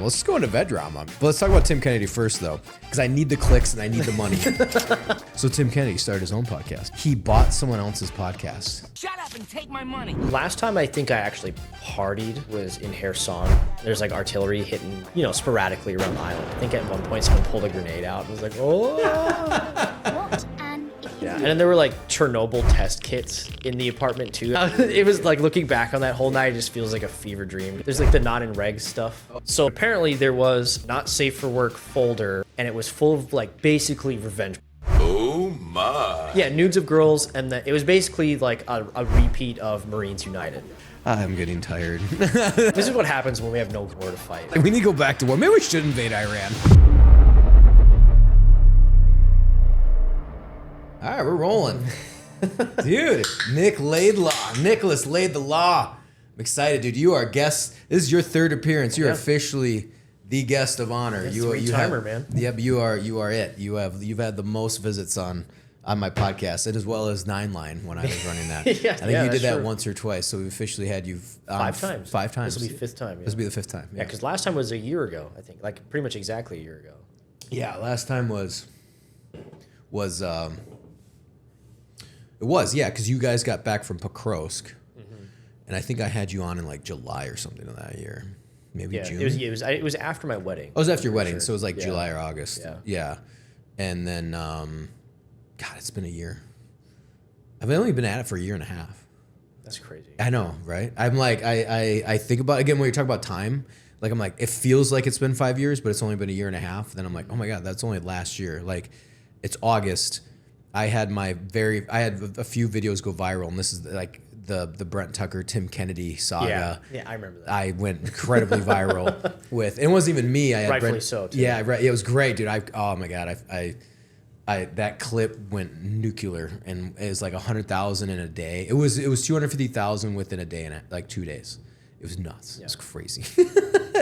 drama. Let's just go into vet drama. But let's talk about Tim Kennedy first, though, because I need the clicks and I need the money. So Tim Kennedy started his own podcast. He bought someone else's podcast. Shut up and take my money. Last time I think I actually partied was in Kherson. There's like artillery hitting, sporadically around the island. I think at one point someone pulled a grenade out and was like, oh. What an Yeah, and then there were like Chernobyl test kits in the apartment too. It was like looking back on that whole night, it just feels like a fever dream. There's like the not in regs stuff. So apparently there was not safe for work folder and it was full of like basically revenge. Oh my. Yeah, nudes of girls, and it was basically like a repeat of Marines United. I'm getting tired. This is what happens when we have no war to fight. We need to go back to war. Maybe we should invade Iran. All right, we're rolling. Dude, Nicholas Laidlaw. I'm excited, dude. You are a guest. This is your third appearance. You're officially the guest of honor. That's You timer, man. Yeah, but you are it. You've had the most visits on my podcast, and as well as 9line when I was running that. Yeah, I think you did that true. once or twice, so we officially had you 5 times. 5 times. This will be 5th time. Yeah. This will be the 5th time. Yeah, because last time was a year ago, I think. Like pretty much exactly a year ago. Yeah, last time was it was, yeah, because you guys got back from Pokrovsk, and I think I had you on in like July or something of that year, maybe June. It was after my wedding. Oh, it was after your wedding, sure. so it was like Yeah. July or August. Yeah. And then, God, it's been a year. I've only been at it for a year and a half. That's crazy. I know, right? I'm like, I think about, again, when you talk about time, like I'm like, it feels like it's been 5 years, but it's only been a year and a half. Then I'm like, oh my God, that's only last year. Like, it's August. I had a few videos go viral, and this is like the Brent Tucker, Tim Kennedy saga. Yeah, I remember that. I went incredibly viral with, and it wasn't even me. I had Rightfully so, too. Yeah, right. It was great, dude. Oh my God, I that clip went nuclear, and it was like 100,000 in a day. It was 250,000 within a day, and like 2 days. It was nuts. Yeah. It was crazy.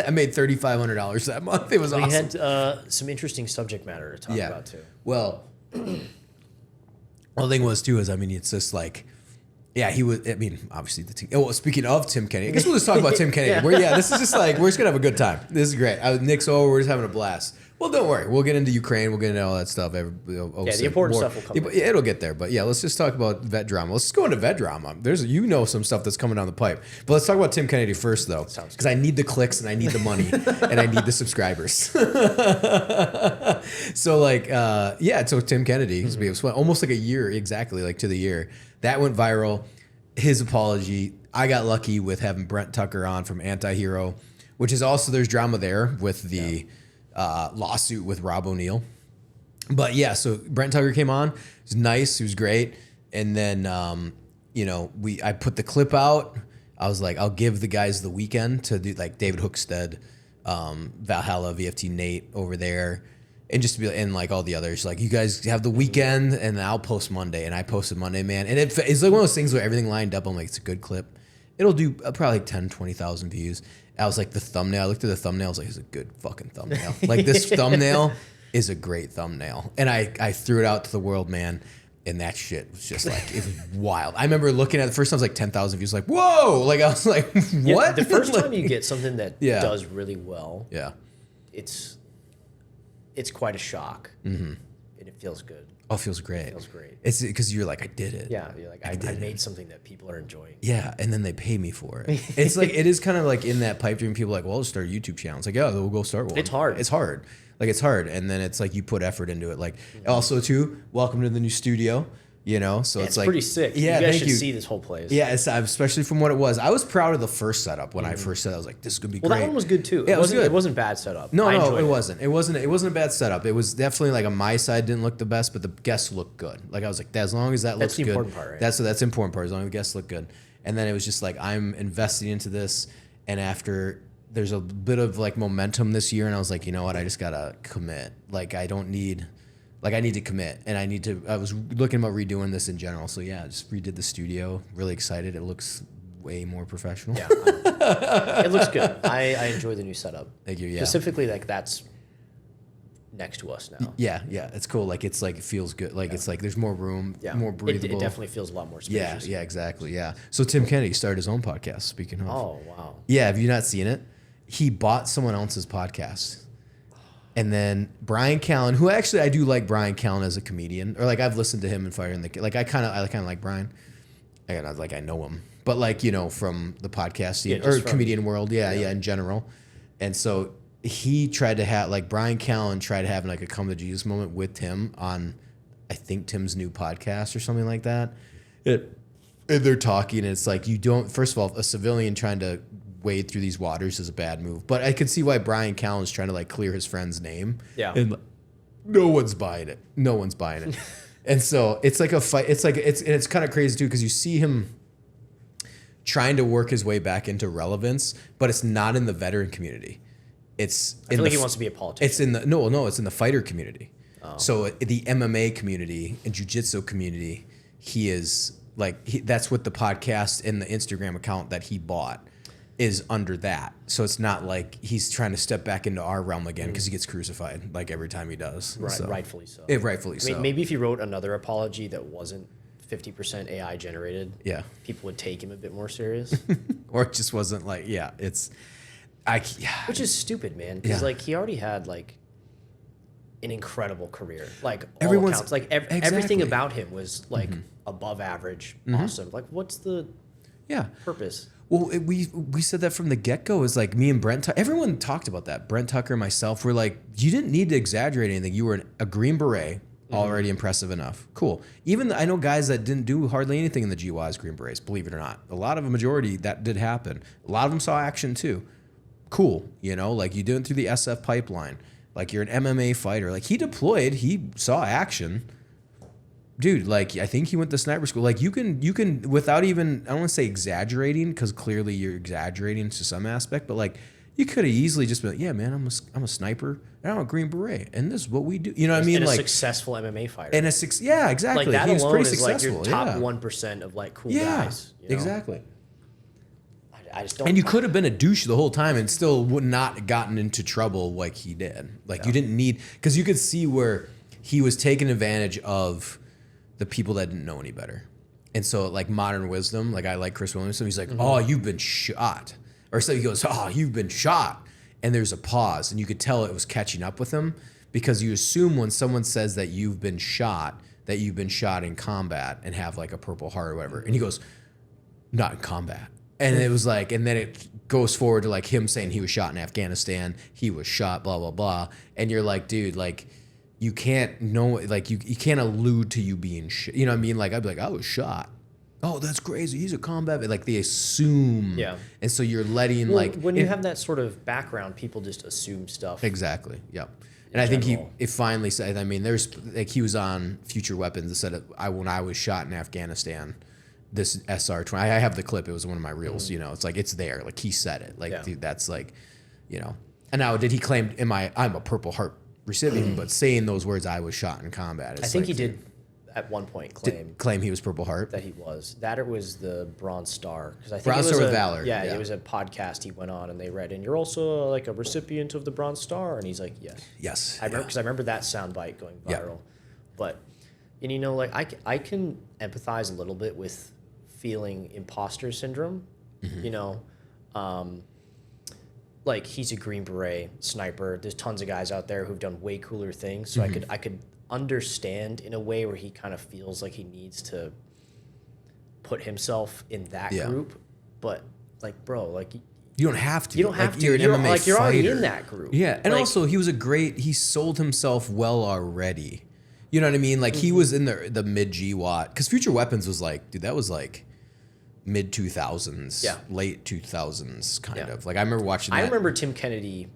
I made $3,500 that month. It was awesome. We had some interesting subject matter to talk about too. Well, the thing was too is, I mean, it's just like, yeah, he was. I mean, obviously speaking of Tim Kennedy, I guess we'll just talk about Tim Kennedy. This is just like, we're just gonna have a good time. This is great. Nick's over. We're just having a blast. Well, don't worry. We'll get into Ukraine. We'll get into all that stuff. The important stuff will come. Yeah, it'll get there. But yeah, let's just talk about vet drama. Let's just go into vet drama. There's some stuff that's coming down the pipe. But let's talk about Tim Kennedy first, though, because I need the clicks and I need the money and I need the subscribers. So Tim Kennedy, it was almost like a year exactly, like to the year that went viral. His apology. I got lucky with having Brent Tucker on from Anti-Hero, which is also, there's drama there with the lawsuit with Rob O'Neill. But yeah, so Brent Tucker came on. It was nice. He was great. And then, I put the clip out. I was like, I'll give the guys the weekend to do, like David Hookstead, Valhalla, VFT Nate over there. And just to be, and like all the others, like, you guys have the weekend and I'll post Monday. And I posted Monday, man. And it's like one of those things where everything lined up. I'm like, it's a good clip. It'll do probably 10, 20,000 views. I was like, the thumbnail, I looked at the thumbnail, I was like, it's a good fucking thumbnail. Like, this thumbnail is a great thumbnail. And I threw it out to the world, man. And that shit was just like, it was wild. I remember looking at it the first time, it was like 10,000 views, like, whoa! Like, I was like, what? Yeah, the first time you get something that does really well, it's quite a shock. Mm-hmm. And it feels good. Oh, it feels great. It feels great. It's because you're like, I did it. Yeah, you're like, I made something that people are enjoying. Yeah, and then they pay me for it. It's like, it is kind of like in that pipe dream, people are like, well, I'll start a YouTube channel. It's like, yeah, we'll go start one. It's hard. It's hard. Like, it's hard. And then it's like, you put effort into it. Like, also too, welcome to the new studio. So it's like, pretty sick. Yeah, you guys should see this whole place. Yeah, especially from what it was. I was proud of the first setup when I first said, I was like, this is gonna be great. Well, that one was good too. Yeah, it was good. It wasn't bad setup. No, it wasn't. It wasn't a bad setup. It was definitely like on my side didn't look the best, but the guests looked good. Like, I was like, as long as that looks good. That's the important part, right? That's the important part. As long as the guests look good. And then it was just like, I'm investing into this, and after there's a bit of like momentum this year, and I was like, you know what, I just gotta commit. Like, I need to commit, and I was looking about redoing this in general. So yeah, just redid the studio. Really excited. It looks way more professional. Yeah, it looks good. I enjoy the new setup. Thank you. Yeah. Specifically, like, that's next to us now. Yeah, it's cool. Like, it's like, it feels good. Like, it's like there's more room, more breathable. It definitely feels a lot more spacious. Yeah, exactly. Yeah. So Tim Kennedy started his own podcast. Speaking of. Oh wow. Yeah, have you not seen it? he bought someone else's podcast. And then Brian Callen, who actually I do like Brian Callen as a comedian, or like I've listened to him in Fire in the like I kind of like Brian. I know him, but like from the podcast scene or comedian world, yeah, in general. And so he tried to have like Brian Callen tried to have like a come to Jesus moment with Tim on, I think Tim's new podcast or something like that. And they're talking, and it's like you don't. First of all, a civilian trying to wade through these waters is a bad move. But I could see why Brian Callen's trying to like clear his friend's name. Yeah. And no one's buying it. No one's buying it. And so it's like a fight. It's kind of crazy too, because you see him trying to work his way back into relevance, but it's not in the veteran community. I feel like he wants to be a politician. It's in the it's in the fighter community. Oh. So the MMA community and jiu-jitsu community, he is like that's what the podcast and the Instagram account that he bought is under that. So it's not like he's trying to step back into our realm again because he gets crucified like every time he does. Right, so. rightfully so. Rightfully so. Maybe if he wrote another apology that wasn't 50% AI generated, yeah, people would take him a bit more serious. Or it just wasn't like, which is stupid, man. Because like he already had like an incredible career. Like all accounts, like everything about him was like above average, awesome. Like what's the purpose? Well, we said that from the get-go. Is like me and Brent. Everyone talked about that. Brent Tucker and myself were like, you didn't need to exaggerate anything. You were a Green Beret, already impressive enough. Cool. Even I know guys that didn't do hardly anything in the GWAS Green Berets, believe it or not. A lot of a majority that did happen. A lot of them saw action too. Cool. Like you did it through the SF pipeline. Like you're an MMA fighter. Like he deployed. He saw action. Dude, like I think he went to sniper school. Like you can without even, I don't want to say exaggerating, because clearly you're exaggerating to some aspect, but like you could have easily just been like, yeah, man, I'm a sniper and I'm a Green Beret and this is what we do. You know what I mean? And like a successful MMA fighter. And yeah, exactly. Like that he was alone pretty is successful. like your top 1% of like cool guys. Exactly. I just don't. And you could have been a douche the whole time and still would not gotten into trouble like he did. Like you didn't need, because you could see where he was taking advantage of the people that didn't know any better. And so like modern wisdom, like I like Chris Williamson, he's like, oh, you've been shot. Or so he goes, oh, you've been shot. And there's a pause, and you could tell it was catching up with him, because you assume when someone says that you've been shot in combat and have like a Purple Heart or whatever. And he goes, not in combat. And it was like, and then it goes forward to like him saying he was shot in Afghanistan, he was shot, blah, blah, blah. And you're like, dude, like, you can't know, like, you can't allude to you being shot. You know what I mean? Like, I'd be like, I was shot. Oh, that's crazy. He's a combat vet. Like, they assume. Yeah. And so you're letting, like. When you have that sort of background, people just assume stuff. Exactly. Yep. And I think it finally said, I mean, there's, like, he was on Future Weapons that said, when I was shot in Afghanistan, this SR-20, I have the clip. It was one of my reels, you know. It's like, it's there. Like, he said it. Like, dude, that's like, you know. And now, did he claim, I'm a Purple Heart recipient, but saying those words, I was shot in combat. I think he did at one point claim he was Purple Heart. That he was. That it was the Bronze Star. Because I think Bronze it was Star with Valor. Yeah, it was a podcast he went on, and they read, and you're also like a recipient of the Bronze Star, and he's like, yes. Yes. I remember, because I remember that soundbite going viral. But, and you know, like I can empathize a little bit with feeling imposter syndrome, you know. Like, he's a Green Beret sniper. There's tons of guys out there who've done way cooler things. So I could understand in a way where he kind of feels like he needs to put himself in that group. But like, bro, like you don't have to. You don't have to. You're an MMA like, you're already fighter. in that group. Yeah, and like, also he sold himself well already. You know what I mean? Like he was in the mid GWAT, because Future Weapons was like, dude, that was like mid 2000s, late 2000s kind of. Like I remember watching that. I remember Tim Kennedy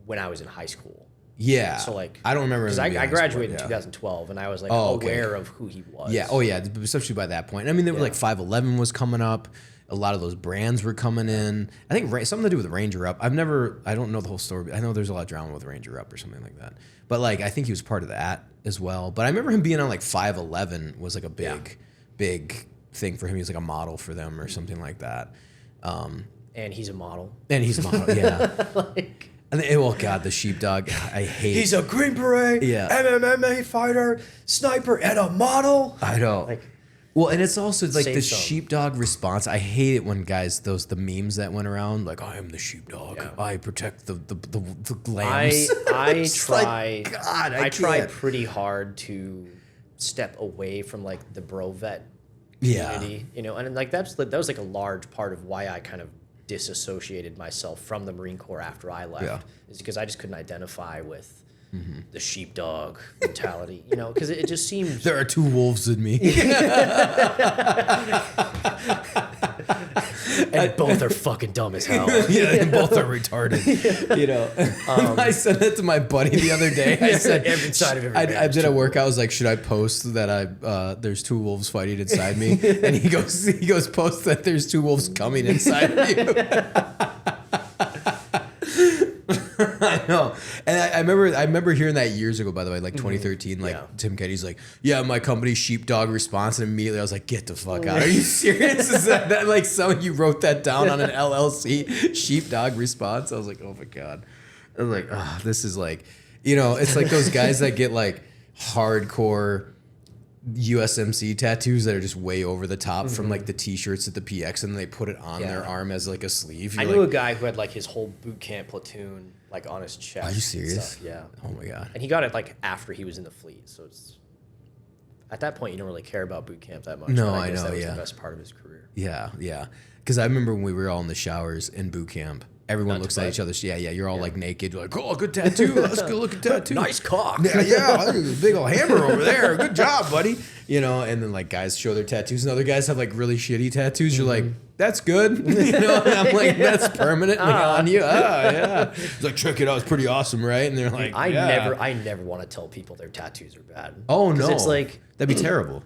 when I was in high school. Yeah. So like, I don't remember, because I graduated in 2012, and I was like aware of who he was. Yeah. Oh yeah. Especially by that point. I mean, there was like 511 was coming up. A lot of those brands were coming in. I think something to do with Ranger Up. I don't know the whole story, but I know there's a lot of drama with Ranger Up or something like that. But like, I think he was part of that as well. But I remember him being on like 511 was like a big thing for him. He was like a model for them or something like that. And he's a model. Yeah. Like, oh God, the sheepdog. I hate. He's a Green Beret, MMA fighter, sniper, and a model. I know. Like, Well, and it's also like Save the some. sheepdog response. I hate it when guys the memes that went around like I am the sheepdog. Yeah. I protect the lambs. I It's try. like, God, I try can't. pretty hard to step away from like the bro vet Yeah. community, you know, and like that was like a large part of why I kind of disassociated myself from the Marine Corps after I left, Yeah. is because I just couldn't identify with the sheepdog mentality, you know, because it just seems There are two wolves in me. and both are fucking dumb as hell. Yeah, and both are retarded. You know, I said that to my buddy the other day. I said Every side of every I man is did a two workout. I was like, should I post that there's two wolves fighting inside me? And he goes, post that there's two wolves coming inside of you. I know, and I remember hearing that years ago. By the way, like 2013, like Yeah. Tim Kenny's like, yeah, my company sheepdog response, and immediately I was like, get the fuck out! Are you serious? Is that like someone you wrote that down on an LLC sheepdog response? I was like, oh my god! I was like, oh, this is like, you know, it's like those guys that get like hardcore USMC tattoos that are just way over the top from like the t-shirts at the PX, and they put it on Yeah. their arm as like a sleeve. I You're knew like, a guy who had like his whole boot camp platoon like on his chest. are you and serious? stuff, yeah. Oh my god. And he got it like after he was in the fleet, so it's at that point you don't really care about boot camp that much. No, but I guess know, that was yeah. the best part of his career. Yeah, yeah. Because I remember when we were all in the showers in boot camp, everyone Not looks to at brag. each other. Yeah, yeah. You're all like naked. You're like, oh, good tattoo. That's a good looking tattoo. Nice cock. Yeah, yeah. There's a big old hammer over there. Good job, buddy. You know, and then like guys show their tattoos, and other guys have like really shitty tattoos. You're like, that's good. You know, and I'm like, that's permanently on you. Ah, yeah. It's like, check it out. It's pretty awesome, right? And they're like, I yeah. never want to tell people their tattoos are bad. Oh 'Cause no, it's like that'd be terrible.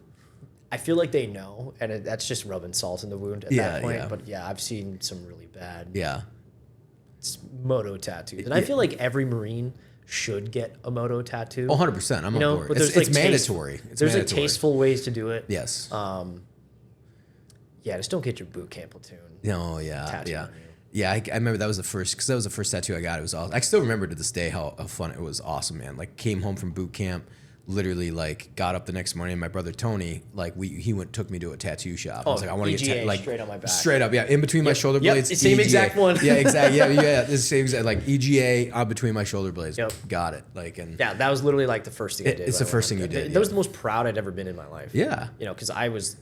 I feel like they know, and that's just rubbing salt in the wound at Yeah, that point. yeah. But yeah, I've seen some really bad Yeah. moto tattoos, and I feel like every Marine should get a moto tattoo. Oh, 100%. I'm You know, on board. but It's, there's it's like mandatory. It's there's mandatory. like tasteful ways to do it. Yes. Yeah, just don't get your boot camp platoon. No, yeah, tattoo yeah. on you. Yeah, I remember that was the first, because that was the first tattoo I got. It was awesome. I still remember to this day how fun it was. Awesome, man. Like, came home from boot camp, literally, like, got up the next morning, and my brother Tony, like, took me to a tattoo shop. I was like, I want to EGA get, like, straight on my back. Straight up, yeah. In between my shoulder Yep, blades. it's the same EGA. exact one. Yeah, exactly. Yeah, the same exact, like, EGA on between my shoulder blades. Yep. Got it. Like, and Yeah, that was literally like the first thing I did. It's when the I first went. thing you did, That was yeah. the most proud I'd ever been in my life. Yeah. You know, because I was,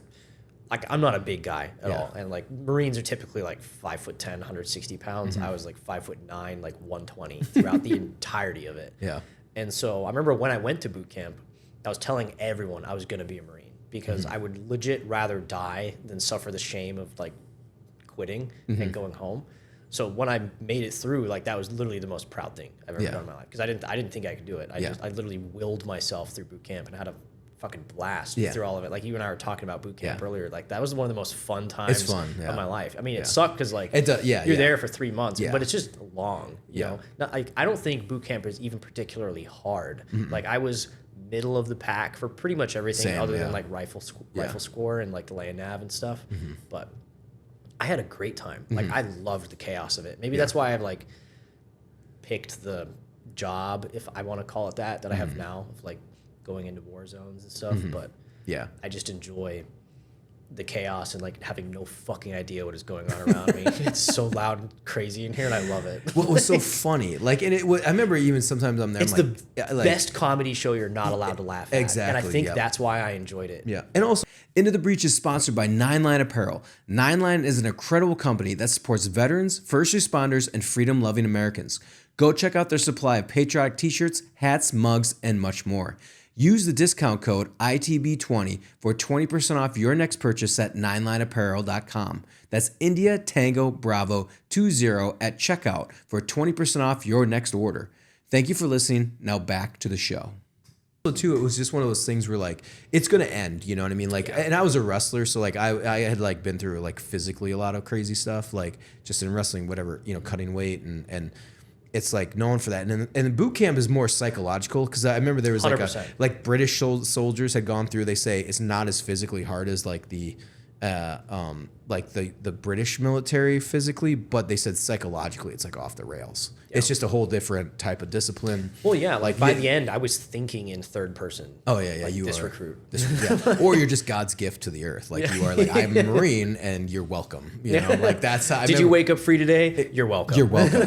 like, I'm not a big guy at Yeah. all. And, like, Marines are typically, like, 5'10", 160 pounds. Mm-hmm. I was, like, 5'9", like, 120 throughout the entirety of it. Yeah. And so I remember when I went to boot camp, I was telling everyone I was going to be a Marine because Mm-hmm. I would legit rather die than suffer the shame of, like, quitting and going home. So when I made it through, like, that was literally the most proud thing I've ever Yeah. done in my life because I didn't think I could do it. I literally willed myself through boot camp and had a fucking blast Yeah. through all of it. Like, you and I were talking about boot camp Yeah. earlier. Like, that was one of the most fun times fun, yeah. of my life. I mean, Yeah. it sucked because, like, It does- yeah, you're yeah. there for 3 months, Yeah. but it's just long, you Yeah. know? Not, like, I don't think boot camp is even particularly hard. Like, I was middle of the pack for pretty much everything Same, other yeah. than, like, rifle score and, like, the lay nav and stuff. But I had a great time. Like, I loved the chaos of it. Maybe that's why I've, like, picked the job, if I want to call it that I have now, of, like, going into war zones and stuff. But Yeah. I just enjoy the chaos and, like, having no fucking idea what is going on around me. It's so loud and crazy in here, and I love it. What was so funny? Like, and I remember even sometimes I'm there. It's I'm the like, like, best comedy show you're not allowed to laugh at. Exactly, And I think yep. that's why I enjoyed it. Yeah. And also, Into the Breach is sponsored by 9line Apparel. 9line is an incredible company that supports veterans, first responders, and freedom-loving Americans. Go check out their supply of patriotic t-shirts, hats, mugs, and much more. Use the discount code ITB20 for 20% off your next purchase at 9lineapparel.com. That's India Tango Bravo 20 at checkout for 20% off your next order. Thank you for listening. Now back to the show. Too, it was just one of those things where, like, it's gonna end, you know what I mean? Like, and I was a wrestler, so, like, I had, like, been through, like, physically a lot of crazy stuff, like, just in wrestling, whatever, you know, cutting weight, and it's, like, known for that. And boot camp is more psychological, because I remember there was, like, 100%. like, British soldiers had gone through, they say it's not as physically hard as, like, the like the British military physically, but they said psychologically it's like off the rails. It's just a whole different type of discipline. Well, yeah, like by the end, I was thinking in third person. Oh yeah, like you this are recruit. Or you're just God's gift to the earth. Like you are like, I'm a Marine and you're welcome. You know, like that's how. Did you wake up free today? You're welcome. You're welcome.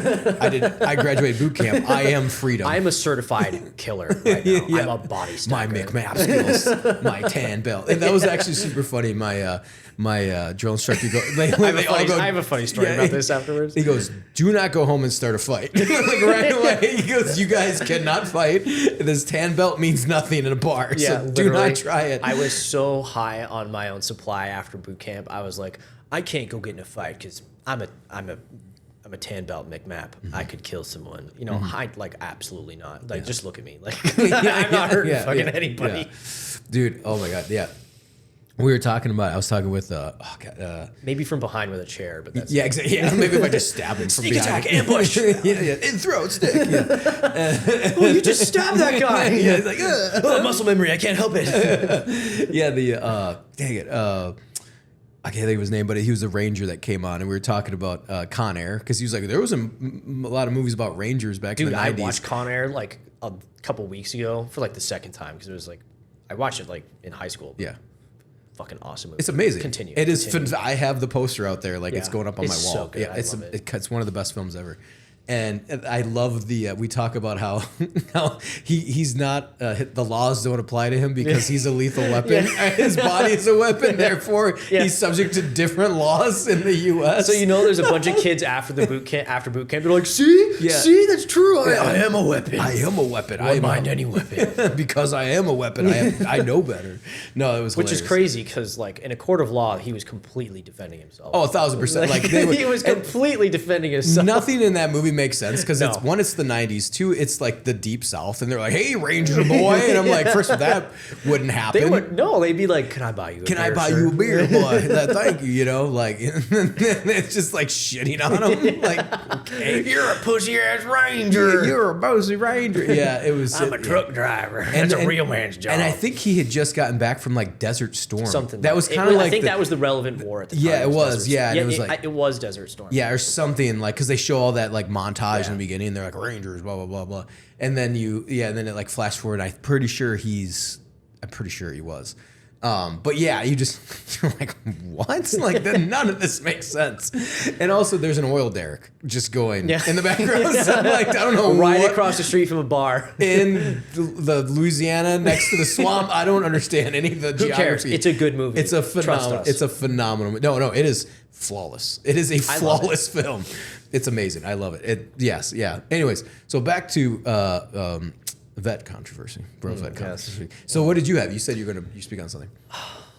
I graduated boot camp. I am freedom. I'm a certified killer right now. I'm a body stacker. My McMap skills, my tan belt. And that was actually super funny. My drill instructor I have a funny story about this afterwards. He goes, "Do not go home and start a fight." Like right away, he goes, "You guys cannot fight. This tan belt means nothing in a bar. Yeah, so do not try it." I was so high on my own supply after boot camp. I was like, I can't go get in a fight because I'm a tan belt McMap. I could kill someone. You know, I like absolutely not. Like just look at me. Like I'm not hurting fucking anybody. Yeah. Dude, oh my god, yeah. We were talking about. I was talking with. Maybe from behind with a chair, but that's exactly. Yeah, maybe if I just stab him from sneak behind. attack, ambush. In throat stick. Yeah. Oh, you just stabbed that guy. Yeah, it's like muscle memory. I can't help it. Yeah, dang it. I can't think of his name, but he was a ranger that came on, and we were talking about Con Air because he was like, there was a lot of movies about rangers back in the 90s. I watched Con Air like a couple weeks ago for like the second time because it was like I watched it like in high school. Yeah. Fucking awesome movie. It's amazing. Continue. It is. I have the poster out there, like it's going up on my wall. So good. Yeah, I love it. It's one of the best films ever. And I love we talk about how he's not the laws don't apply to him because he's a lethal weapon. His body is a weapon, therefore he's subject to different laws in the U.S. So there's a bunch of kids after boot camp, they're like, see, that's true. I am a weapon. I am a weapon. I mind any weapon because I am a weapon. I know better. No, it was which hilarious. is crazy because like in a court of law, he was completely defending himself. Oh, 1,000%. Like he was completely defending himself. Nothing in that movie makes sense because it's the 90s. Two, it's like the deep South, and they're like, "Hey, Ranger boy," and I'm like, first that wouldn't happen. They'd be like, "Can I buy you? I buy you a beer, boy?" Thank you. Like it's just like shitting on him. Like, okay, you're a pussy ass ranger. You're a pussy ranger. Yeah, it was. I'm a truck driver. That's a real man's job. And I think he had just gotten back from like Desert Storm. Something that was kind of like. I think that was the relevant war at the time. Yeah, it was. Yeah, it was like it was Desert Storm. Yeah, or something like because they show all that like montage in the beginning. And they're like Rangers, blah blah blah blah, and then and then it like flash forward. I'm pretty sure he was. But yeah, you're like, what? Like, none of this makes sense. And also, there's an oil derrick just going in the background. So I'm like, I don't know. Right across the street from a bar. In the Louisiana next to the swamp. I don't understand any of the geography. Who cares? It's a good movie. It's a phenomenal. It's a phenomenal. No, it is flawless. It is a flawless film. It's amazing. I love it. Yes, yeah. Anyways, so back to vet controversy, vet controversy. So what did you have? You said you speak on something.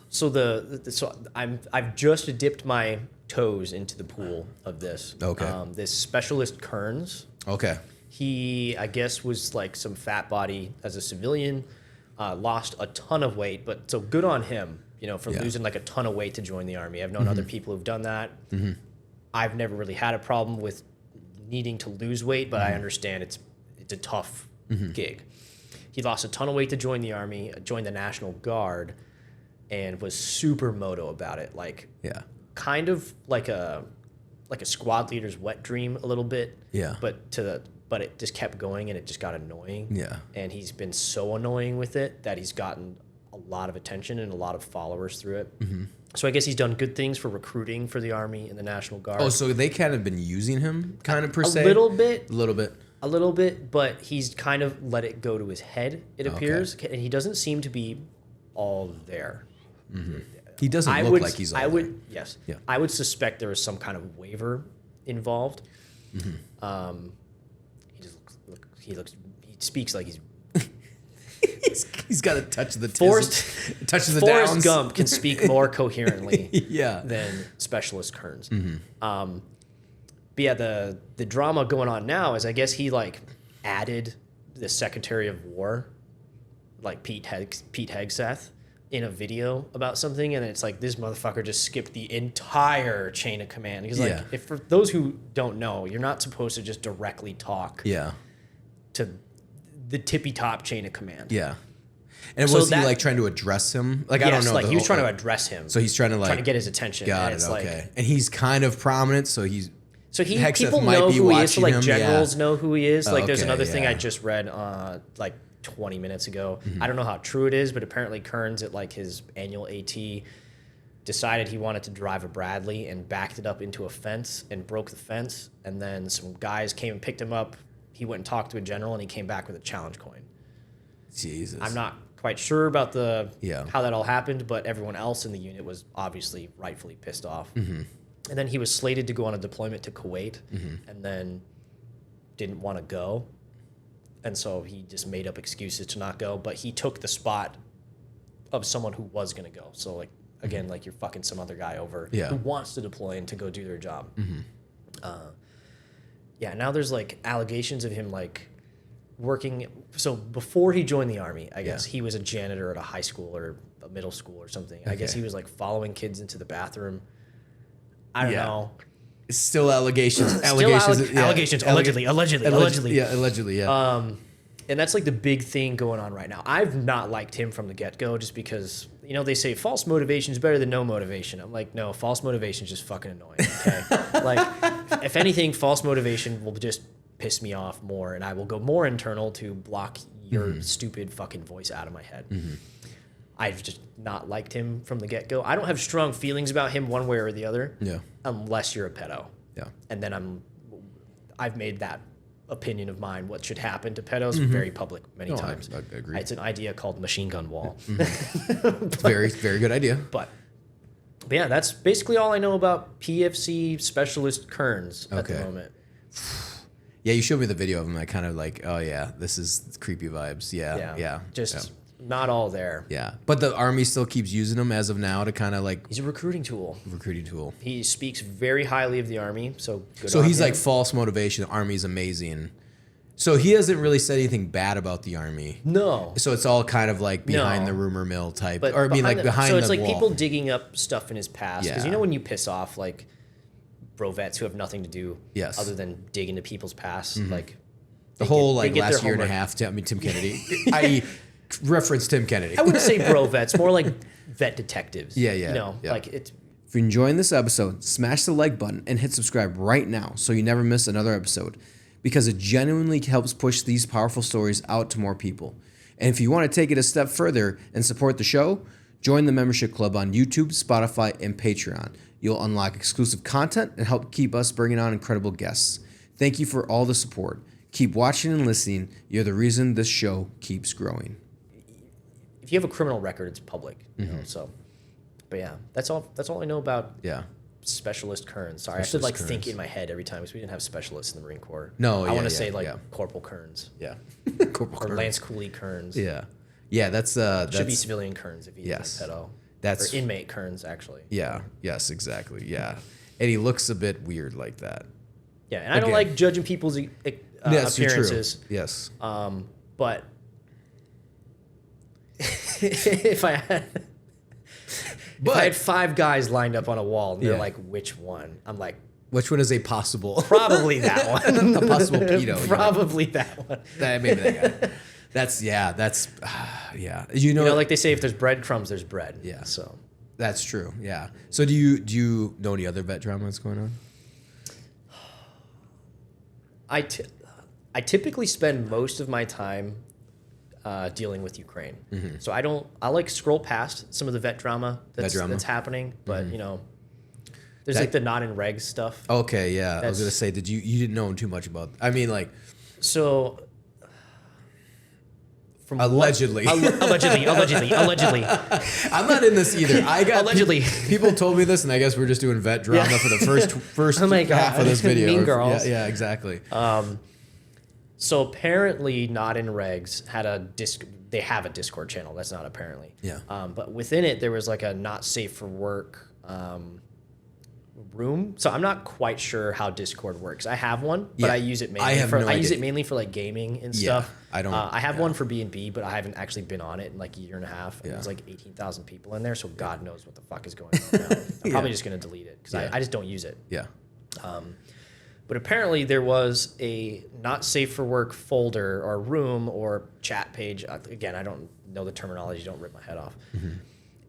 So I've just dipped my toes into the pool of this. Okay. This specialist Kearns. Okay. He, I guess, was like some fat body as a civilian, lost a ton of weight, but so good on him, for losing like a ton of weight to join the army. I've known other people who've done that. Mm-hmm. I've never really had a problem with needing to lose weight, but I understand it's a tough gig. He lost a ton of weight to join the army, joined the National Guard, and was super moto about it. Like, kind of like a squad leader's wet dream a little bit. Yeah. But it just kept going and it just got annoying. Yeah. And he's been so annoying with it that he's gotten a lot of attention and a lot of followers through it. Mm-hmm. So I guess he's done good things for recruiting for the Army and the National Guard. Oh, so they kind of been using him per se? A little bit. A little bit, but he's kind of let it go to his head, it appears. And he doesn't seem to be all there. Mm-hmm. He doesn't look like he's all there. Yes. Yeah. I would suspect there is some kind of waiver involved. Mm-hmm. He speaks like he's he's got a touch of the touch of the Forrest downs. Gump can speak more coherently than Specialist Kearns. Mm-hmm. But yeah, the drama going on now is I guess he like added the Secretary of War, like Pete Hegseth, in a video about something, and it's like this motherfucker just skipped the entire chain of command. Because like, if for those who don't know, you're not supposed to just directly talk to the tippy top chain of command. Yeah. And So was he that- like trying to address him? Like I don't know. like the he was whole- trying to address him. So he's trying to like trying to get his attention. Got and it. it's Okay. Like, and he's kind of prominent, so he's. so Hexeth people might know be who he is. So watching like him, yeah. generals know who he is. Like there's Okay, another thing I yeah. just read like 20 minutes ago. Mm-hmm. I don't know how true it is, but apparently Kearns at like his annual AT decided he wanted to drive a Bradley and backed it up into a fence and broke the fence. And then some guys came and picked him up. He went and talked to a general and he came back with a challenge coin. Jesus. I'm not quite sure about Yeah. how that all happened, but everyone else in the unit was obviously rightfully pissed off. Mm-hmm. And then he was slated to go on a deployment to Kuwait and then didn't want to go. And so he just made up excuses to not go, but he took the spot of someone who was going to go. So like, again, like you're fucking some other guy over Yeah. who wants to deploy and to go do their job. Yeah, now there's like allegations of him like working. So before he joined the army, I guess he was a janitor at a high school or a middle school or something. I guess Okay. he was like following kids into the bathroom. I don't Yeah. know. Still allegations. Still Allegations. allegations. Allegedly. Yeah, allegedly. Yeah. And that's like the big thing going on right now. I've not liked him from the get-go just because, you know, they say false motivation is better than no motivation. I'm like, no, false motivation is just fucking annoying, okay? Like, if anything, false motivation will just piss me off more, and I will go more internal to block your stupid fucking voice out of my head. I've just not liked him from the get-go. I don't have strong feelings about him one way or the other Yeah. unless you're a pedo. Yeah. And then I've made that opinion of mine, what should happen to pedos, very public many times. I agree. It's an idea called machine gun wall. Very, very good idea. But yeah, that's basically all I know about PFC specialist Kearns at the Okay. moment. Yeah, you showed me the video of him. I kind of like, oh yeah, this is creepy vibes. Yeah. Yeah. Just not all there. Yeah. But the army still keeps using him as of now to kind of like He's a recruiting tool. recruiting tool. He speaks very highly of the army, so good So on he's him. like false motivation. The army's amazing. So he hasn't really said anything bad about the army. No. So it's all kind of like behind No. the rumor mill type, But or I mean like behind so the it's like wall. people digging up stuff in his past. Because you Yeah. know when you piss off like bro vets who have nothing to do Yes. other than dig into people's past, like the they whole get- they like get their last year and a homework. half. Tim Kennedy, i.e., reference Tim Kennedy. I wouldn't say bro vets, more like vet detectives. Yeah, yeah, You know, yeah. like it's If you're enjoying this episode, smash the like button and hit subscribe right now so you never miss another episode, because it genuinely helps push these powerful stories out to more people. And if you want to take it a step further and support the show, join the membership club on YouTube, Spotify, and Patreon. You'll unlock exclusive content and help keep us bringing on incredible guests. Thank you for all the support. Keep watching and listening. You're the reason this show keeps growing. if you have a criminal record, it's public. You know, so. But yeah, that's all I know about Yeah. Specialist Kearns. Sorry, I should Specialist like think Kearns. in my head every time because we didn't have specialists in the Marine Corps. No, I yeah, want to yeah, say like yeah. Corporal Kearns Yeah. or Lance Cooley Kearns. Yeah. Yeah, that's Should be civilian Kearns if he's Yes. a pedo. That's- or inmate Kearns actually. Yeah. Yes, exactly. Yeah. And he looks a bit weird like that. Yeah, and I don't Again. like judging people's Yes, you're true. appearances. Yes. But if I had if I had 5 guys lined up on a wall and they're Yeah. like, which one? I'm like, Which one is a possible? probably that one. A possible pedo, you know. Probably that one. Maybe that guy. That's yeah. You You know, like they say, if there's breadcrumbs, there's bread. Yeah. So that's true. Yeah. So do you know any other vet drama that's going on? I typically spend most of my time dealing with Ukraine. Mm-hmm. So I like scroll past some of the vet drama that's drama? that's happening, but you know, there's That- like the not in regs stuff. Okay. Yeah. I was That's- gonna say, did you didn't know too much about? I mean, like So from allegedly. allegedly. I'm not in this either. I got Allegedly. People told me this, and I guess we're just doing vet drama for the first Oh my half God. of this video. Mean Girls. Yeah. Exactly. So apparently, not in regs had a disc. They have a Discord channel. That's not apparently. Yeah. But within it, there was like a not safe for work room. So I'm not quite sure how Discord works. I have one, but Yeah. I use it mainly. I have for, no I use idea. it mainly for like gaming and Yeah, stuff. I don't- I have yeah. one for B&B, but I haven't actually been on it in like a year and a half. And Yeah. there's like 18,000 people in there, so God knows what the fuck is going on now. I'm probably just gonna delete it because Yeah. I just don't use it. Yeah. But But apparently there was a not safe for work folder or room or chat page. Again, I don't know the terminology. Don't rip my head off.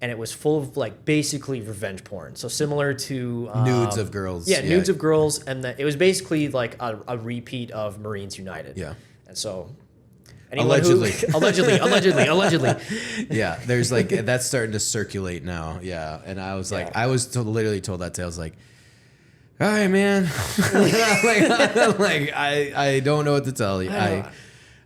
And it was full of like basically revenge porn. So similar to Nudes of girls. Yeah, nudes of girls, and it was basically like a repeat of Marines United. Yeah. And so. Allegedly. Allegedly. Yeah, there's like that's starting to circulate now. Yeah, and I was like, I was literally told that to. I was like, all right, man. I don't know what to tell you.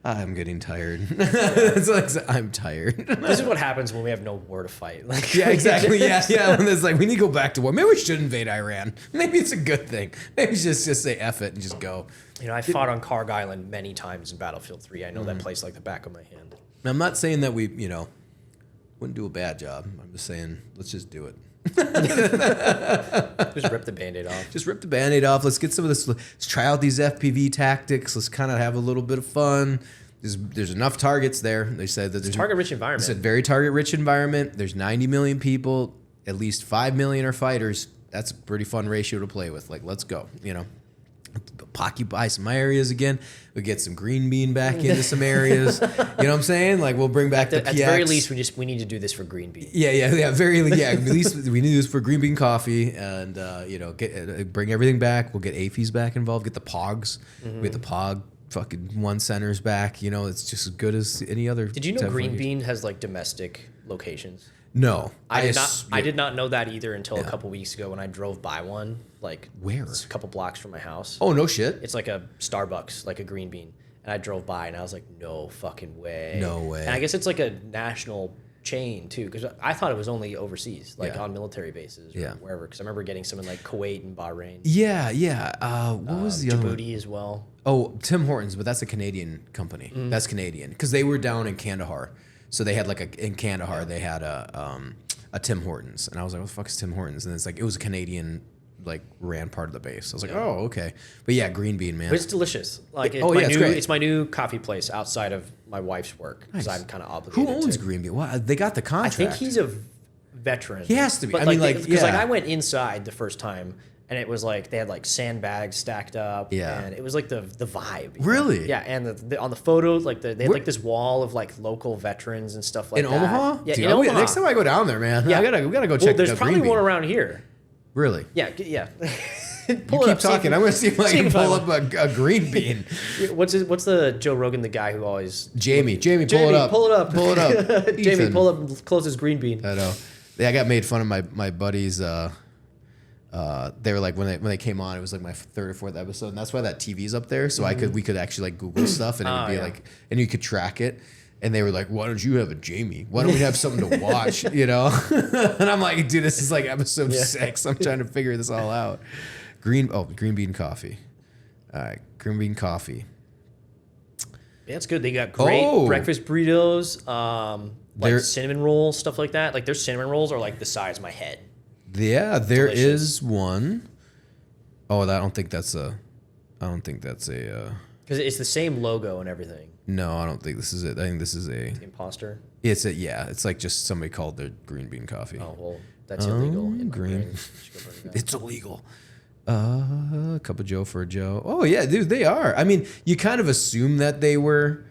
I'm getting tired. It's like I'm tired. This is what happens when we have no war to fight. Like, yeah, exactly. Yeah. When it's like we need to go back to war. Maybe we should invade Iran. Maybe it's a good thing. Maybe just say F it and just go. You know, I fought on Karg Island many times in Battlefield 3. I know that place like the back of my hand. I'm not saying that we, wouldn't do a bad job. I'm just saying, let's just do it. Just rip the Band-Aid off. Just rip the Band-Aid off. Let's get some of this. Let's try out these FPV tactics. Let's kind of have a little bit of fun. There's enough targets there. They said that there's target-rich environment. It's a very target-rich environment. There's 90 million people. At least 5 million are fighters. That's a pretty fun ratio to play with. Like, let's go. Occupy some areas again. We get some green bean back into some areas. You know what I'm saying? Like we'll bring back the PX. At the very least, we need to do this for green bean. Yeah. At least we need this for green bean coffee, and bring everything back. We'll get AFIs back involved. Get the POGs. We get the POG fucking one centers back. It's just as good as any other. Did you know green bean has like domestic locations? No, I did not know that either until a couple weeks ago when I drove by one. Like where? It's a couple blocks from my house. Oh no shit! It's like a Starbucks, like a green bean, and I drove by and I was like, no fucking way. No way. And I guess it's like a national chain too, because I thought it was only overseas, like on military bases or wherever. Because I remember getting some in like Kuwait and Bahrain. Yeah. What was the other one? Djibouti as well. Oh, Tim Hortons, but that's a Canadian company. That's Canadian because they were down in Kandahar. So they had in Kandahar, they had a Tim Hortons, and I was like, "What the fuck is Tim Hortons?" And it's like it was a Canadian ran part of the base. I was like, "Oh, okay." But yeah, green bean, man. But it's delicious. Like it's great. It's my new coffee place outside of my wife's work because I'm kind of obligated. Who owns green bean? Well, they got the contract. I think he's a veteran. He has to be. But because I went inside the first time. And it was like they had like sandbags stacked up. Yeah. And it was like the vibe. Really? Yeah. And on the photos, like they had like this wall of like local veterans and stuff like in that. Omaha? Yeah. Dude, in Omaha. Next time I go down there, man. Yeah. We gotta go check. Well, there's probably one around here. Really? Yeah. Yeah. You keep talking. I'm gonna see if I can pull up a green bean. What's the Joe Rogan, the guy who always Jamie, pull it up. Pull it up. Jamie, Ethan. pull up closest green bean. I know. Yeah, I got made fun of my buddies. They were like when they came on, it was like my third or fourth episode, and that's why that TV's up there. So we could actually like Google stuff, and it would be like, and you could track it. And they were like, "Why don't you have a Jamie? Why don't we have something to watch?" And I'm like, "Dude, this is like episode 6. I'm trying to figure this all out." Green bean coffee. All right, green bean coffee. Yeah, it's good. They got great breakfast burritos, like cinnamon rolls, stuff like that. Like their cinnamon rolls are like the size of my head. Yeah, there is one. Oh, I don't think that's a. Because it's the same logo and everything. No, I don't think this is it. I think this is a. The imposter. It's like just somebody called their green bean coffee. Oh well, that's illegal. Green. It's illegal. Cup of Joe for a Joe. Oh yeah, dude, they are. I mean, you kind of assume that they were,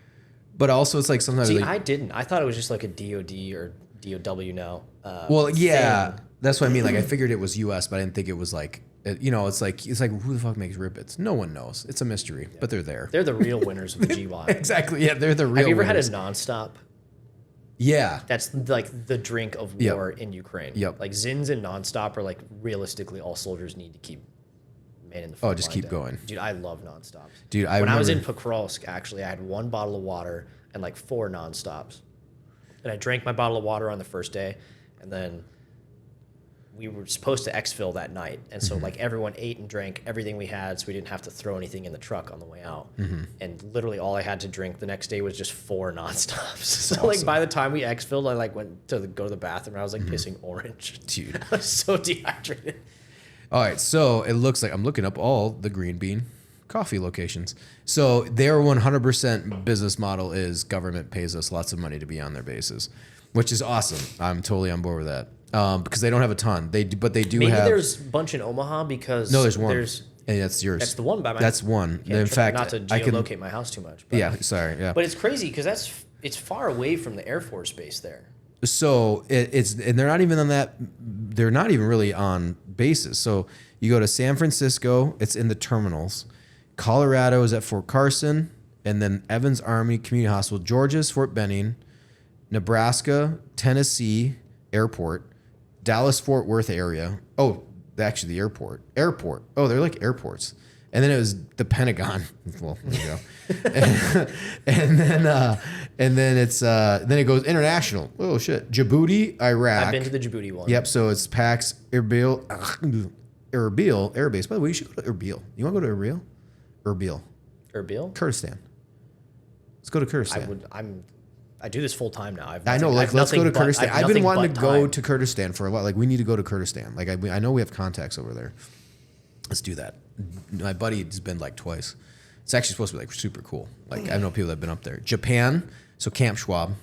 but also it's like sometimes. See, I didn't. I thought it was just like a DOD or DOW now. Well, yeah. Thing. That's what I mean. Like I figured it was U.S., but I didn't think it was like, it's like who the fuck makes Ribbits? No one knows. It's a mystery, but they're there. They're the real winners of the GY. Exactly. Yeah, they're the real. Have you ever winners. had a Nonstop? Yeah. That's like the drink of war in Ukraine. Yep. Like Zins and Nonstop are like realistically all soldiers need to keep man in the front. Oh, just keep going. Dude, I love Nonstops. Dude, when I was in Pokrovsk, actually, I had 1 bottle of water and like 4 Nonstops. And I drank my bottle of water on the first day, and then we were supposed to exfil that night, and so like everyone ate and drank everything we had, so we didn't have to throw anything in the truck on the way out. And literally all I had to drink the next day was just 4 Nonstops. So awesome. Like by the time we exfilled, I like went to go to the bathroom, and I was like pissing orange. Dude, I was so dehydrated. All right, so it looks like I'm looking up all the green bean coffee locations. So their 100% business model is government pays us lots of money to be on their bases, which is awesome. I'm totally on board with that. Because they don't have a ton. They do Maybe have. There's a bunch in Omaha because no, there's one. And that's yours. That's the one by my. That's one. In fact, not to I can. geolocate my house too much. But, Yeah, sorry. Yeah. But it's crazy because it's far away from the Air Force Base there. So it's and they're not even on that. They're not even really on bases. So you go to San Francisco. It's in the terminals. Colorado is at Fort Carson, and then Evans Army Community Hospital. Georgia's Fort Benning. Nebraska, Tennessee Airport, Dallas Fort Worth area. Oh, actually the airport. Oh, they're like airports. And then it was the Pentagon. Well, there you go. and then it goes international. Oh shit, Djibouti, Iraq. I've been to the Djibouti one. Yep. So it's Pax Erbil Air Base. By the way, you should go to Erbil. You want to go to Erbil? Erbil? Kurdistan. Let's go to Kurdistan. I do this full time now. I know. Like, let's go to Kurdistan. I've been wanting to go to Kurdistan for a while. Like, we need to go to Kurdistan. Like, I know we have contacts over there. Let's do that. My buddy has been like twice. It's actually supposed to be like super cool. Like, I know people that have been up there. Japan, so Camp Schwab,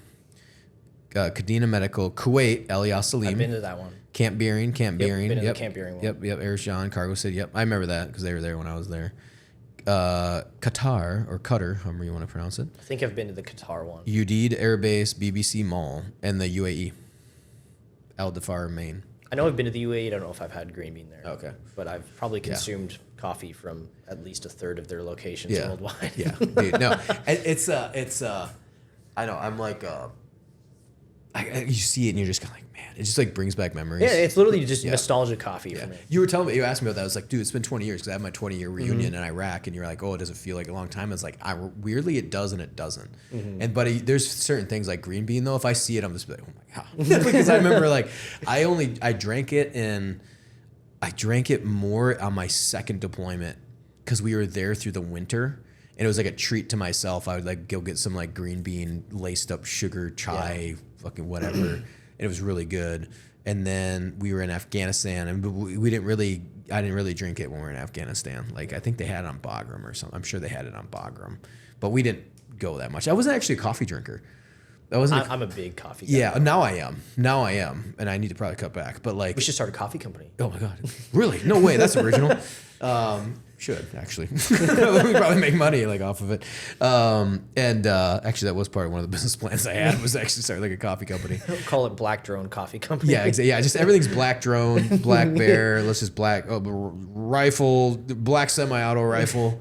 Kadena Medical, Kuwait, El Salim. I've been to that one. Camp Beering. Been to the Camp Beering one. Yep. Erzincan, Cargo City. Yep, I remember that because they were there when I was there. Qatar or Qatar, however you want to pronounce it. I think I've been to the Qatar one. Udeid Air Base, BBC Mall, and the UAE, Al Dhafar, Maine. I know I've been to the UAE. I don't know if I've had green bean there. Okay. But I've probably consumed coffee from at least a third of their locations worldwide. Yeah, dude. No, it's I know. I'm like, you see it and you're just kind of like, man, it just like brings back memories. Yeah, it's literally just nostalgia coffee for me. You were telling me, you asked me about that. I was like, dude, it's been 20 years because I had my 20-year reunion in Iraq, and you're like, oh, it doesn't feel like a long time. It's like, weirdly, it does and it doesn't. And but there's certain things like green bean though. If I see it, I'm just like, oh my god, because I remember like I drank it more on my second deployment because we were there through the winter. And it was like a treat to myself. I would like go get some like green bean laced up sugar chai, fucking whatever. And it was really good. And then we were in Afghanistan, and I didn't really drink it when we were in Afghanistan. Like I think they had it on Bagram or something. I'm sure they had it on Bagram, but we didn't go that much. I wasn't actually a coffee drinker. I'm a big coffee guy. Yeah, now I am, and I need to probably cut back. But like, we should start a coffee company. Oh my god, really? No way, that's original. Should actually, we probably make money like off of it. Actually, that was part of one of the business plans I had was actually start like a coffee company. Call it Black Drone Coffee Company. Yeah, exactly. Yeah, just everything's Black Drone, Black Bear. Let's just rifle, black semi-auto rifle.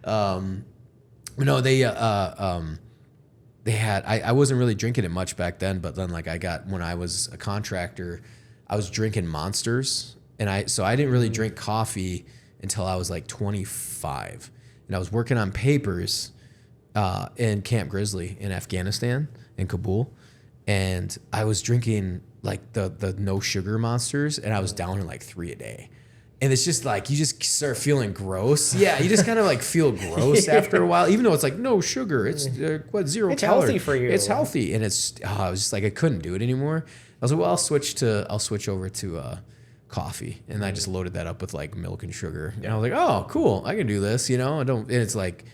No, they had. I wasn't really drinking it much back then, but then like when I was a contractor, I was drinking Monsters, and I didn't really drink coffee until I was like 25, and I was working on papers in Camp Grizzly in Afghanistan, in Kabul, and I was drinking like the no sugar Monsters, and I was down in like 3 a day. And it's just like, you just start feeling gross. Yeah, you just kind of like feel gross after a while, even though it's like no sugar. It's 0 calories. It's healthy for you. It's healthy, and I was just like, I couldn't do it anymore. I was like, well, I'll switch over to coffee, and I just loaded that up with like milk and sugar. And I was like, oh, cool, I can do this. And it's like,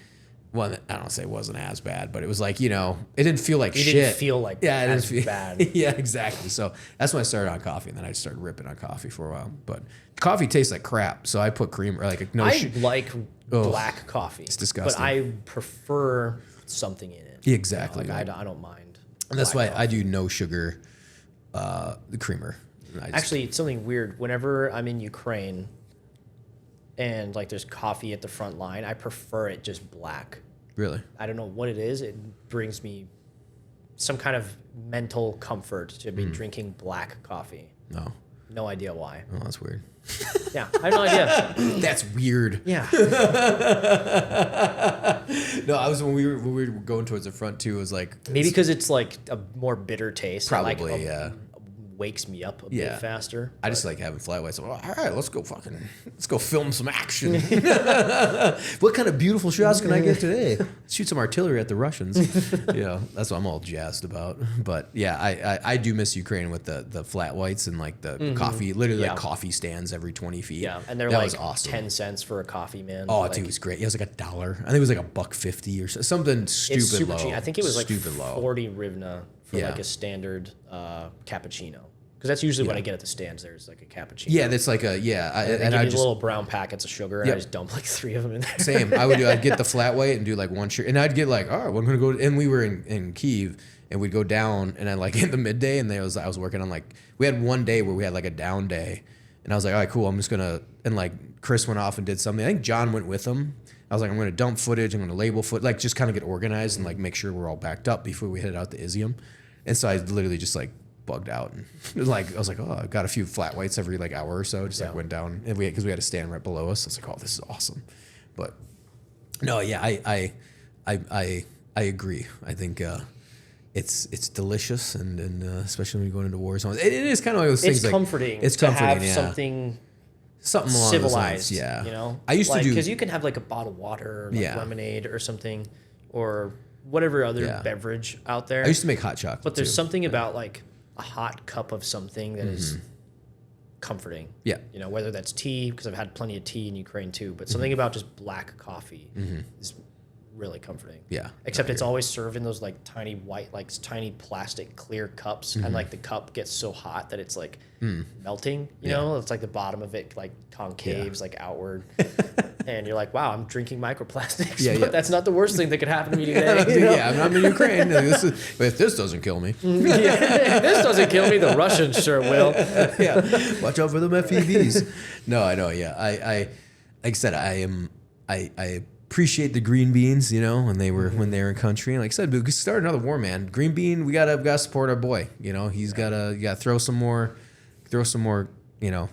well, I don't say it wasn't as bad, but it was like, it didn't feel like shit. It didn't feel like as bad. Yeah, exactly. So that's when I started on coffee, and then I just started ripping on coffee for a while. But coffee tastes like crap, so I put cream or like no. I like black coffee. It's disgusting. But I prefer something in it. Exactly. I don't mind. And that's why I do no sugar, the creamer. Actually, it's something weird. Whenever I'm in Ukraine and like there's coffee at the front line, I prefer it just black. Really? I don't know what it is. It brings me some kind of mental comfort to be drinking black coffee. No idea why. Oh, that's weird. Yeah, I have no idea. That's weird. Yeah. No, I was when we were going towards the front too. It was like maybe because it's like a more bitter taste. Probably, wakes me up a bit faster. I just like having flat whites. So, all right, let's go film some action. What kind of beautiful shots can I get today? Shoot some artillery at the Russians. That's what I'm all jazzed about. But yeah, I do miss Ukraine with the flat whites and like the coffee, literally like coffee stands every 20 feet. Yeah, and they're like awesome. 10 cents for a coffee, man. Oh, dude, it was great. It was like $1. I think it was like $1.50 or something stupid it's super low. cheap. I think it was like stupid 40 hryvnia for like a standard cappuccino. Because that's usually what I get at the stands. There's like a cappuccino. Yeah, that's like a and I give you little brown packets of sugar, and I just dump like 3 of them in there. Same. I'd get the flat white and do like 1 sugar, and I'd get like, all right, we're gonna go. And we were in Kyiv, and we'd go down, and then like in the midday, and I was working on like we had one day where we had like a down day, and I was like, all right, cool. I'm just gonna and like Chris went off and did something. I think John went with him. I was like, I'm gonna dump footage. I'm gonna label footage, like just kind of get organized and like make sure we're all backed up before we head out to Izium. And so I literally just like bugged out and I was like, oh, I've got a few flat whites every like hour or so. Just like went down and because we had a stand right below us. I was like, oh, this is awesome. But no, yeah, I agree. I think it's delicious and especially when you're going into war zones. It is kind of like those things. It's comforting. It's comforting to have something along civilized. Those lines, yeah. You know, I used to do because you can have like a bottled water, or like lemonade or something, or whatever other beverage out there. I used to make hot chocolate. But there's something about like a hot cup of something that is comforting. Yeah. You know, whether that's tea, because I've had plenty of tea in Ukraine too, but something about just black coffee is really comforting. Yeah. Except it's always served in those like tiny white, like tiny plastic clear cups. And like the cup gets so hot that it's like melting, you know? It's like the bottom of it like concaves like outward. And you're like, wow, I'm drinking microplastics. But that's not the worst thing that could happen to me today. You know? Yeah, I'm in Ukraine. But if this doesn't kill me. If this doesn't kill me, the Russians sure will. Yeah. Watch out for them FEVs. No, I know, yeah. I like I said, I appreciate the green beans, you know, when they were in country. And like I said, we start another war, man. Green bean, we gotta support our boy. You know, you gotta throw some more, you know,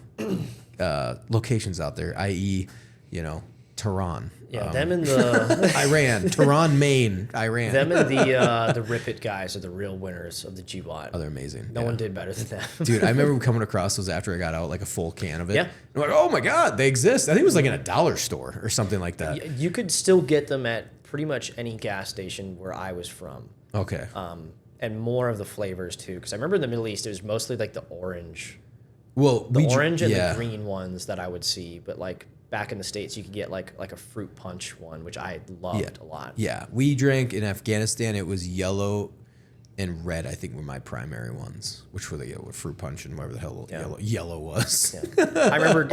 locations out there, i.e., you know, Tehran. Yeah, them and the Iran, Tehran, Maine, Iran. Them and the Rip It guys are the real winners of the GWOT. Oh, they're amazing. No one did better than them. Dude, I remember coming across those after I got out, like a full can of it. Yeah. And I'm like, oh my God, they exist. I think it was like in a dollar store or something like that. You could still get them at pretty much any gas station where I was from. Okay. And more of the flavors too, because I remember in the Middle East it was mostly like the orange. Well, Orange and the green ones that I would see, but like back in the States, you could get like a fruit punch one, which I loved a lot. Yeah, we drank in Afghanistan. It was yellow and red, I think, were my primary ones, which were the fruit punch and whatever the hell yellow was. Yeah. I remember.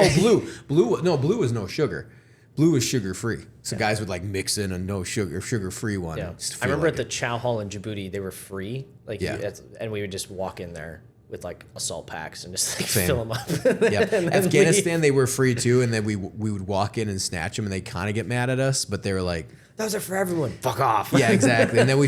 Blue was no sugar. Blue was sugar free. So guys would like mix in a no sugar free one. Yeah. I remember at the Chow Hall in Djibouti, they were free. Like, and we would just walk in there with like assault packs and just like fill them up. Yeah, Afghanistan they were free too, and then we would walk in and snatch them, and they kind of get mad at us, but they were like, "Those are for everyone. Fuck off." Yeah, exactly. And then we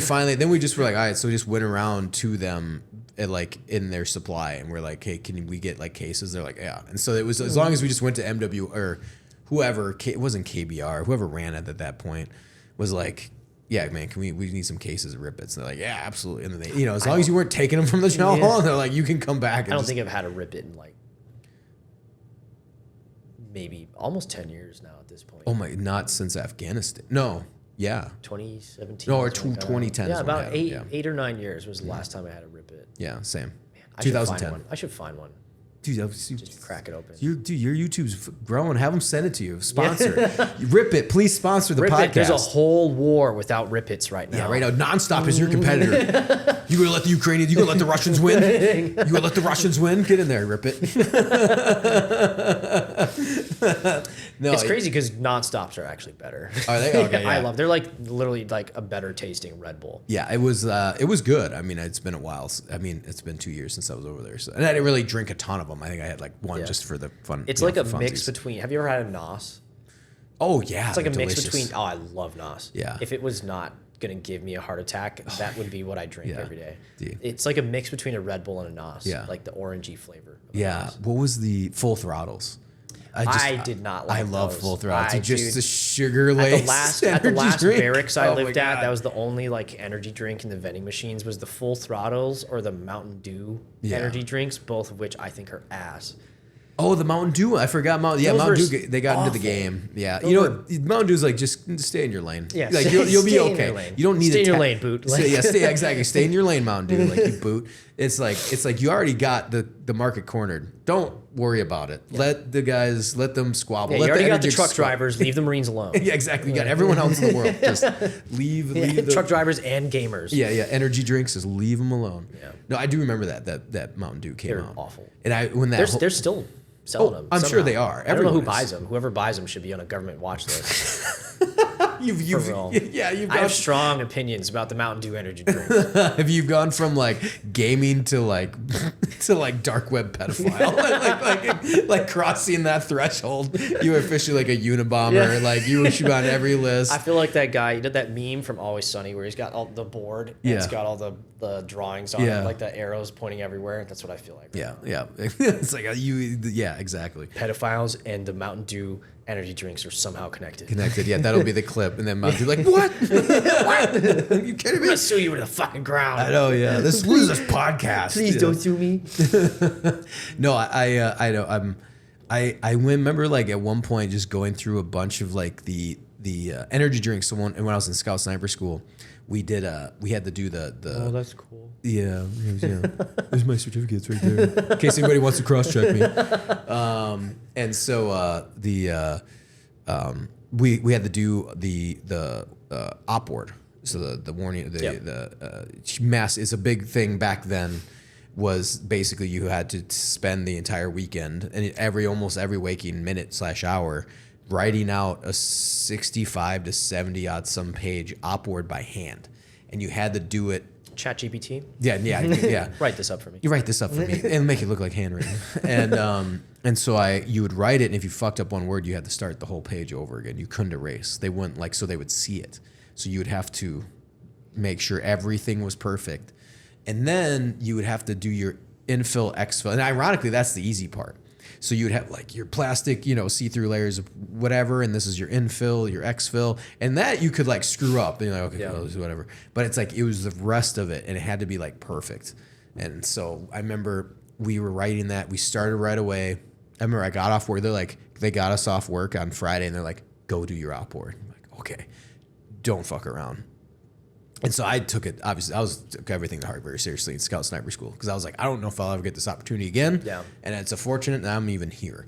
just were like, all right, so we just went around to them at, like in their supply, and we're like, hey, can we get like cases? They're like, yeah. And so it was as long as we just went to MW or whoever, it wasn't KBR, whoever ran it at that point was like, yeah, man, we need some cases of Rip Its. And they're like, yeah, absolutely. And then they, you know, as long as you weren't taking them from the Chow Hall, they're like, you can come back. And I don't think I've had a Rip It in like maybe almost 10 years now at this point. Oh my, not since Afghanistan. No, yeah. 2017. No, or 2010. Yeah, about 8 or 9 years was the last time I had a Rip It. Yeah, same. Man, 2010. I should find one. Dude, just crack it open. Your YouTube's growing. Have them send it to you. Sponsor. Rip It. Please sponsor the podcast. There's a whole war without Rip Its right now. Yeah, right now. Nonstop is your competitor. You gonna let the Ukrainians? You gonna let the Russians win? You gonna let the Russians win? Get in there, Rip It. No, it's crazy because Nonstops are actually better. Are they? Okay, yeah. I love. They're like literally like a better tasting Red Bull. Yeah, it was good. I mean, it's been a while. I mean, it's been 2 years since I was over there, and I didn't really drink a ton of them. I think I had like one just for the fun. It's like a mix between. Have you ever had a Nos? Oh yeah, it's like a mix between. Oh, I love Nos. Yeah. If it was not gonna give me a heart attack, that would be what I drink every day. Dude. It's like a mix between a Red Bull and a Nos. Yeah. Like the orangey flavor. Yeah. What was the Full Throttles? I did not like. I love those. Full Throttles. Just the sugar lace. At the last barracks I lived at, that was the only like energy drink in the vending machines was the Full Throttles or the Mountain Dew energy drinks, both of which I think are ass. Oh, the Mountain Dew. I forgot Mountain. Yeah, Mountain Dew. They got into the game. Yeah, you know, Mountain Dew's like just stay in your lane. Yeah, like you'll be okay. You don't need stay in your lane, boot. Exactly. Stay in your lane, Mountain Dew. Like you boot. It's like you already got the market cornered. Don't worry about it. Let them squabble. Yeah, let you already got the energy truck squabble. drivers. Leave the Marines alone. Yeah, exactly. You got everyone else in the world. Just leave the Truck drivers and gamers. Yeah, energy drinks, just leave them alone. Yeah. No, I do remember that Mountain Dew came They're out. awful. And when that They're still selling them. I'm sure they are. I don't know who Everyone buys is. them. Whoever buys them should be on a government watch list. You've For real. yeah, you've I gone, have strong opinions about the Mountain Dew energy drink. have you gone from like gaming to like dark web pedophile, like crossing that threshold? You were officially like a Unabomber. Yeah. Like you should be on every list. I feel like that guy. You did that meme from Always Sunny where he's got all the board. And Yeah. It's got all the drawings on Yeah. it, like the arrows pointing everywhere. That's what I feel like. Yeah. It's like exactly. Pedophiles and the Mountain Dew energy drinks are somehow connected. Connected. Yeah, that'll be the clip. And then Mountain Dew like, what? What? Are you kidding I'm me? gonna sue you to the fucking ground. I know. Yeah. What is this podcast? Please Yeah. don't sue me. No, I know. I remember like at one point just going through a bunch of like the energy drinks. So when I was in Scout Sniper School, we had to do the. Oh, that's cool. Yeah. There's my certificates right there. In case anybody wants to cross check me. And so we had to do the op board. So the warning, the mass is a big thing back then. Was basically you had to spend the entire weekend and almost every waking minute / hour writing out a 65 to 70 odd some page op board by hand, and you had to do it. ChatGPT. Yeah. Write this up for me. You write this up for me and make it look like handwritten. And so you would write it, and if you fucked up one word, you had to start the whole page over again. You couldn't erase. They wouldn't so they would see it. So you would have to make sure everything was perfect. And then you would have to do your infill, exfill. And ironically, that's the easy part. So you would have like your plastic, see-through layers of whatever, and this is your infill, your exfill, and that you could like screw up. And you're like, okay, well, this is whatever. But it's like it was the rest of it, and it had to be like perfect. And so I remember we were writing that. We started right away. I remember I got off work. They got us off work on Friday, and they're like, go do your op board. I'm like, okay, don't fuck around. And so I took it, obviously, took everything to heart very seriously in Scout Sniper School because I was like, I don't know if I'll ever get this opportunity again. Yeah. And it's unfortunate that I'm even here.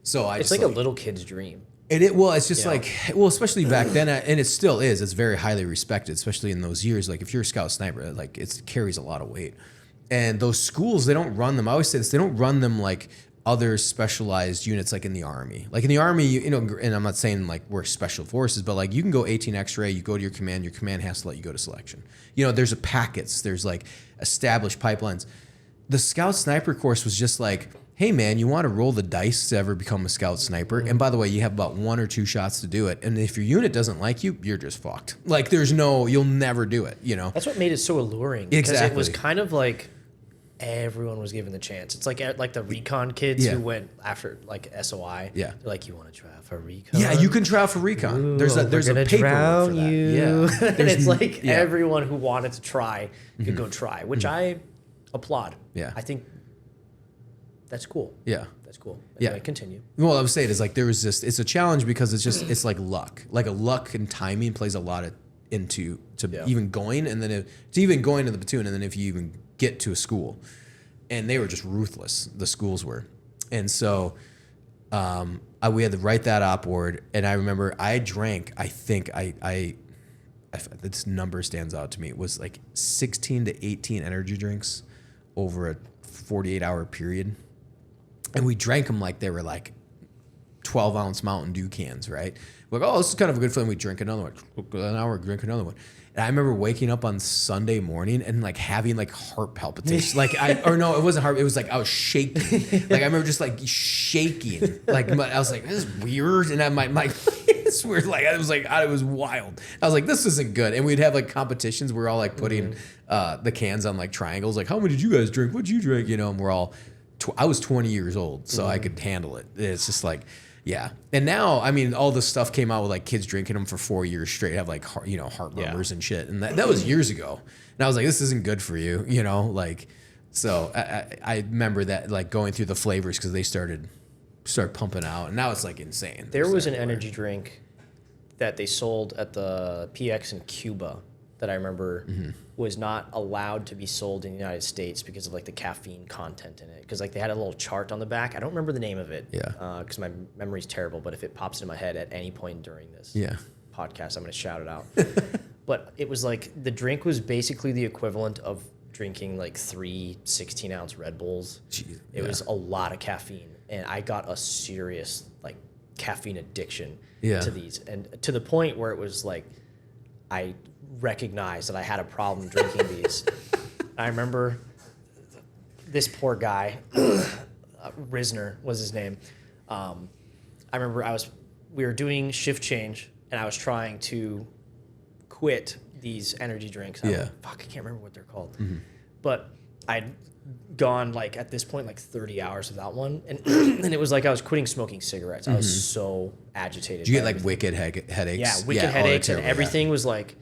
So It's like a little kid's dream. It's just especially back then, and it still is. It's very highly respected, especially in those years. Like if you're a Scout Sniper, like it carries a lot of weight. And those schools, they don't run them. I always say this, they don't run them like other specialized units like in the Army. Like in the Army, and I'm not saying like we're special forces, but like you can go 18 X-ray, you go to your command has to let you go to selection. There's packets, there's like established pipelines. The Scout Sniper course was just like, hey man, you want to roll the dice to ever become a Scout Sniper? And by the way, you have about 1 or 2 shots to do it. And if your unit doesn't like you, you're just fucked. Like you'll never do it, That's what made it so alluring. Exactly. Because it was kind of like everyone was given the chance. It's like the recon kids who went after like SOI. Yeah. They're like, you want to try out for recon? Yeah, you can try out for recon. Ooh, there's a paper for that. Yeah. And it's like everyone who wanted to try could go try, which I applaud. Yeah. I think that's cool. Yeah. That's cool. Yeah. Anyway, continue. Well, I was saying is like it's a challenge because it's like luck. Like a luck and timing plays a lot into even going, and then to even going to the platoon, and then if you even get to a school. And they were just ruthless, the schools were. And so we had to write that op board, and I remember I drank, I think this number stands out to me. It was like 16 to 18 energy drinks over a 48-hour period. And we drank them like they were like 12-ounce Mountain Dew cans, right? We're like, oh, this is kind of a good feeling. We drink another one. An hour, drink another one. And I remember waking up on Sunday morning and like having like heart palpitations. It wasn't heart. It was like I was shaking. Like I remember just like shaking. Like I was like, this is weird. And it's weird. Like it was wild. I was like, this isn't good. And we'd have like competitions. We're all like putting the cans on like triangles. Like, how many did you guys drink? What'd you drink? And we're all. I was 20 years old, so I could handle it. It's just like. Yeah. And now, I mean, all this stuff came out with like kids drinking them for 4 years straight, have like, heart murmurs and shit. And that was years ago. And I was like, this isn't good for you, so I remember that like going through the flavors because they started pumping out. And now it's like insane. There was an energy drink that they sold at the PX in Cuba that I remember was not allowed to be sold in the United States because of like the caffeine content in it. Because like they had a little chart on the back. I don't remember the name of it. Yeah. Because my memory's terrible. But if it pops into my head at any point during this podcast, I'm going to shout it out. But it was like the drink was basically the equivalent of drinking like 3 16-ounce Red Bulls. Jeez, it was a lot of caffeine. And I got a serious like caffeine addiction to these. And to the point where it was like I recognized that I had a problem drinking these. I remember this poor guy, Risner was his name. I remember we were doing shift change and I was trying to quit these energy drinks. I can't remember what they're called. But I'd gone like at this point like 30 hours without one, and and it was like I was quitting smoking cigarettes. I was so agitated. Did you get like wicked headaches? Yeah, wicked headaches, and everything was like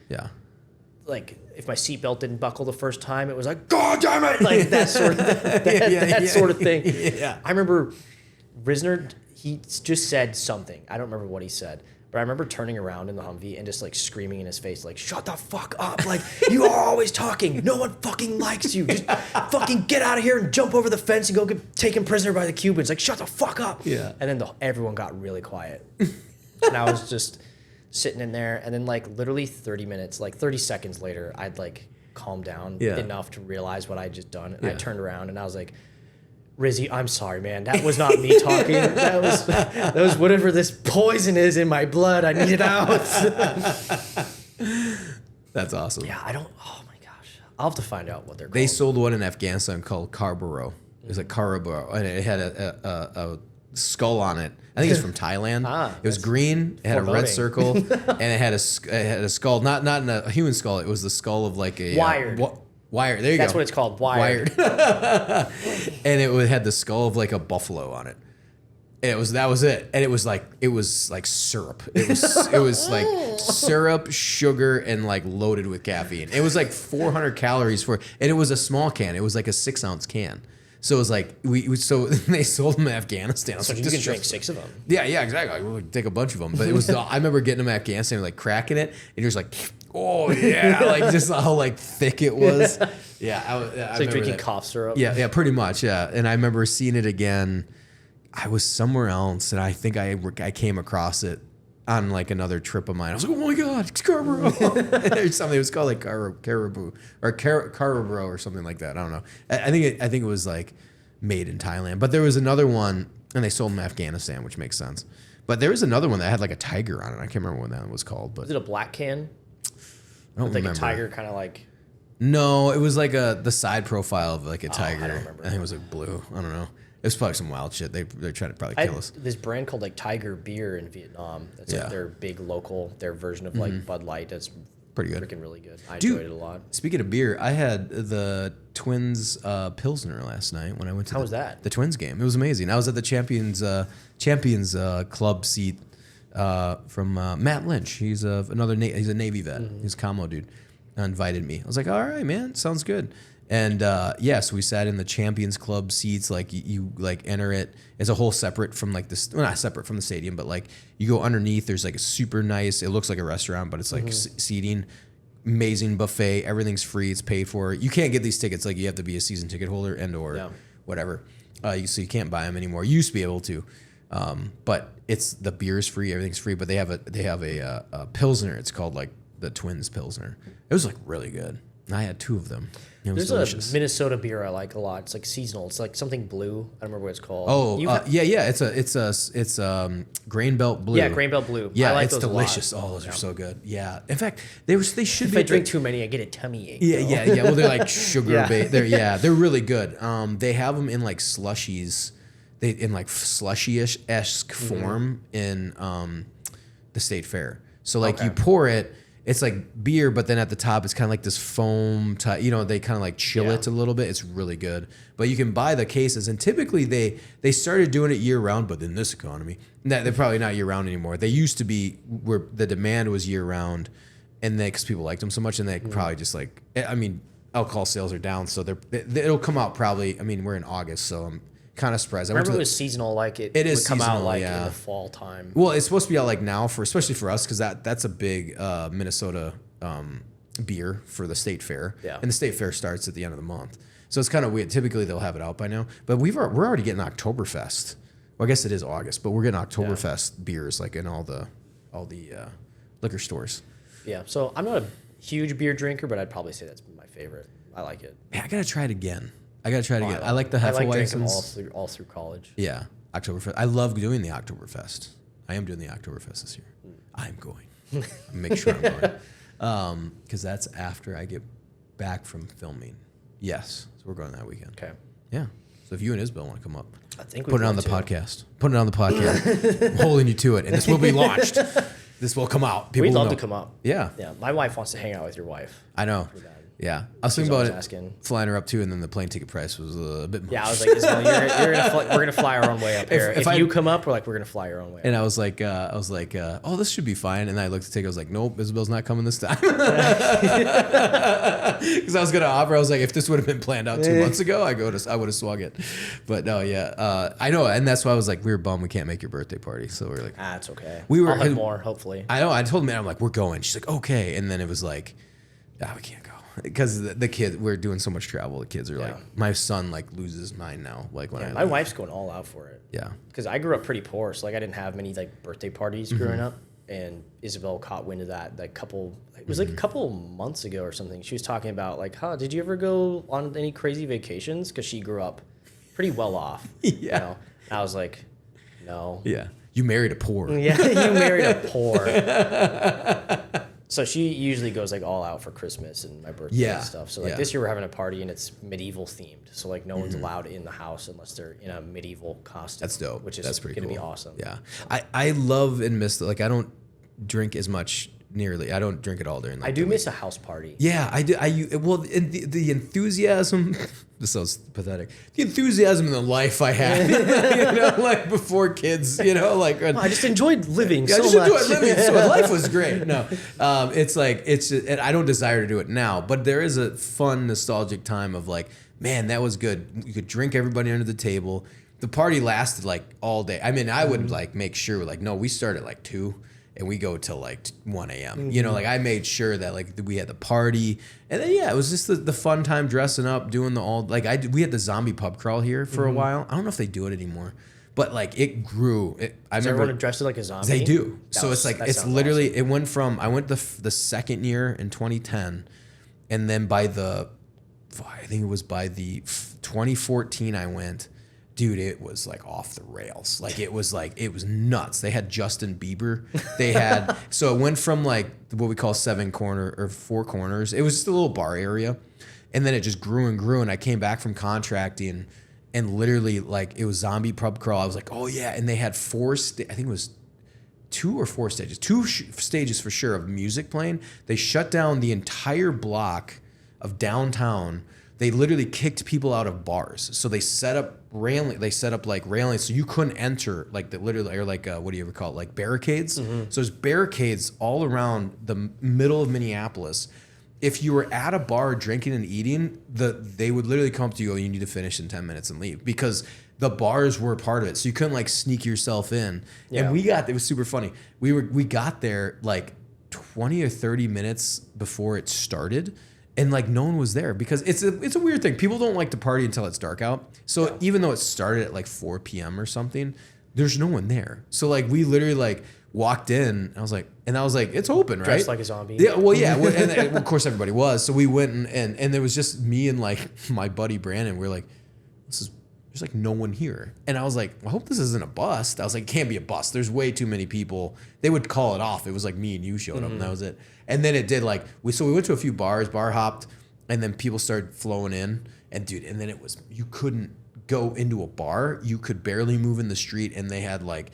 like if my seatbelt didn't buckle the first time, it was like God damn it, like that sort of that sort of thing. Yeah, I remember Risner. He just said something. I don't remember what he said. But I remember turning around in the Humvee and just like screaming in his face, like, shut the fuck up. Like, you are always talking. No one fucking likes you. Just fucking get out of here and jump over the fence and go get taken prisoner by the Cubans. Like, shut the fuck up. Yeah. And then everyone got really quiet. And I was just sitting in there. And then like literally 30 minutes, like 30 seconds later, I'd like calmed down enough to realize what I'd just done. And I turned around and I was like, Rizzy, I'm sorry, man. That was not me talking. That was whatever this poison is in my blood. I need it out. That's awesome. Yeah, oh my gosh. I'll have to find out what they're called. They sold one in Afghanistan called Carbaro. It was like Carabao, and it had a skull on it. I think it's from Thailand. It was green. It had a red circle, and it had a skull. Not in a human skull. It was the skull of like a wired. Wired. There you go. That's what it's called. Wired. And it had the skull of like a buffalo on it. And that was it. And it was like syrup. It was like syrup, sugar, and like loaded with caffeine. It was like 400 calories and it was a small can. It was like a 6-ounce can. So it was like so they sold them in Afghanistan. So like, you can drink 6 of them. Yeah, exactly. We'll take a bunch of them. But it was I remember getting them in Afghanistan, like cracking it, and you're just like, oh yeah, like just how like thick it was. Yeah, it's like drinking cough syrup. Yeah, pretty much. Yeah, and I remember seeing it again. I was somewhere else, and I think I came across it on like another trip of mine. I was like, oh my god, it's Carabao. Or something. It was called like Caribou or Carabao or something like that. I don't know. I think it was like made in Thailand. But there was another one, and they sold them in Afghanistan, which makes sense. But there was another one that had like a tiger on it. I can't remember what that one was called. But was it a black can? I don't remember. Like a tiger, kind of like. No, it was like the side profile of like a tiger. I don't remember. I think it was like blue. I don't know. It was probably some wild shit. They're trying to probably kill us. This brand called like Tiger Beer in Vietnam. That's like their big local, their version of like Bud Light. That's pretty good. Freaking really good. I enjoyed it a lot. Speaking of beer, I had the Twins Pilsner last night when I went to the Twins game. It was amazing. I was at the Champions Club seat from Matt Lynch. He's he's a Navy vet. He's a commo dude. Invited me. I was like, all right, man, sounds good. And so we sat in the Champions Club seats. Like you like enter it as a whole separate from like this, well, not separate from the stadium, but like you go underneath. There's like a super nice. It looks like a restaurant, but it's like seating, amazing buffet. Everything's free. It's paid for. You can't get these tickets. Like you have to be a season ticket holder and/or whatever. So you can't buy them anymore. You used to be able to, but the beer's free. Everything's free. But they have a Pilsner. It's called like the Twins Pilsner. It was like really good. I had 2 of them. There's delicious. A Minnesota beer I like a lot. It's like seasonal. It's like something blue. I don't remember what it's called. Oh, yeah. It's Grain Belt Blue. Yeah, Grain Belt Blue. Yeah, I like it's those delicious. A lot. Oh, those are so good. Yeah. In fact, they should be. If I drink too many, I get a tummy ache. Yeah. Well, they're like sugar based. They're really good. They have them in like slushies. In like slushy-esque form in the State Fair. So like you pour it. It's like beer, but then at the top, it's kind of like this foam type, they kind of like chill it a little bit. It's really good. But you can buy the cases, and typically they started doing it year round, but in this economy, they're probably not year round anymore. They used to be where the demand was year round, and because people liked them so much, and they probably just like, alcohol sales are down, so it'll come out probably, we're in August, so I'm kind of surprised. I remember it was seasonal, like it would come out like in the fall time. Well, it's supposed to be out like now especially for us, because that's a big Minnesota beer for the state fair. Yeah. And the state fair starts at the end of the month. So it's kind of weird. Typically they'll have it out by now, but we're already getting Oktoberfest. Well, I guess it is August, but we're getting Oktoberfest beers like in all the liquor stores. Yeah. So I'm not a huge beer drinker, but I'd probably say that's my favorite. I like it. Man, I gotta try it again. I like the I like drinking Hefeweizens. all through college. Yeah, Oktoberfest. I love doing the Oktoberfest. I am doing the Oktoberfest this year. I'm going. Make sure I'm going. Because that's after I get back from filming. Yes, so we're going that weekend. Okay. Yeah. So if you and Isabel want to come up, I think we put it on the want to. podcast. Put it on the podcast. I'm holding you to it, and this will be launched. This will come out. People We'd will love know. to come up. Yeah. Yeah. My wife wants to hang out with your wife. I know. Pretty bad. Yeah, I was She's thinking about always it, asking. flying her up too, and then the plane ticket price was a bit much. Yeah, I was like, Isabel, we're gonna fly our own way up here. If you come up, we're like, we're gonna fly your own way up. And I was like, oh, this should be fine. And I looked at the ticket, I was like, nope, Isabel's not coming this time. Because I was gonna offer, I was like, if this would have been planned out 2 months ago, I would have swung it. But no, yeah, I know, and that's why I was like, we were bummed we can't make your birthday party. So we were like, It's okay. I'll have more, hopefully. I know. I told me, I'm like, we're going. She's like, okay. And then it was like, we can't go because the kid. We're doing so much travel. The kids are like, my son like loses his mind now. Like when My wife's going all out for it. Yeah. Because I grew up pretty poor, so like I didn't have many like birthday parties Mm-hmm. growing up, and Isabel caught wind of that it was like a couple months ago or something. She was talking about like, did you ever go on any crazy vacations? Because she grew up pretty well off. Yeah. You know? And I was like, no. Yeah. You married a poor. Yeah, you married a poor. So she usually goes like all out for Christmas and my birthday and stuff. So like this year we're having a party and it's medieval themed. So like no one's allowed in the house unless they're in a medieval costume. That's dope. Which is That's pretty gonna cool. be awesome. Yeah. I love and miss like I don't drink as much nearly. I don't drink it all during. Like, I do miss a house party. Yeah, I do. Well, and the enthusiasm. This sounds pathetic. The enthusiasm and the life I had, you know, like before kids, you know, like I just enjoyed living I so just much. enjoyed living. So life was great. No, it's like it's. And I don't desire to do it now, but there is a fun, nostalgic time of like, man, that was good. You could drink everybody under the table. The party lasted like all day. I mean, I would like make sure like, no, we start at like 2. And we go till like 1 a.m. You know, like I made sure that like we had the party, and then it was just the fun time dressing up, doing we had the zombie pub crawl here for a while. I don't know if they do it anymore, but like it grew. I Does remember everyone dressed like a zombie? they do. That So was- it's like that it's sounds literally awesome. it went from I went the second year in 2010, and then I think it was by the 2014 I went. Dude, it was like off the rails. Like it was nuts. They had Justin Bieber. They had so it went from like what we call 4 corners. It was just a little bar area, and then it just grew and grew. And I came back from contracting, and literally like it was zombie pub crawl. I was like, oh yeah, and they had I think it was 2 or 4 stages, stages for sure of music playing. They shut down the entire block of downtown. They literally kicked people out of bars. So they set up like railings so you couldn't enter like what do you ever call it? Like barricades. Mm-hmm. So there's barricades all around the middle of Minneapolis. If you were at a bar drinking and eating, they would literally come up to you, oh, you need to finish in 10 minutes and leave because the bars were part of it. So you couldn't like sneak yourself in. Yeah. And it was super funny. We got there like 20 or 30 minutes before it started. And like no one was there because it's a weird thing. People don't like to party until it's dark out. So even though it started at like 4 p.m. or something, there's no one there. So like we literally like walked in. And I was like, it's open, right? Dressed like a zombie. Yeah, well, yeah. And of course everybody was. So we went and there was just me and like my buddy Brandon. We were like, there's like no one here. And I was like, I hope this isn't a bust. I was like, it can't be a bust. There's way too many people. They would call it off. It was like me and you showed up and that was it. And then it did like, we went to a few bars, bar hopped, and then people started flowing in. And dude, and then you couldn't go into a bar. You could barely move in the street. And they had like,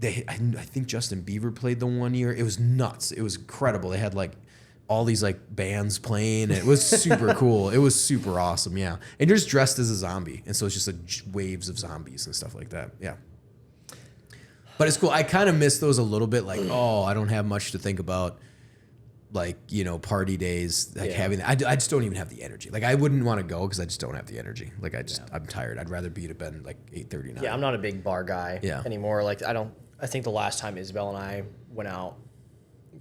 I think Justin Bieber played the one year. It was nuts. It was incredible. They had like all these like bands playing. And it was super cool. It was super awesome. Yeah. And you're just dressed as a zombie. And so it's just like waves of zombies and stuff like that. Yeah. But it's cool. I kind of miss those a little bit. Like, I don't have much to think about. Like, you know, party days, like having, I just don't even have the energy. Like I wouldn't want to go because I just don't have the energy. Like I'm tired. I'd rather be to bed like 8:30. Yeah, I'm not a big bar guy Yeah. anymore. Like I think the last time Isabel and I went out,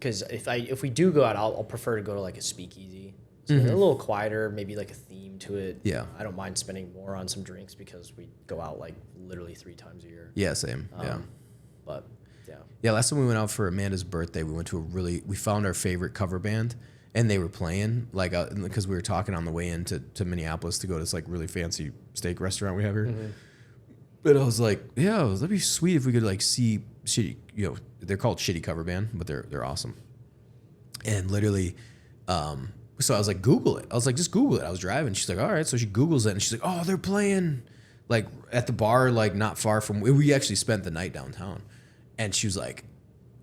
because if we do go out, I'll prefer to go to like a speakeasy. So a little quieter, maybe like a theme to it. Yeah. I don't mind spending more on some drinks because we go out like literally 3 times a year. Yeah, same. Yeah. But yeah. Yeah, last time we went out for Amanda's birthday, we went to we found our favorite cover band, and they were playing, like, because we were talking on the way into Minneapolis to go to this, like, really fancy steak restaurant we have here. But I was like, yeah, that'd be sweet if we could, like, see shitty, you know, they're called Shitty Cover Band, but they're awesome. And literally, so I was like, Google it. I was like, just Google it. I was driving. She's like, all right. So she Googles it, and she's like, oh, they're playing, like, at the bar, like, not far from, we actually spent the night downtown. And she was like,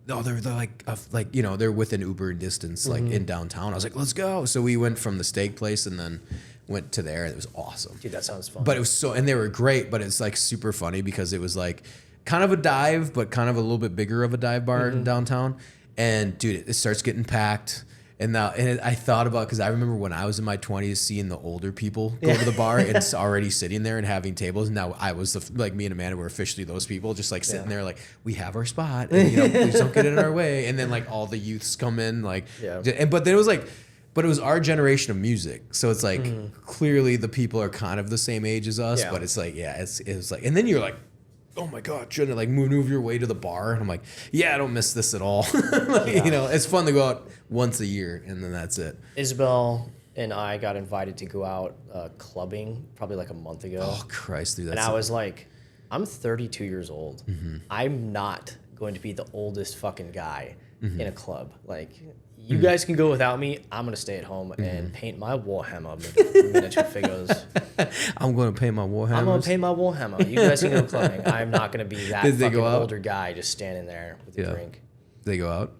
no, they're like, you know, they're within Uber distance, like, in downtown. I was like, let's go. So we went from the steak place and then went to there, and it was awesome. Dude, that sounds fun. But it was and they were great, but it's, like, super funny because it was, like, kind of a dive, but kind of a little bit bigger of a dive bar in downtown. And, dude, it starts getting packed. And now, I thought about, because I remember when I was in my 20s seeing the older people go to the bar and it's already sitting there and having tables. And now I was, like, me and Amanda were officially those people, just, like, sitting there, like, we have our spot, and, you know, please don't get in our way. And then, like, all the youths come in, like, but then it was like, but it was our generation of music. So it's like, clearly the people are kind of the same age as us, but it's like, yeah, it was like, and then you're like, oh my God, shouldn't I, like, move your way to the bar? And I'm like, yeah, I don't miss this at all. You know, it's fun to go out once a year, and then that's it. Isabel and I got invited to go out clubbing probably like a month ago. Oh, Christ, dude. And I was like, I'm 32 years old. I'm not going to be the oldest fucking guy in a club. Like, you guys can go without me. I'm going to stay at home and paint my Warhammer miniature figures. I'm going to paint my Warhammer. I'm going to paint my Warhammer. You guys can go clubbing. I'm not going to be that fucking older guy just standing there with a drink. Did they go out?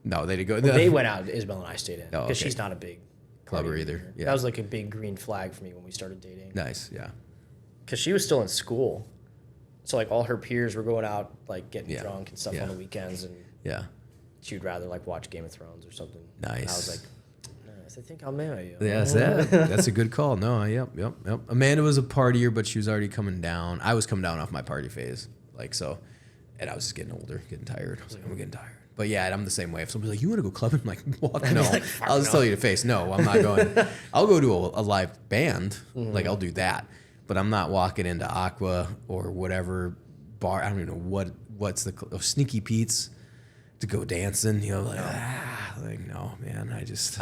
No, they didn't go. Well, they went out. Isabel and I stayed in because she's not a big clubber either. Yeah. That was like a big green flag for me when we started dating. Nice, yeah. Because she was still in school. So, like, all her peers were going out, like, getting drunk and stuff on the weekends. And she would rather, like, watch Game of Thrones or something. Nice. And I was like, nice, I think I'll marry you. Yes, that's a good call. No, yep. Amanda was a partier, but she was already coming down. I was coming down off my party phase. Like, so, and I was just getting older, getting tired. I was like, I'm getting tired. But yeah, I'm the same way. If somebody's like, you want to go clubbing? I'm like, what? No. Like, I'll just tell you to face. No, I'm not going. I'll go to a live band. Like, I'll do that. But I'm not walking into Aqua or whatever bar. I don't even know what's the Sneaky Pete's to go dancing. You know, like no, man. I just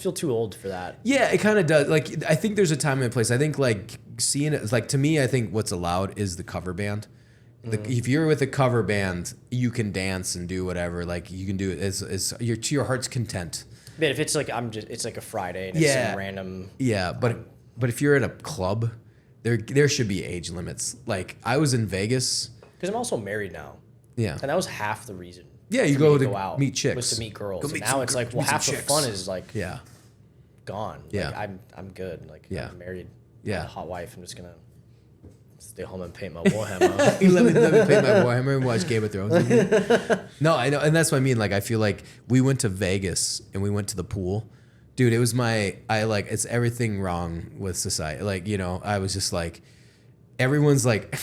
feel too old for that. Yeah, it kind of does. Like, I think there's a time and a place. I think, like, seeing it, like, to me, I think what's allowed is the cover band. If you're with a cover band, you can dance and do whatever. Like, you can do it you're to your heart's content. But if it's like it's like a Friday and it's some random. Yeah, but if you're at a club, there should be age limits. Like, I was in Vegas because I'm also married now. Yeah, and that was half the reason. Yeah, you go out meet chicks. Was to meet girls. And now it's like, well, half the fun is like gone. Yeah, like, I'm good. Like, I'm married. Yeah, I have a hot wife. I'm just gonna stay home and paint my Warhammer. let me paint my Warhammer and watch Game of Thrones. No, I know, and that's what I mean. Like, I feel like we went to Vegas and we went to the pool. Dude, it was it's everything wrong with society. Like, you know, I was just like, everyone's like,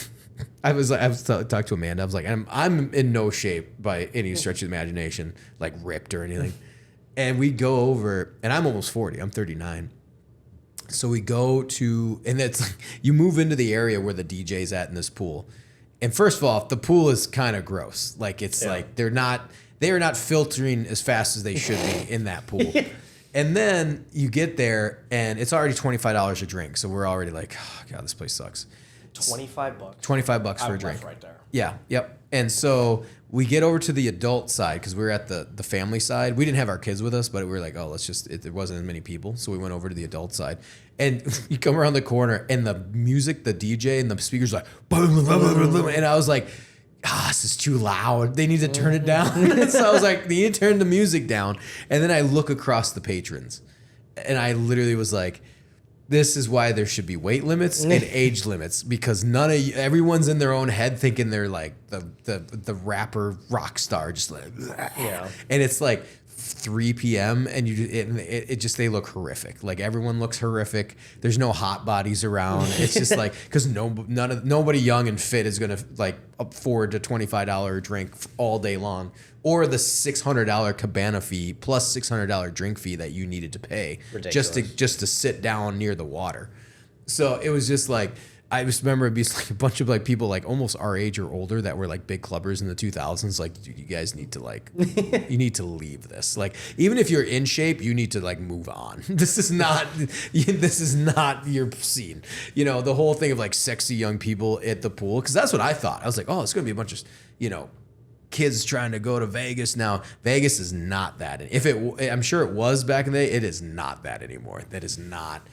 I was talking to Amanda. I was like, I'm in no shape by any stretch of the imagination, like ripped or anything. And we go over, and I'm almost 40. I'm 39. So we go to, and it's like, you move into the area where the DJ's at in this pool. And first of all, the pool is kind of gross. Like, it's like, they are not filtering as fast as they should be in that pool. And then you get there and it's already $25 a drink. So we're already like, oh God, this place sucks. $25. $25 for a drink. Right there. Yeah. Yep. And so we get over to the adult side because we were at the family side. We didn't have our kids with us, but we were like, oh, there wasn't as many people. So we went over to the adult side. And you come around the corner and the music, the DJ and the speakers like, and I was like, this is too loud. They need to turn it down. So I was like, they need to turn the music down. And then I look across the patrons and I literally was like, this is why there should be weight limits and age limits, because everyone's in their own head thinking they're like the rapper rock star, just like, and it's like 3 p.m. and it just they look horrific. Like everyone looks horrific. There's no hot bodies around. It's just like because nobody young and fit is gonna like afford a $25 drink all day long, or the $600 cabana fee plus $600 drink fee that you needed to pay just to sit down near the water. So it was just like. I just remember it'd be like a bunch of like people like almost our age or older that were like big clubbers in the 2000s. Like, dude, you guys need to like, you need to leave this. Like, even if you're in shape, you need to like move on. This is not your scene. You know, the whole thing of like sexy young people at the pool. Cause that's what I thought. I was like, oh, it's going to be a bunch of, kids trying to go to Vegas. Now, Vegas is not that. I'm sure it was back in the day. It is not that anymore. That is not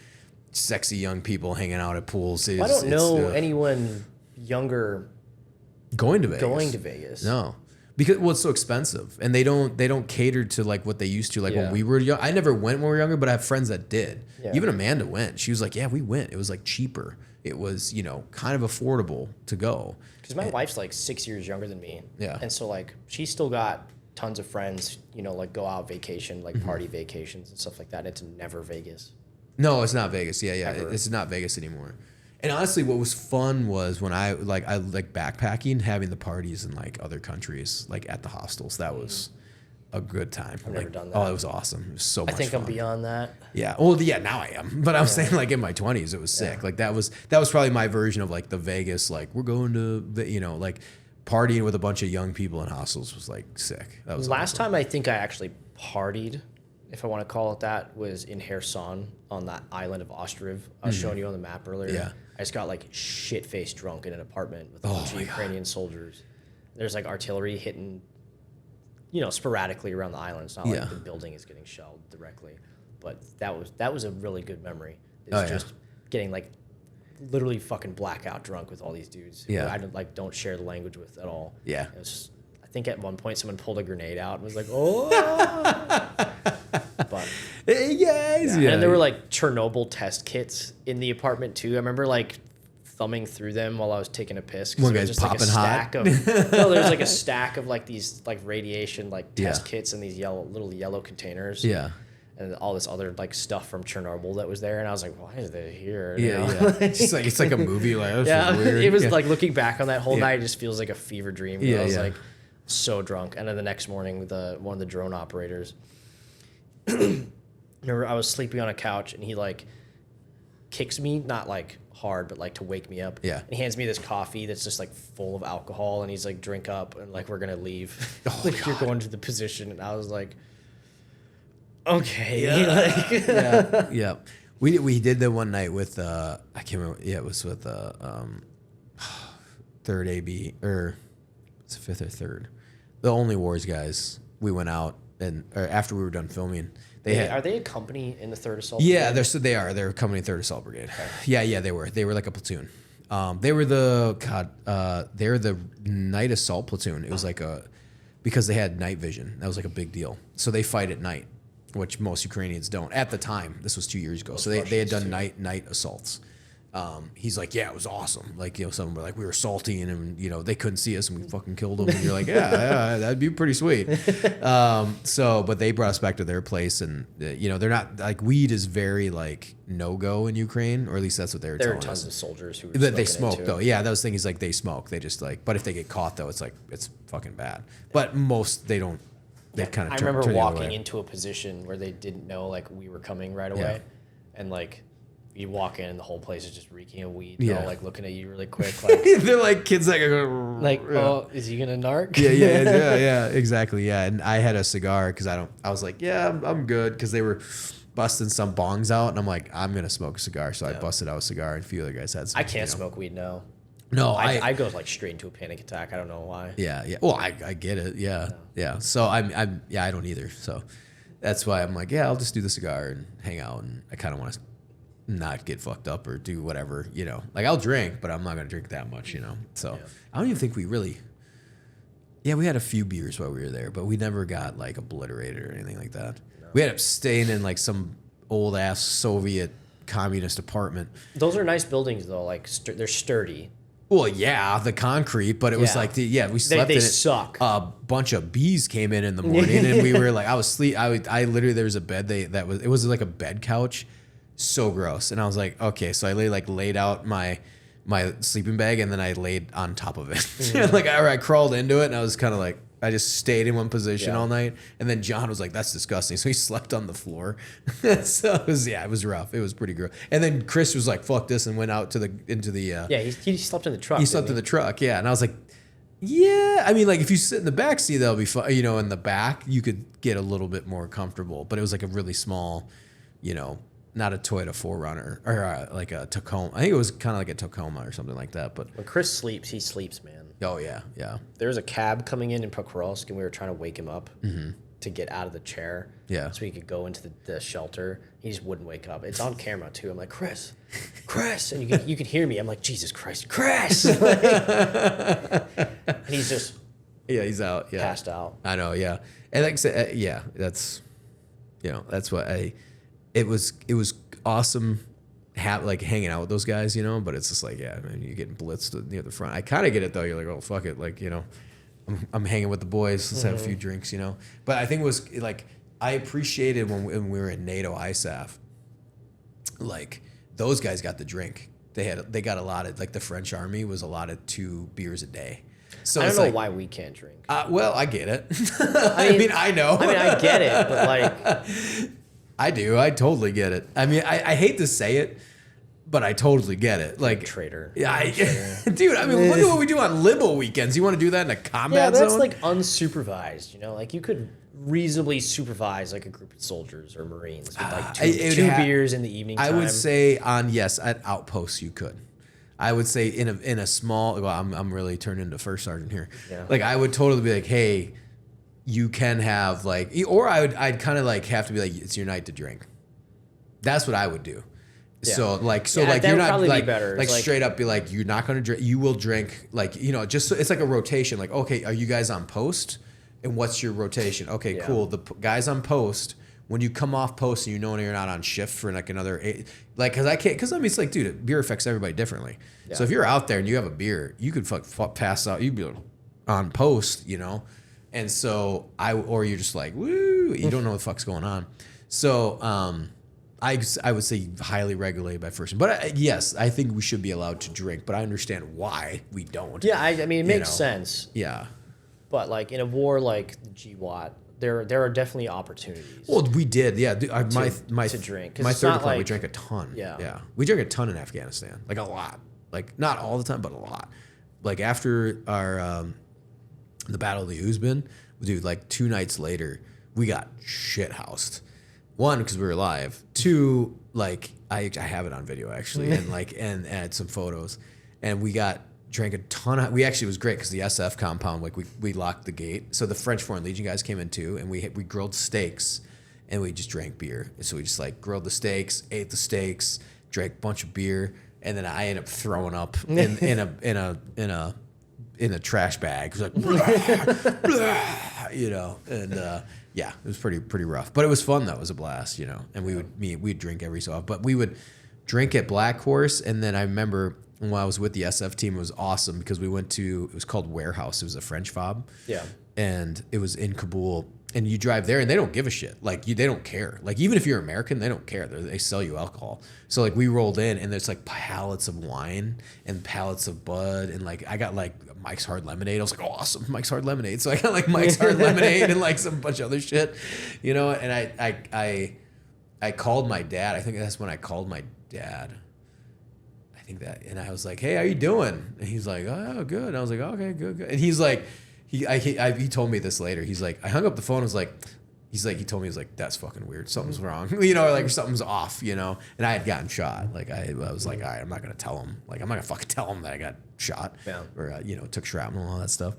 sexy young people hanging out at pools. I don't know anyone younger going to Vegas. No, because it's so expensive, and they don't cater to like what they used to. Like when we were young, I never went when we were younger, but I have friends that did. Yeah. Even Amanda went. She was like, "Yeah, we went. It was like cheaper. It was kind of affordable to go." Because my wife's like 6 years younger than me. Yeah, and so like she's still got tons of friends. Like go out vacation, like party vacations and stuff like that. It's never Vegas. No, it's not Vegas. Yeah. It's not Vegas anymore. And honestly, what was fun was when I like backpacking, having the parties in like other countries, like at the hostels. That was a good time. I've never done that. Oh, it was awesome. It was so much fun. I think I'm beyond that. Yeah. Well, yeah, now I am. But I'm saying like in my 20s, it was sick. Like that was probably my version of like the Vegas, like we're going to, like partying with a bunch of young people in hostels was like sick. That was last time I think I actually partied, if I want to call it that, was in Kherson on that island of Ostrov. I was showing you on the map earlier. Yeah. I just got like shit-faced drunk in an apartment with a bunch of Ukrainian soldiers. There's like artillery hitting, sporadically around the island. It's not like the building is getting shelled directly. But that was a really good memory. It's just getting like literally fucking blackout drunk with all these dudes who I don't share the language with at all. Yeah. It was just, I think at one point someone pulled a grenade out and was like, oh. But and there were like Chernobyl test kits in the apartment too. I remember like thumbing through them while I was taking a piss. One guy's popping hot. No, there's like a stack of like these like radiation like test kits in these little yellow containers. Yeah. And all this other like stuff from Chernobyl that was there, and I was like, "Why is they here?" It's like a movie. Like, weird. It was like looking back on that whole night, it just feels like a fever dream. I was like so drunk, and then the next morning, one of the drone operators. Remember, I was sleeping on a couch, and he like kicks me, not like hard, but like to wake me up. Yeah. And he hands me this coffee that's just like full of alcohol, and he's like, "Drink up," and like we're gonna leave. Like you're going to the position, and I was like. Okay. Yeah. We did that one night with I can't remember. Yeah, it was with third AB or it's fifth or third. The Only Wars guys. We went out or after we were done filming. Are they a company in the 3rd Assault? Yeah, they're a company in 3rd Assault Brigade. Okay. Yeah, they were. They were like a platoon. They were they're the night assault platoon. It was like because they had night vision. That was like a big deal. So they fight at night, which most Ukrainians don't. At the time, this was 2 years ago, so they had done night assaults. He's like, yeah, it was awesome. Like, some were like, we were salty, and they couldn't see us, and we fucking killed them. And you're like, yeah, that'd be pretty sweet. But they brought us back to their place, and they're not like weed is very like no go in Ukraine, or at least that's what they were telling us. There are tons of soldiers who they smoke though. Yeah, that was the thing. Is like they smoke. They just like, but if they get caught though, it's like it's fucking bad. But most they don't. They kind of. I remember walking into a position where they didn't know like we were coming right away, and like you walk in and the whole place is just reeking of weed. They're all like looking at you really quick. Like they're like kids that go like, oh, is he gonna narc? Yeah, exactly. Yeah, and I had a cigar because I was like, yeah, I'm good because they were busting some bongs out, and I'm like, I'm gonna smoke a cigar, so I busted out a cigar, and a few other guys had some. I can't smoke weed now. No, I go like straight into a panic attack. I don't know why. Yeah. Well, I get it. Yeah. So I don't either. So that's why I'm like, yeah, I'll just do the cigar and hang out, and I kind of want to not get fucked up or do whatever, Like I'll drink, but I'm not gonna drink that much, So I don't even think we really. Yeah, we had a few beers while we were there, but we never got like obliterated or anything like that. No. We ended up staying in like some old ass Soviet communist apartment. Those are nice buildings though. Like they're sturdy. Well, yeah, the concrete, but it was Yeah. like, we slept They in it. suck. A bunch of bees came in the morning, and we were like, I was sleep. I literally, there was a bed it was like a bed couch, so gross. And I was like, okay, so I laid out my sleeping bag, and then I laid on top of it. Like I crawled into it, and I was kind of like, I just stayed in one position all night. And then John was like, that's disgusting. So he slept on the floor. So it was rough. It was pretty gross. And then Chris was like, fuck this, and went out into the He slept in the truck. he slept in the truck, yeah. And I was like, yeah. I mean, like, if you sit in the back seat, that'll be fun. In the back, you could get a little bit more comfortable. But it was like a really small, not a Toyota 4Runner or like a Tacoma. I think it was kind of like a Tacoma or something like that. But When Chris sleeps, he sleeps, man. oh yeah. There was a cab coming in Pokrovsk, and we were trying to wake him up to get out of the chair. Yeah. So he could go into the shelter. He just wouldn't wake up. It's on camera too. I'm like, Chris, and you can hear me. I'm like, Jesus Christ, Chris. And he's just He's out. Yeah. passed out. I know. Yeah. And like I said, that's what it was awesome. Hanging out with those guys, but it's just like, yeah, man, you're getting blitzed near the front. I kind of get it though. You're like, oh, fuck it. Like, I'm hanging with the boys. Let's have a few drinks, But I think it was like, I appreciated when we were in NATO ISAF, like those guys got the drink. They got allotted, like the French army was allotted 2 beers a day. So I don't it's know like, why we can't drink. well, I get it. I mean, I know. I mean, I get it, but like, I do. I totally get it. I mean, I hate to say it, but I totally get it. Like, traitor. Yeah, dude. I mean, look at what we do on limbo weekends. You want to do that in a combat that's zone? like unsupervised. Like you could reasonably supervise like a group of soldiers or Marines with like two beers in the evening time. I would say at outposts you could. I would say in a small. Well, I'm really turning into first sergeant here. Yeah. Like I would totally be like, hey, you can have like, or I'd kind of like have to be like, it's your night to drink. That's what I would do. Yeah. So like that you're would not probably like, be better. like It's like- straight up be like, you're not going to drink. You will drink, like, just so it's like a rotation. Like, okay, are you guys on post? And what's your rotation? Okay, cool. The guys on post, when you come off post and you're not on shift for like another 8, like, because I mean, it's like, dude, beer affects everybody differently. Yeah. So if you're out there and you have a beer, you could pass out. You'd be on post, and so or you're just like, woo, you don't know what the fuck's going on. So I would say highly regulated by first. But yes, I think we should be allowed to drink. But I understand why we don't. Yeah, I mean, it makes sense. Yeah. But like in a war like the GWAT, there are definitely opportunities. Well, we did. Yeah. My to drink. 'Cause My it's third not deployment, we like- drank a ton. Yeah. Yeah. We drank a ton in Afghanistan. Like a lot. Like not all the time, but a lot. Like after our the Battle of the Uzbek, dude, like 2 nights later, we got shit housed. 1, because we were live. 2, like I have it on video actually, and like and add some photos, and we drank a ton of. We actually, it was great because the SF compound, like we locked the gate, so the French Foreign Legion guys came in too, and we grilled steaks, and we just drank beer. And so we just like grilled the steaks, ate the steaks, drank a bunch of beer, and then I ended up throwing up in a trash bag. It was like, blah, blah, and. Yeah, it was pretty rough, but it was fun though. It was a blast, And we'd drink every so often, but we would drink at Black Horse, and then I remember when I was with the SF team, it was awesome because we went to, it was called Warehouse. It was a French fob, and it was in Kabul. And you drive there, and they don't give a shit. Like they don't care. Like even if you're American, they don't care. They sell you alcohol. So like we rolled in, and there's like pallets of wine and pallets of Bud, and like I got like Mike's Hard Lemonade. I was like, oh, awesome, Mike's Hard Lemonade. So I got like Mike's Hard Lemonade and like some bunch of other shit, And I called my dad. I think that's when I called my dad. I think that, and I was like, hey, how you doing? And he's like, oh, good. And I was like, okay, good. And he's like. He told me this later. He's like, I hung up the phone. He told me, that's fucking weird. Something's wrong, like something's off, And I had gotten shot. Like I was like, all right, I'm not gonna tell him. Like I'm not gonna fucking tell him that I got shot or took shrapnel and all that stuff.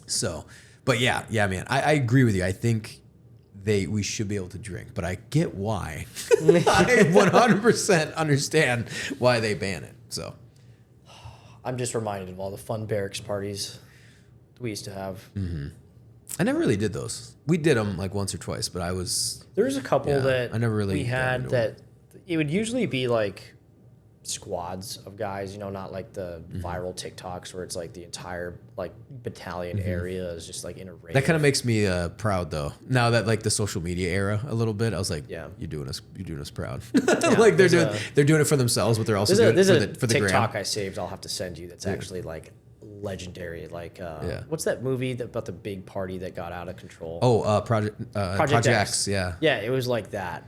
So, but yeah, man, I agree with you. I think we should be able to drink, but I get why. I 100% understand why they ban it. So, I'm just reminded of all the fun barracks parties we used to have. Mm-hmm. I never really did those. We did them like once or twice, but There was a couple that I never really we had that it would usually be like squads of guys, not like the viral TikToks where it's like the entire like battalion area is just like in a raid. That kind of makes me proud though. Now that like the social media era a little bit, I was like, Yeah. you're doing us proud. Like they're doing it for themselves, but they're also doing it for the TikTok gram. I saved. I'll have to send you. That's actually like legendary. Like, Yeah. what's that movie about the big party that got out of control? Oh, Project X. Yeah. Yeah, it was like that.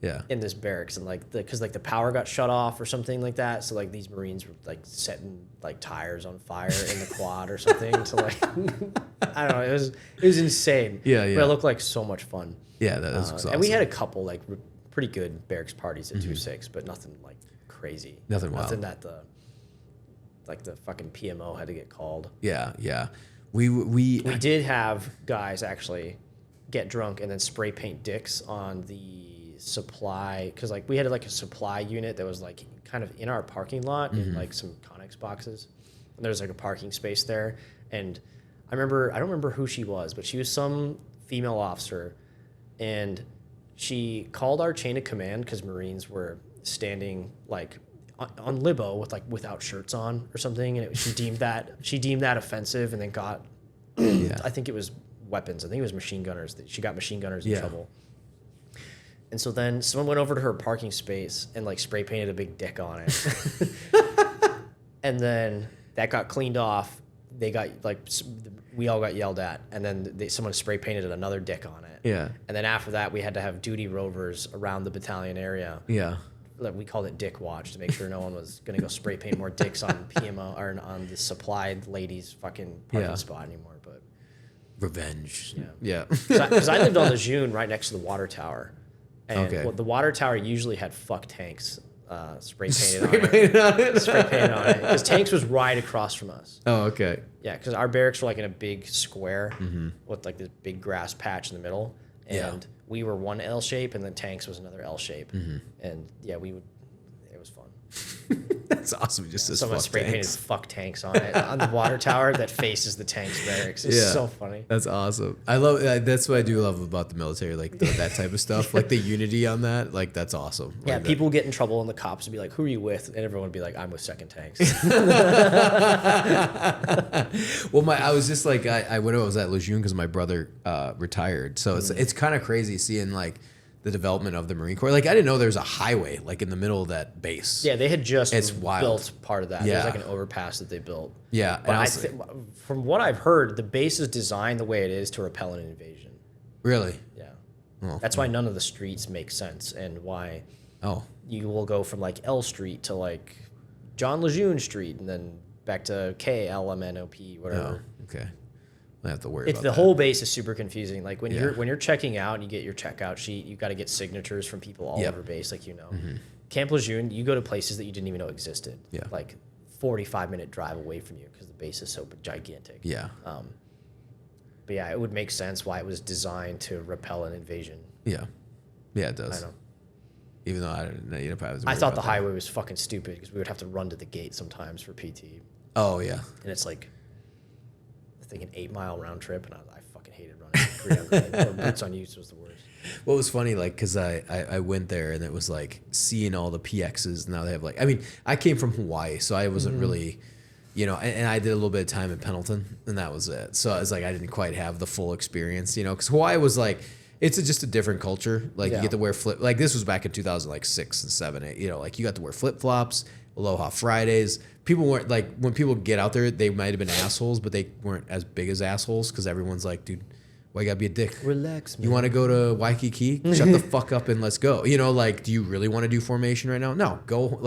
Yeah. In this barracks, and like because the power got shut off or something like that, so like these Marines were like setting like tires on fire in the quad or something to like I don't know, it was insane. Yeah. But it looked like so much fun. Yeah, that was awesome. And we had a couple like pretty good barracks parties at 2-6, but nothing like crazy. Nothing wild. Nothing that the fucking PMO had to get called. Yeah. We did have guys actually get drunk and then spray paint dicks on the supply, because like we had like a supply unit that was like kind of in our parking lot in like some Connex boxes, and there's like a parking space there, and I don't remember who she was, but she was some female officer, and she called our chain of command because Marines were standing like on libo with like without shirts on or something, and she deemed that offensive, and then got I think it was weapons. I think it was machine gunners. She got machine gunners in trouble. And so then someone went over to her parking space and like spray painted a big dick on it. And then that got cleaned off. They got like, we all got yelled at. And then someone spray painted another dick on it. Yeah. And then after that, we had to have duty rovers around the battalion area. Yeah. Like, we called it Dick Watch to make sure no one was going to go spray paint more dicks on PMO or on the supplied ladies' fucking parking spot anymore. But Revenge. Yeah. Because I lived on the June right next to the water tower. And Okay. the water tower usually had fuck tanks spray painted on it. Spray painted on it. Because tanks was right across from us. Oh, okay. Yeah, because our barracks were like in a big square with like this big grass patch in the middle. And we were one L shape, and then tanks was another L shape. And yeah, it was fun. That's awesome. Just as Someone fuck spray painted tanks. fuck tanks on it on the water tower that faces the tanks barracks. It's so funny. That's awesome. I love that's what I do love about the military, like that type of stuff, like the unity on that. Like that's awesome. Yeah, Like people get in trouble, and the cops would be like, "Who are you with?" And everyone would be like, "I'm with Second Tanks." Well, I was just like I when I was at Lejeune because my brother retired, so it's kind of crazy seeing like the development of the Marine Corps. Like I didn't know there was a highway like in the middle of that base. Yeah, they had just It's wild. built part of that. Yeah. There's like an overpass that they built. Yeah, But and from what I've heard, the base is designed the way it is to repel an invasion. really. Yeah. Oh. That's why none of the streets make sense, and why Oh, you will go from like L Street to like John Lejeune Street, and then back to KLMNOP, whatever. oh, okay. I have to worry It's about the that. whole base is super confusing. Like when Yeah. you're checking out and you get your checkout sheet, you got to get signatures from people all Yep. over base, like Camp Lejeune, you go to places that you didn't even know existed. Yeah. Like 45-minute drive away from you because the base is so gigantic. Yeah. But yeah, it would make sense why it was designed to repel an invasion. Yeah. Yeah, it does. I know. Even though I didn't know, I was I worried thought the about that. highway was fucking stupid because we would have to run to the gate sometimes for PT, Oh yeah. and it's like I think an 8-mile round trip, and I fucking hated running. Green on green. Or boots on use was the worst. What was funny, like, because I went there and it was like seeing all the PXs. Now they have like, I mean, I came from Hawaii, so I wasn't really, and I did a little bit of time in Pendleton, and that was it. So I was like, I didn't quite have the full experience, because Hawaii was like, it's just a different culture. Like you get to wear like this was back in 2006 and 7, 8. Like you got to wear flip flops, Aloha Fridays. People weren't like when people get out there, they might have been assholes, but they weren't as big as assholes because everyone's like, dude, why you gotta be a dick? Relax, man. You want to go to Waikiki? Shut the fuck up and let's go. Like, do you really want to do formation right now? No, go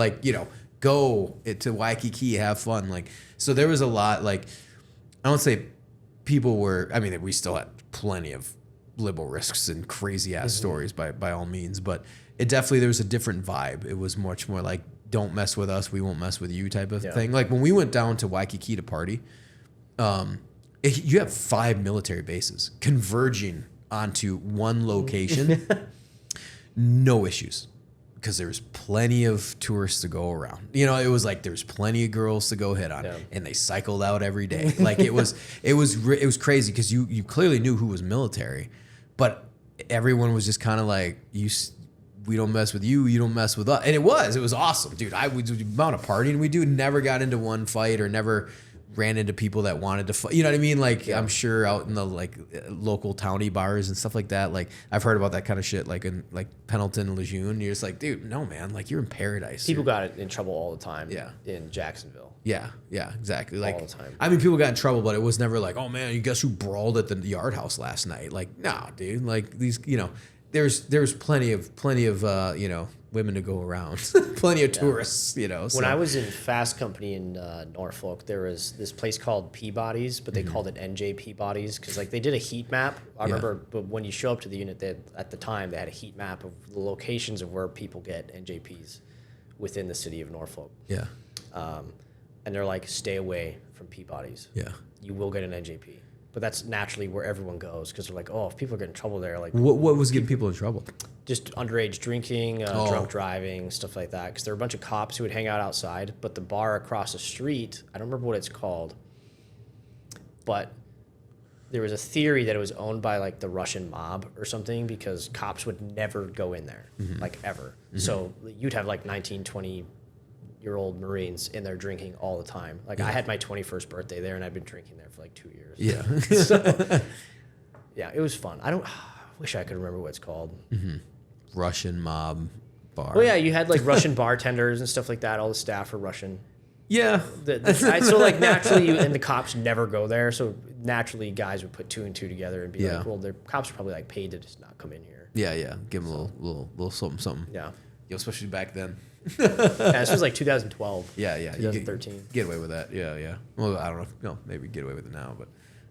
go to Waikiki, have fun. Like, so there was a lot. Like, I don't say people were. I mean, we still had plenty of liberal risks and crazy ass stories by all means, but it definitely there was a different vibe. It was much more like, don't mess with us, we won't mess with you type of thing. Like when we went down to Waikiki to party, you have 5 military bases converging onto one location. No issues because there's plenty of tourists to go around. It was like there's plenty of girls to go hit on, and they cycled out every day. Like it was crazy because you clearly knew who was military, but everyone was just kind of like we don't mess with you, you don't mess with us. And it was awesome, dude. The amount of partying we do, never got into one fight or never ran into people that wanted to fight. You know what I mean? Like, I'm sure out in the like local towny bars and stuff like that. Like, I've heard about that kind of shit, like in like Pendleton, Lejeune. You're just like, dude, no, man. Like, you're in paradise. People got in trouble all the time. Yeah. In Jacksonville. Yeah, exactly. Like, all the time. I mean, people got in trouble, but it was never like, oh man, you guess who brawled at the Yard House last night? Like, nah, dude. Like these, there's plenty of women to go around, plenty of tourists, So. When I was in Fast Company in Norfolk, there was this place called Peabody's, but they called it NJ Peabody's because like they did a heat map. I remember, but when you show up to the unit, at the time they had a heat map of the locations of where people get NJPs within the city of Norfolk. Yeah. And they're like, stay away from Peabody's. Yeah. You will get an NJP. But that's naturally where everyone goes because they're like, oh, if people are getting in trouble there, like What was getting people in trouble? just underage drinking, drunk driving, stuff like that. Because there were a bunch of cops who would hang out outside, but the bar across the street, I don't remember what it's called, but there was a theory that it was owned by like the Russian mob or something because cops would never go in there, like ever. So you'd have like 19, 20-year-old Marines in there drinking all the time. Like I had my 21st birthday there and I've been drinking there for like 2 years. Yeah. So, yeah, it was fun. I wish I could remember what it's called. Russian mob bar. Well, yeah, you had like Russian bartenders and stuff like that. All the staff were Russian. Yeah. So like naturally, and the cops never go there. So naturally, guys would put two and two together and be like, well, the cops are probably like paid to just not come in here. Yeah. Give them a little something. Yeah. Especially back then. Yeah, this was like 2012. Yeah. 2013. Get away with that. Yeah. Well, I don't know. No, maybe get away with it now, but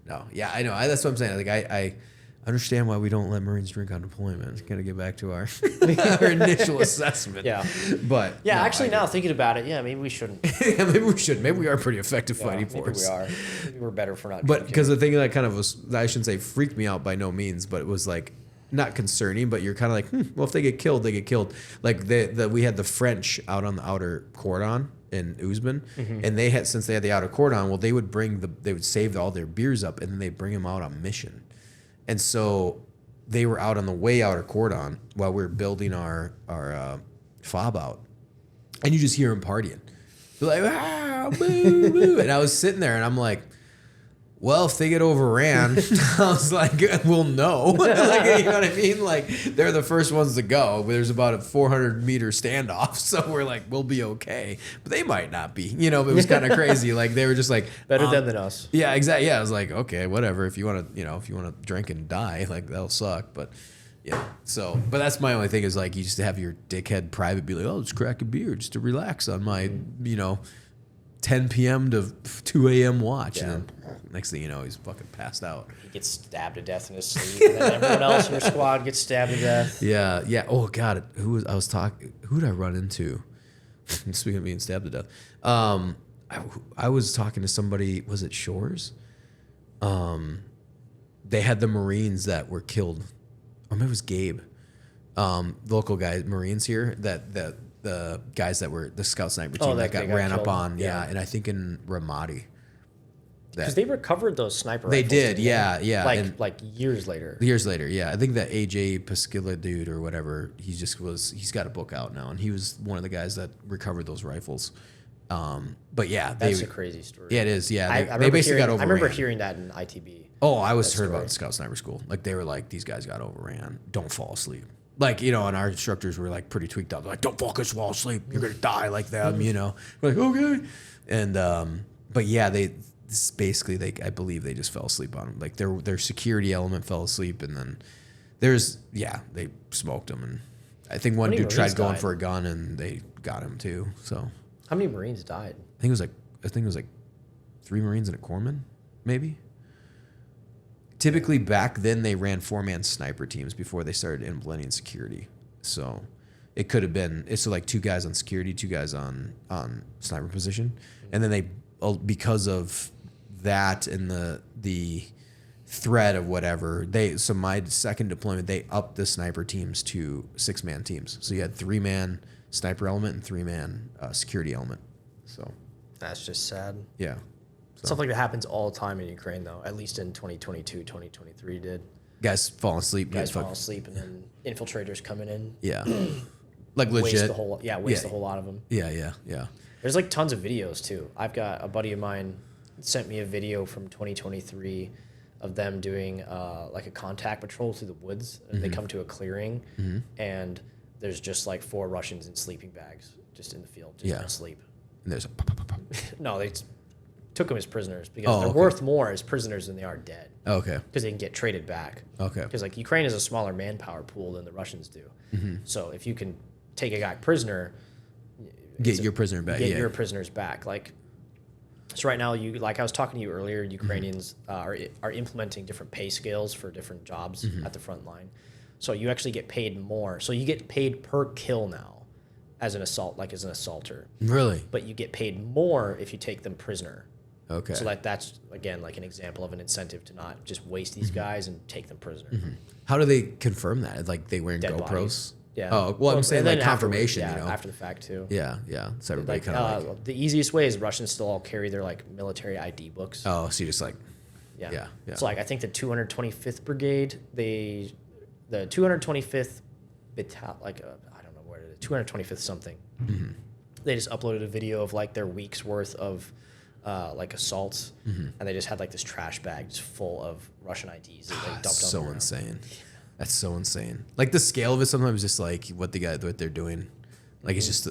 no. Yeah, I know. That's what I'm saying. Like I understand why we don't let Marines drink on deployment. Gotta get back to our initial assessment. Yeah. But yeah, no, actually now thinking about it, yeah, maybe we shouldn't. Yeah, maybe we should. Maybe we are pretty effective fighting force. Maybe we are. Maybe we're better for not. But because the thing that kind of was, I shouldn't say freaked me out by no means, but it was like not concerning, but you're kind of like, well, if they get killed, they get killed. Like we had the French out on the outer cordon in Usman, and they had, since they had the outer cordon, well, they would save all their beers up and then they bring them out on mission. And so they were out on the way outer cordon while we were building our fob out, and you just hear them partying. They're like, boo, boo. And I was sitting there and I'm like, well, if they get overran, I was like, we'll know. Like, you know what I mean? Like, they're the first ones to go. There's about a 400-meter standoff, so we're like, we'll be okay. But they might not be. It was kind of crazy. Like, they were just like better them than us. Yeah, exactly. Yeah, I was like, okay, whatever. If you want to, drink and die, like that'll suck. But yeah. So, but that's my only thing is like, you just have your dickhead private be like, oh, just crack a beer just to relax on my, 10 p.m. to 2 a.m. watch. Yeah. And then next thing you know, he's fucking passed out. He gets stabbed to death in his sleep, and then everyone else in your squad gets stabbed to death. Yeah. Oh God, who did I run into? Speaking of being stabbed to death, I was talking to somebody. Was it Shores? They had the Marines that were killed, or maybe it was Gabe, local guys, Marines here that the guys that were the scout sniper team that got ran up on. Yeah, and I think in Ramadi. Because they recovered those sniper They rifles. did, yeah. Like years later. Years later, yeah. I think that AJ Pasquilla dude or whatever, he's got a book out now, and he was one of the guys that recovered those rifles. But yeah. That's a crazy story. Yeah, it is, yeah. I They basically got overran. I remember hearing that in ITB. Oh, I heard about Scout Sniper School. Like, they were like, these guys got overran. Don't fall asleep. Like, and our instructors were like pretty tweaked out. They're like, don't fucking fall asleep. You're going to die like them, We're like, okay. And, but yeah, I believe they just fell asleep on them. Like, their security element fell asleep, and then they smoked them. And I think one dude tried going for a gun, and they got him too. So how many Marines died? I think it was like 3 Marines and a corpsman, maybe. Typically back then they ran 4-man sniper teams before they started implementing security. So it could have been like 2 guys on security, 2 guys on sniper position, and then they, because of that and the threat of whatever, so my second deployment, they upped the sniper teams to 6-man teams. So you had 3-man sniper element and 3-man security element. So that's just sad. Yeah. Stuff like that happens all the time in Ukraine, though. At least in 2022, 2023 did. Guys falling asleep. Guys falling asleep, and then infiltrators coming in. Yeah. Like legit. Waste the whole lot of them. Yeah. There's like tons of videos too. I've got a buddy of mine sent me a video from 2023 of them doing like a contact patrol through the woods. And they come to a clearing, and there's just like 4 Russians in sleeping bags just in the field, just asleep. And there's a No, they took them as prisoners because they're worth more as prisoners than they are dead. Okay. Because they can get traded back. Okay. Because like Ukraine is a smaller manpower pool than the Russians do. So if you can take a guy prisoner, Get your prisoner back. get your prisoners back. Like, so right now, I was talking to you earlier, Ukrainians are implementing different pay scales for different jobs at the front line. So you actually get paid more. So you get paid per kill now as an assaulter. Really? But you get paid more if you take them prisoner. Okay. So that's again like an example of an incentive to not just waste these guys and take them prisoner. How do they confirm that? Like they wearing Dead GoPros? bodies. Yeah. Oh, well, I'm saying and like then confirmation, after the fact too. Yeah. So everybody Like, kind of like, the easiest way is Russians still all carry their like military ID books. oh, so you just like, Yeah. Yeah. So like I think the 225th Brigade, the 225th battalion, I don't know what it is, 225th something. They just uploaded a video of like their week's worth of like assaults, and they just had like this trash bag just full of Russian IDs that they dumped on so the ground. insane. That's so insane. Like the scale of it sometimes is just like what they're doing. Like it's just, I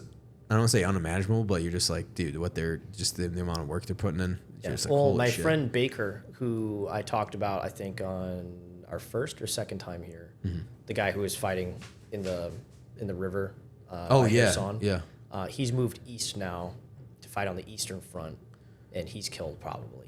don't want to say unimaginable, but you're just like, dude, what they're just the amount of work they're putting in. Yeah. Just like, Well, holy my shit. friend Baker, who I talked about, I think on our first or second time here, the guy who was fighting in the river. Oh by yeah, Kherson, yeah. He's moved east now to fight on the eastern front, and he's killed probably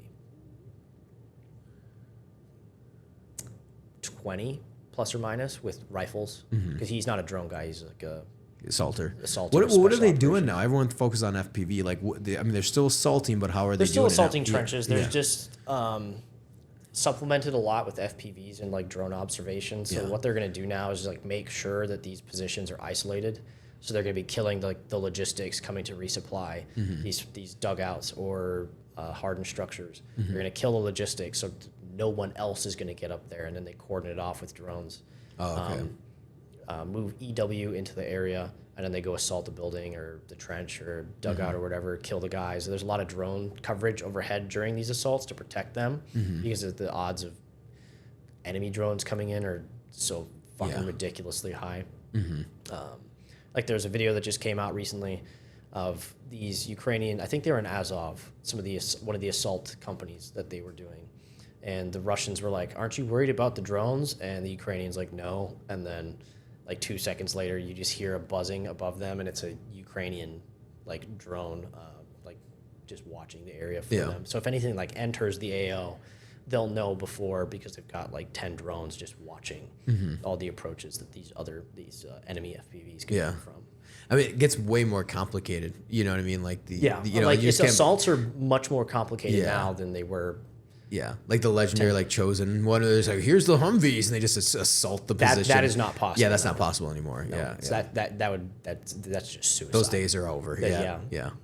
20 plus or minus with rifles because he's not a drone guy. He's like a Assaulter. Assaulter, What are they special doing now? Everyone focuses on FPV. Like, I mean, they're still assaulting, but how are they They're still doing assaulting it? trenches. There's just supplemented a lot with FPVs and like drone observation. So what they're going to do now is like make sure that these positions are isolated. So they're going to be killing the logistics coming to resupply these dugouts or hardened structures. They're going to kill the logistics so no one else is going to get up there, and then they cordon it off with drones. Oh, okay. Move EW into the area, and then they go assault the building or the trench or dugout or whatever, kill the guys. There's a lot of drone coverage overhead during these assaults to protect them because of the odds of enemy drones coming in are so fucking ridiculously high. Like there's a video that just came out recently of these Ukrainian, I think they were in Azov, one of the assault companies that they were doing. And the Russians were like, "Aren't you worried about the drones?" And the Ukrainians like, "No." And then like 2 seconds later, you just hear a buzzing above them, and it's a Ukrainian like drone, like just watching the area for them. So if anything like enters the AO, they'll know before because they've got like 10 drones just watching all the approaches that these enemy FPVs can come from. I mean, it gets way more complicated. You know what I mean? Like assaults are much more complicated now than they were. Yeah, like the legendary like Chosen one. There's like, here's the Humvees, and they just assault the position. That is not possible. Yeah, that's not possible anymore. No, so that's just suicide. Those days are over. Yeah.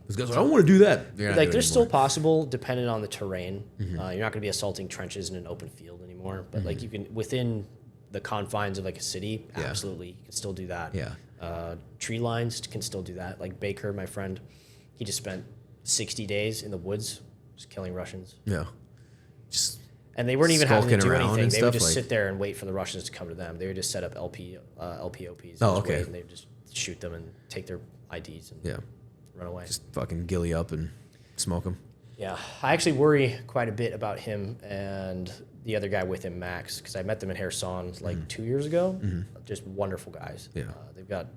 Those guys, I don't want to do that. Like they're still possible, depending on the terrain. You're not going to be assaulting trenches in an open field anymore. But like you can within the confines of like a city, absolutely, you can still do that. Yeah. Tree lines can still do that. Like Baker, my friend, he just spent 60 days in the woods just killing Russians. Yeah. Just and they weren't even having to do anything. They would just like, sit there and wait for the Russians to come to them. They would just set up LPOPs. Oh, okay. And they would just shoot them and take their IDs and run away. Just fucking gilly up and smoke them. Yeah, I actually worry quite a bit about him and the other guy with him, Max, because I met them in Kherson like 2 years ago. Just wonderful guys. Yeah. They've got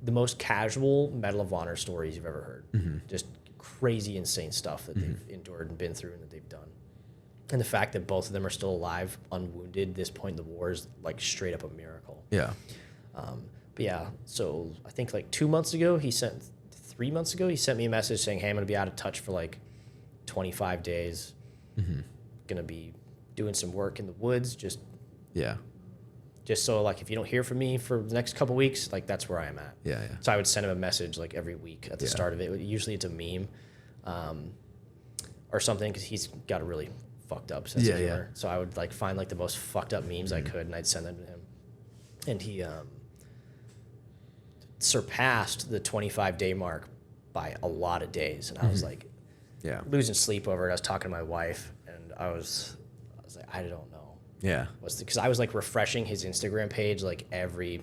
the most casual Medal of Honor stories you've ever heard. Just crazy, insane stuff that they've endured and been through and that they've done. And the fact that both of them are still alive, unwounded at this point in the war is like straight up a miracle. Yeah. But yeah, so I think like 3 months ago, he sent me a message saying, "Hey, I'm going to be out of touch for like 25 days. Going to be doing some work in the woods. Just so like if you don't hear from me for the next couple weeks, like that's where I am at." Yeah. So I would send him a message like every week at the start of it. Usually it's a meme or something because he's got a really fucked up sense Yeah, of yeah. humor. So I would like find like the most fucked up memes I could, and I'd send them to him. And he surpassed the 25-day mark by a lot of days, and I was like, Yeah. losing sleep over it. I was talking to my wife, and I was like, I don't know. Yeah. Because I was like refreshing his Instagram page like every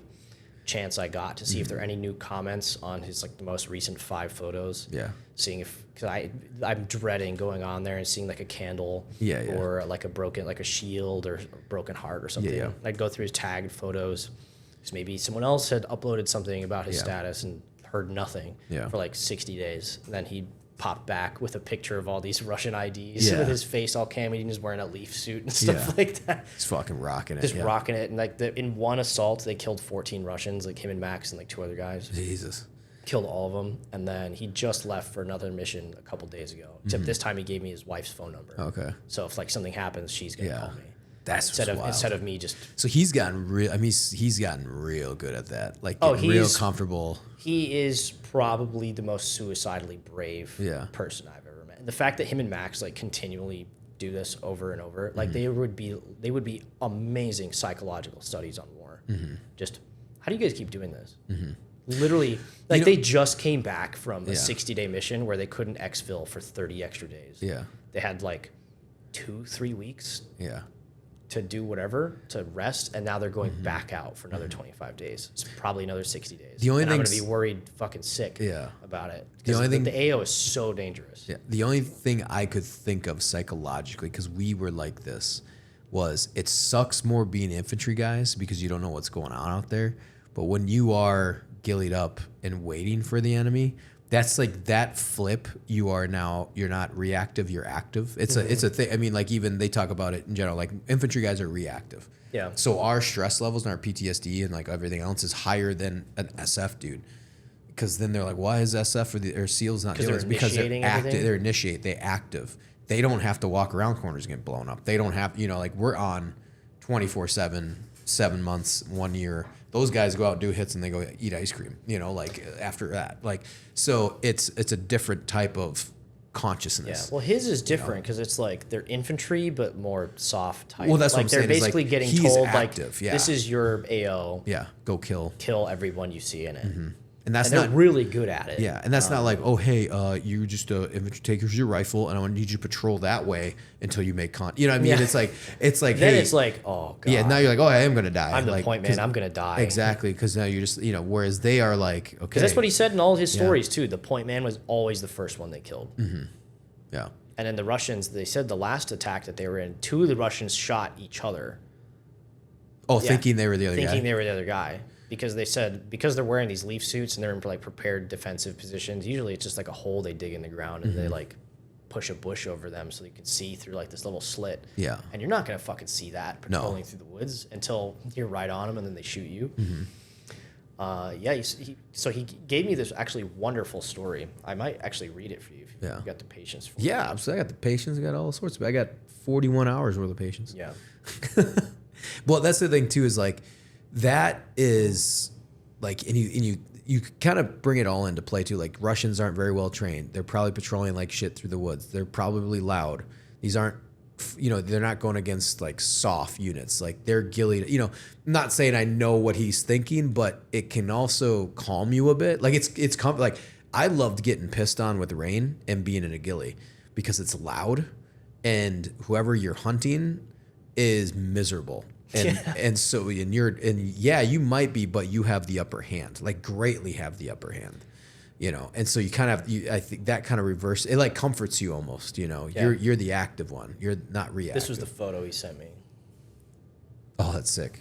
chance I got to see if there are any new comments on his like the most recent 5 photos. Yeah. Seeing if, because I'm dreading going on there and seeing like a candle Yeah, yeah. or like a shield or a broken heart or something. Yeah. I'd go through his tagged photos because maybe someone else had uploaded something about his Yeah. status and heard nothing Yeah. for like 60 days. And then he popped back with a picture of all these Russian IDs Yeah. with his face all cammy and he's wearing a leaf suit and stuff Yeah. like that. He's fucking rocking it. Just yeah. rocking it. And like in one assault, they killed 14 Russians, like him and Max and like 2 other guys. Jesus. Killed all of them. And then he just left for another mission a couple days ago. Except this time he gave me his wife's phone number. Okay. So if like something happens, she's going to Yeah. call me. That's wild. Instead of me just... So he's gotten real. I mean, he's gotten real good at that. Like, Oh, getting real he's- comfortable. He is probably the most suicidally brave Yeah. person I've ever met. And the fact that him and Max like continually do this over and over, like they would be amazing psychological studies on war. Just how do you guys keep doing this? Literally, like they just came back from a 60-day mission where they couldn't exfil for 30 extra days. Yeah. They had like 2-3 weeks Yeah. to do whatever, to rest, and now they're going back out for another 25 days. It's probably another 60 days. The only and I'm going thing's- to be worried fucking sick Yeah. about it. The only thing- the AO is so dangerous. Yeah. The only thing I could think of psychologically, because we were like this, was it sucks more being infantry guys because you don't know what's going on out there. But when you are gillied up and waiting for the enemy, that's like that flip. You're not reactive, you're active. It's a thing. I mean, like even they talk about it in general, like infantry guys are reactive. Yeah. So our stress levels and our PTSD and like everything else is higher than an SF dude. Because then they're like, why is SF or SEALs not 'Cause doing they're this? Because they're initiating active. everything? They active. They don't have to walk around corners and get blown up. They don't have, like we're on 24/7, 7 months, 1 year. Those guys go out and do hits and they go eat ice cream, like after that. Like, so it's a different type of Yeah. consciousness. Well, his is different because it's like they're infantry, but more soft type. Well, that's what like I'm they're saying, is, like, basically getting he's told active, like yeah. this is your AO. Yeah, go kill. Kill everyone you see in it. And that's And they're not really good at it. Yeah, and that's not like, oh, hey, you just infantry take your rifle, and I want to need you to patrol that way until you make You know what I mean? Yeah. It's like, Then hey, it's like, oh god. yeah. Now you're like, oh, I am gonna die. I'm the like, point man. 'cause- I'm gonna die. Exactly, because now you're just, whereas they are like, okay, Because that's what he said in all his stories too. The point man was always the first one they killed. yeah, And then the Russians, they said the last attack that they were in, 2 of the Russians shot each other. oh, Yeah. thinking they were the other Thinking guy. they were the other guy. Because they said, because they're wearing these leaf suits and they're in like prepared defensive positions, usually it's just like a hole they dig in the ground and they like push a bush over them so you can see through like this little slit. Yeah. And you're not going to fucking see that patrolling through the woods until you're right on them and then they shoot you. So he gave me this actually wonderful story. I might actually read it for you if you've got the patience for it. Yeah, so I got the patience. I got all sorts of. I got 41 hours worth of patience. Yeah. Well, that's the thing too. Is like that is like, and you kind of bring it all into play too. Like Russians aren't very well trained. They're probably patrolling like shit through the woods. They're probably loud. These aren't, they're not going against like soft units. Like they're gillied. I'm not saying I know what he's thinking, but it can also calm you a bit. Like it's like I loved getting pissed on with rain and being in a ghillie because it's loud, and whoever you're hunting is miserable. And so you might be, but you have the upper hand, like greatly have the upper hand, and so you kind of I think that kind of reverse it, like comforts you almost, you're the active one, you're not reactive. This was the photo he sent me. Oh, that's sick.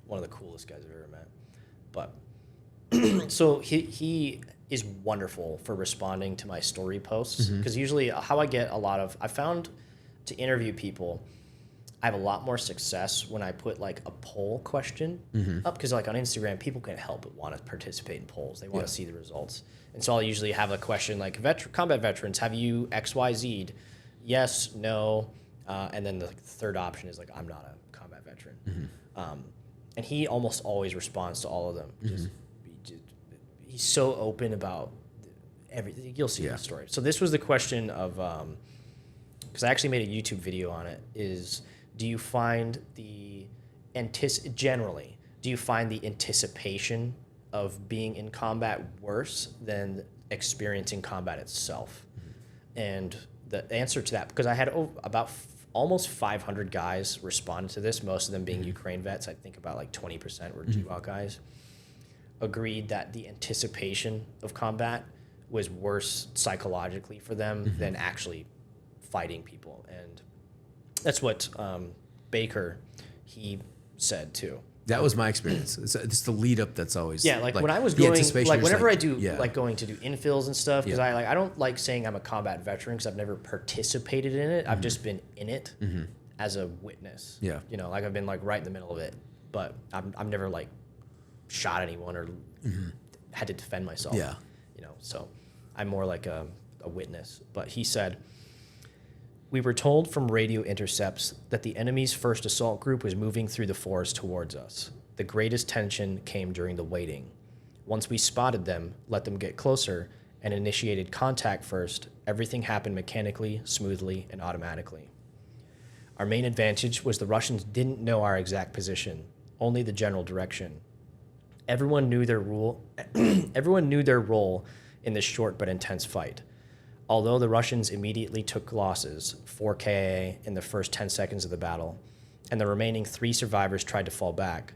One of the coolest guys I've ever met. But so he is wonderful for responding to my story posts because usually how I found to interview people, I have a lot more success when I put like a poll question up because like on Instagram, people can't help but want to participate in polls. They want to see the results. And so I'll usually have a question like combat veterans, have you XYZ'd? Yes, no. And then the third option is like, I'm not a combat veteran. And he almost always responds to all of them. He's so open about everything. You'll see the story. So this was the question of, because I actually made a YouTube video on it, is do you find the generally, do you find the anticipation of being in combat worse than experiencing combat itself? And the answer to that, because I had about almost 500 guys responded to this, most of them being Ukraine vets. I think about like 20% were GWOT guys, agreed that the anticipation of combat was worse psychologically for them than actually fighting people. And that's what Baker, he said too. That was my experience. It's the lead up that's always like when I was going, like whenever I do yeah. like going to do infills and stuff, because I don't like saying I'm a combat veteran because I've never participated in it. I've just been in it as a witness. Yeah, you know, like I've been like right in the middle of it, but I've never like shot anyone or had to defend myself. Yeah, you know, so I'm more like a witness. But he said, we were told from radio intercepts that the enemy's first assault group was moving through the forest towards us. The greatest tension came during the waiting. Once we spotted them, let them get closer, and initiated contact first, everything happened mechanically, smoothly, and automatically. Our main advantage was the Russians didn't know our exact position, only the general direction. Everyone knew their role in this short but intense fight. Although the Russians immediately took losses, 4 KIA in the first 10 seconds of the battle, and the remaining 3 survivors tried to fall back,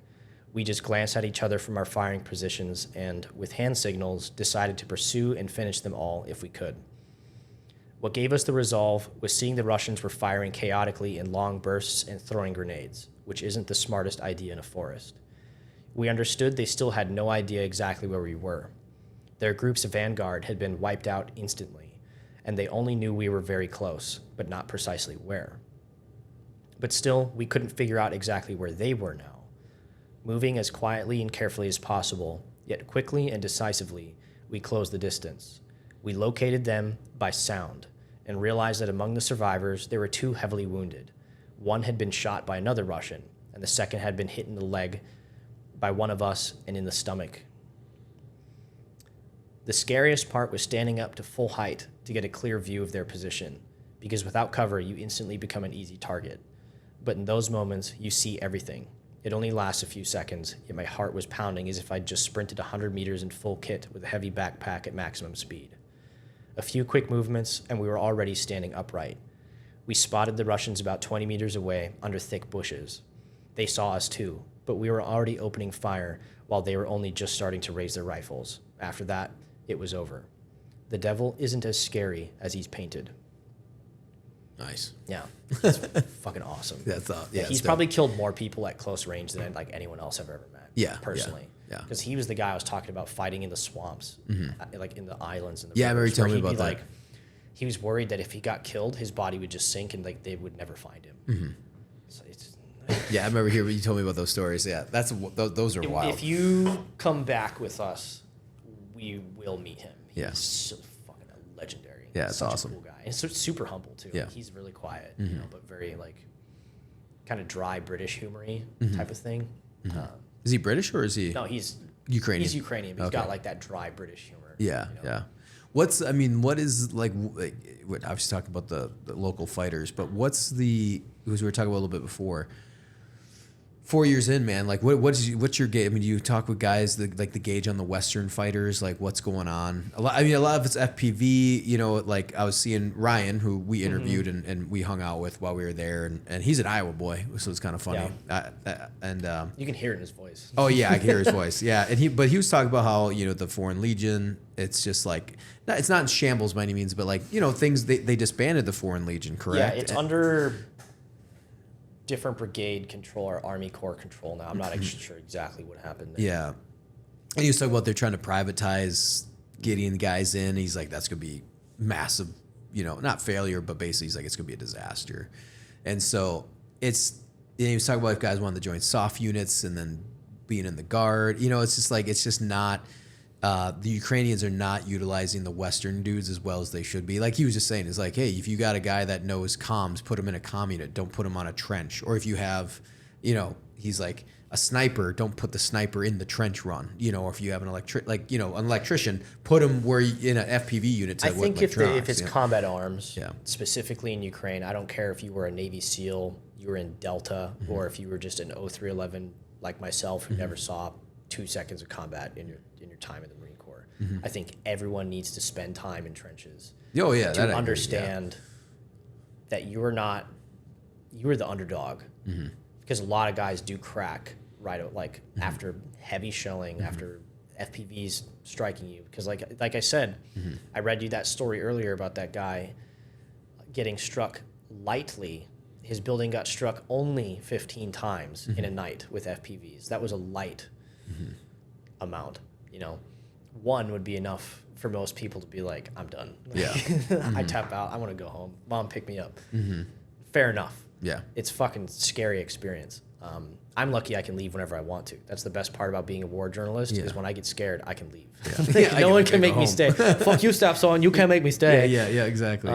we just glanced at each other from our firing positions and, with hand signals, decided to pursue and finish them all if we could. What gave us the resolve was seeing the Russians were firing chaotically in long bursts and throwing grenades, which isn't the smartest idea in a forest. We understood they still had no idea exactly where we were. Their group's vanguard had been wiped out instantly, and they only knew we were very close, but not precisely where. But still, we couldn't figure out exactly where they were now. Moving as quietly and carefully as possible, yet quickly and decisively, we closed the distance. We located them by sound, and realized that among the survivors, there were 2 heavily wounded. One had been shot by another Russian, and the second had been hit in the leg by one of us and in the stomach. The scariest part was standing up to full height to get a clear view of their position, because without cover, you instantly become an easy target. But in those moments, you see everything. It only lasts a few seconds, yet my heart was pounding as if I'd just sprinted 100 meters in full kit with a heavy backpack at maximum speed. A few quick movements, and we were already standing upright. We spotted the Russians about 20 meters away under thick bushes. They saw us too, but we were already opening fire while they were only just starting to raise their rifles. After that, it was over. The devil isn't as scary as he's painted. Nice. Yeah, that's fucking awesome. He's probably killed more people at close range than like anyone else I've ever met. Yeah, personally. Yeah. Because he was the guy I was talking about fighting in the swamps, like in the islands. And the I remember you telling me about that. Like, he was worried that if he got killed, his body would just sink and like they would never find him. So it's I remember hearing you told me about those stories. Yeah, those are wild. If you come back with us, we will meet him. He's so fucking legendary. Yeah, it's such awesome. A cool guy. And so super humble too. Yeah. Like, he's really quiet, you know, but very like kind of dry British humory type of thing. Is he British or is he? No, he's Ukrainian. He's Ukrainian, but he's got like that dry British humor. Yeah, you know? yeah. What is like, we're obviously talking about the local fighters, but what's because we were talking about a little bit before, 4 years in, man, like what's your gauge? I mean, do you talk with guys the gauge on the Western fighters, like what's going on? A lot of it's FPV, you know, like I was seeing Ryan, who we interviewed and we hung out with while we were there, and he's an Iowa boy, so it's kind of funny. Yeah. You can hear it in his voice. Oh yeah, I can hear his voice. Yeah, and he was talking about how, you know, the Foreign Legion, it's just like, it's not in shambles by any means, but like, you know, things they disbanded the Foreign Legion, correct? Yeah, it's under different brigade control or Army Corps control now. I'm not sure exactly what happened there. Yeah. And he was talking about they're trying to privatize getting guys in. He's like, that's going to be massive, you know, not failure, but basically he's like, it's going to be a disaster. And so he was talking about if guys wanted to join soft units and then being in the guard. You know, it's just like, it's just not, the Ukrainians are not utilizing the Western dudes as well as they should be. Like he was just saying, it's like, hey, if you got a guy that knows comms, put him in a comm unit. Don't put him on a trench. Or if you have, you know, he's like, a sniper, don't put the sniper in the trench run, or if you have an electrician, put him where in an FPV unit to I think if it's combat arms, Yeah. specifically in Ukraine, I don't care if you were a Navy SEAL, you were in Delta, or if you were just an 0311 like myself who never saw 2 seconds of combat in your time in the Marine Corps. I think everyone needs to spend time in trenches. Oh yeah, to understand that you're the underdog, because a lot of guys do crack after heavy shelling, after FPVs striking you. Because like I said, I read you that story earlier about that guy getting struck lightly. His building got struck only 15 times in a night with FPVs. That was a light amount. One would be enough for most people to be like, I'm done. Yeah. I tap out. I want to go home. Mom, pick me up. Fair enough. Yeah. It's fucking scary experience. I'm lucky I can leave whenever I want to. That's the best part about being a war journalist is when I get scared, I can leave. Yeah. No one can make me stay. Fuck you, Staff Son. You can't make me stay. Yeah, exactly.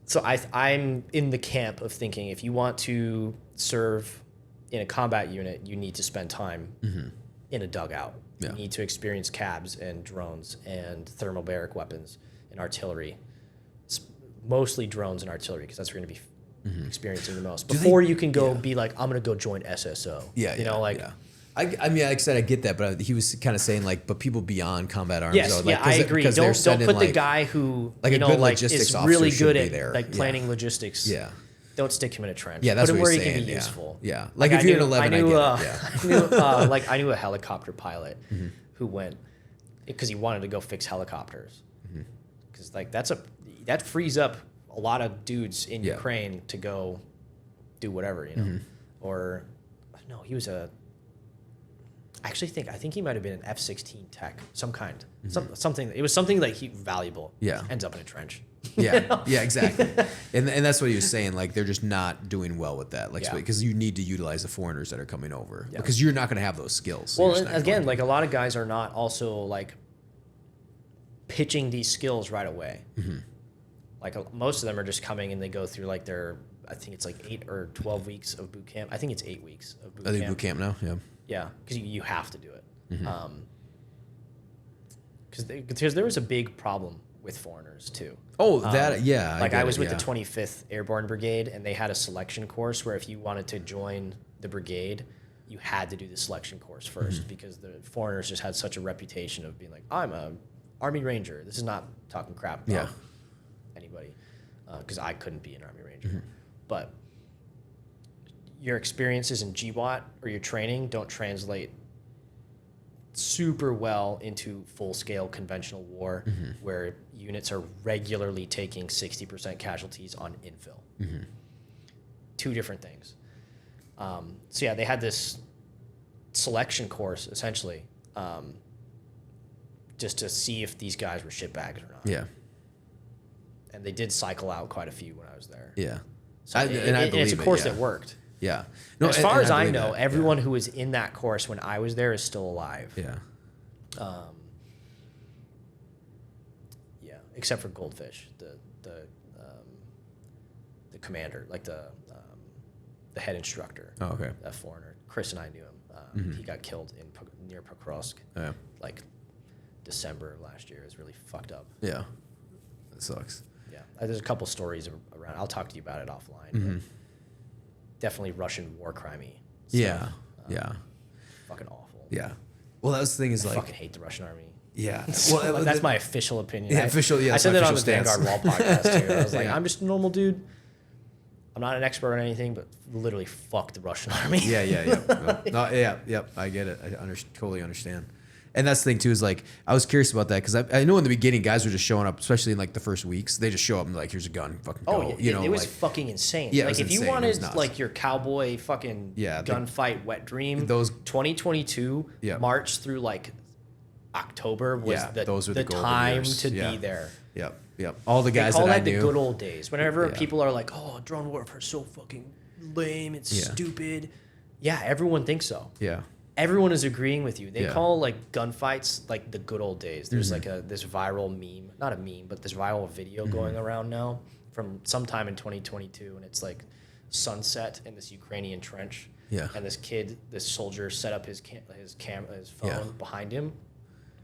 So I'm in the camp of thinking if you want to serve in a combat unit, you need to spend time in a dugout. Yeah. You need to experience cabs and drones and thermobaric weapons and artillery. Mostly drones and artillery, because that's where you're going to be experiencing the most. Before you can go be like, I'm going to go join SSO. I mean, like I said, I get that, but he was kind of saying but people beyond combat arms. Yes, though, I agree. Don't put the guy who logistics is really officer good should at be there. planning logistics. Yeah. Don't stick him in a trench. Yeah, that's put him what where he's he saying. can be useful. Yeah. Like if you're an 11, I get it. I knew a helicopter pilot who went because he wanted to go fix helicopters. Because that frees up a lot of dudes in Ukraine to go do whatever, Or no, he was I think he might have been an F-16 tech, some kind, something. It was something valuable. Yeah, ends up in a trench. Yeah, yeah, exactly. And that's what he was saying. Like they're just not doing well with that. Because you need to utilize the foreigners that are coming over because you're not going to have those skills. So well, again, a lot of guys are not also pitching these skills right away. Most of them are just coming and they go through their, I think it's 8 or 12 weeks of boot camp. I think it's 8 weeks of boot camp. I think boot camp now, yeah. Yeah, because you have to do it. Because there was a big problem with foreigners too. Oh, I was with the 25th Airborne Brigade, and they had a selection course where if you wanted to join the brigade, you had to do the selection course first because the foreigners just had such a reputation of being like, I'm a Army Ranger. This is not talking crap about anybody, because I couldn't be an Army Ranger. But your experiences in GWAT or your training don't translate super well into full-scale conventional war where units are regularly taking 60% casualties on infill. Two different things. They had this selection course, essentially, just to see if these guys were shitbags or not. Yeah. And they did cycle out quite a few when I was there. Yeah. So it's a course that worked. Yeah. No, as far as I know, everyone who was in that course when I was there is still alive. Yeah. Except for Goldfish, the commander, the head instructor. Oh, okay. That foreigner. Chris and I knew him. He got killed near Pokrovsk. Yeah. December of last year. It was really fucked up. Yeah. That sucks. Yeah. There's a couple stories around. I'll talk to you about it offline. Definitely Russian war crimey. Yeah. Fucking awful. Yeah. Well, that was the thing is I fucking hate the Russian army. Yeah. Well, that's my official opinion. Yeah, I said that on the stance. Vanguard Wall podcast too. I was like, I'm just a normal dude. I'm not an expert on anything, but literally fuck the Russian army. Yeah. I get it. I totally understand. And that's the thing too is I was curious about that because I know in the beginning guys were just showing up, especially in the first weeks. They just show up and here's a gun, fucking go. It was fucking insane. Yeah, if you wanted your cowboy fucking gunfight wet dream, those 2022 March through October was the time to be there. Yep. All the guys they call that I the knew. good old days. Whenever people are like, "Oh, drone warfare is so fucking lame. It's stupid." Yeah, everyone thinks so. Yeah. Everyone is agreeing with you. They call gunfights the good old days. There's this viral meme, not a meme, but this viral video going around now from sometime in 2022, and it's sunset in this Ukrainian trench, Yeah. And this soldier set up his phone behind him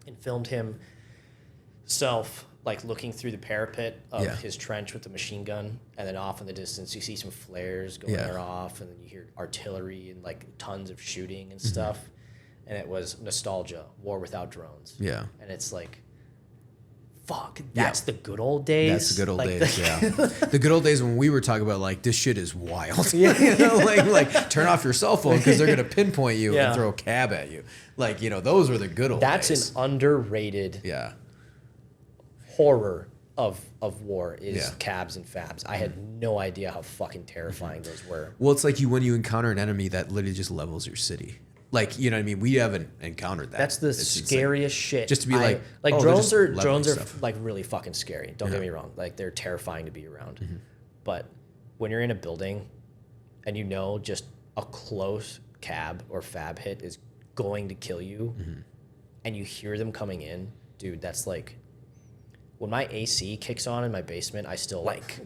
and filmed himself like looking through the parapet of his trench with the machine gun, and then off in the distance you see some flares going off, and then you hear artillery and like tons of shooting and stuff. And it was nostalgia, war without drones. Yeah. And it's like, fuck, that's the good old days. That's the good old like days, yeah. The good old days when we were talking about like, this shit is wild. You know, like turn off your cell phone because they're going to pinpoint you and throw a cab at you. Like, you know, those were the good old days. That's an underrated horror of war is cabs and fabs. I had no idea how fucking terrifying those were. Well, it's like when you encounter an enemy that literally just levels your city. Like, you know what I mean? We haven't encountered that. That's the scariest shit. Just to be like drones are like really fucking scary. Don't get me wrong. Like, they're terrifying to be around. But when you're in a building and you know just a close cab or fab hit is going to kill you and you hear them coming in, dude, that's like, when my AC kicks on in my basement, I still like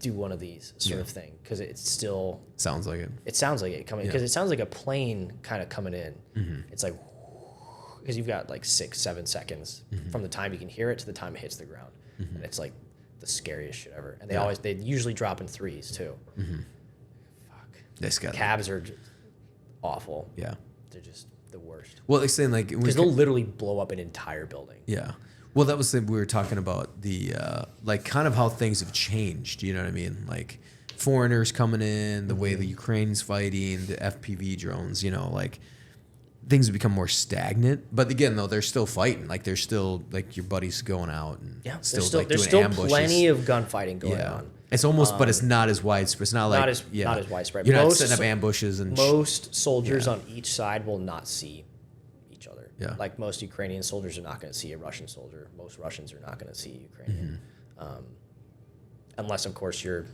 do one of these sort of thing because it still sounds like it. It sounds like it coming because it sounds like a plane kind of coming in. It's like because you've got like 6-7 seconds from the time you can hear it to the time it hits the ground, and it's like the scariest shit ever. And they usually drop in threes too. Fuck, cabs are just awful. Yeah, they're just the worst. Well, they're saying like because they'll literally blow up an entire building. Yeah. Well, that was we were talking about the like kind of how things have changed. You know what I mean? Like foreigners coming in, the way the Ukraine's fighting, the FPV drones. You know, like things have become more stagnant. But again, though, they're still fighting. Like there's still like your buddies going out and there's like, there's doing still ambushes. plenty of gunfighting going on. It's almost, but it's not as widespread. It's not like not as widespread. You're not setting up ambushes and most soldiers on each side will not see. Yeah. Like most Ukrainian soldiers are not going to see a Russian soldier. Most Russians are not going to see a Ukrainian. Unless, of course, you're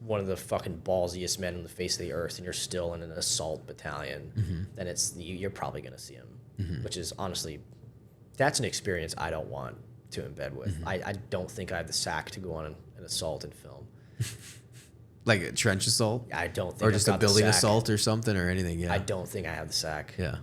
one of the fucking ballsiest men on the face of the earth and you're still in an assault battalion, then you're probably going to see him, which is honestly, that's an experience I don't want to embed with. I don't think I have the sack to go on an assault and film. Like a trench assault? I don't think Or just a building assault or something or anything, I don't think I have the sack. Yeah.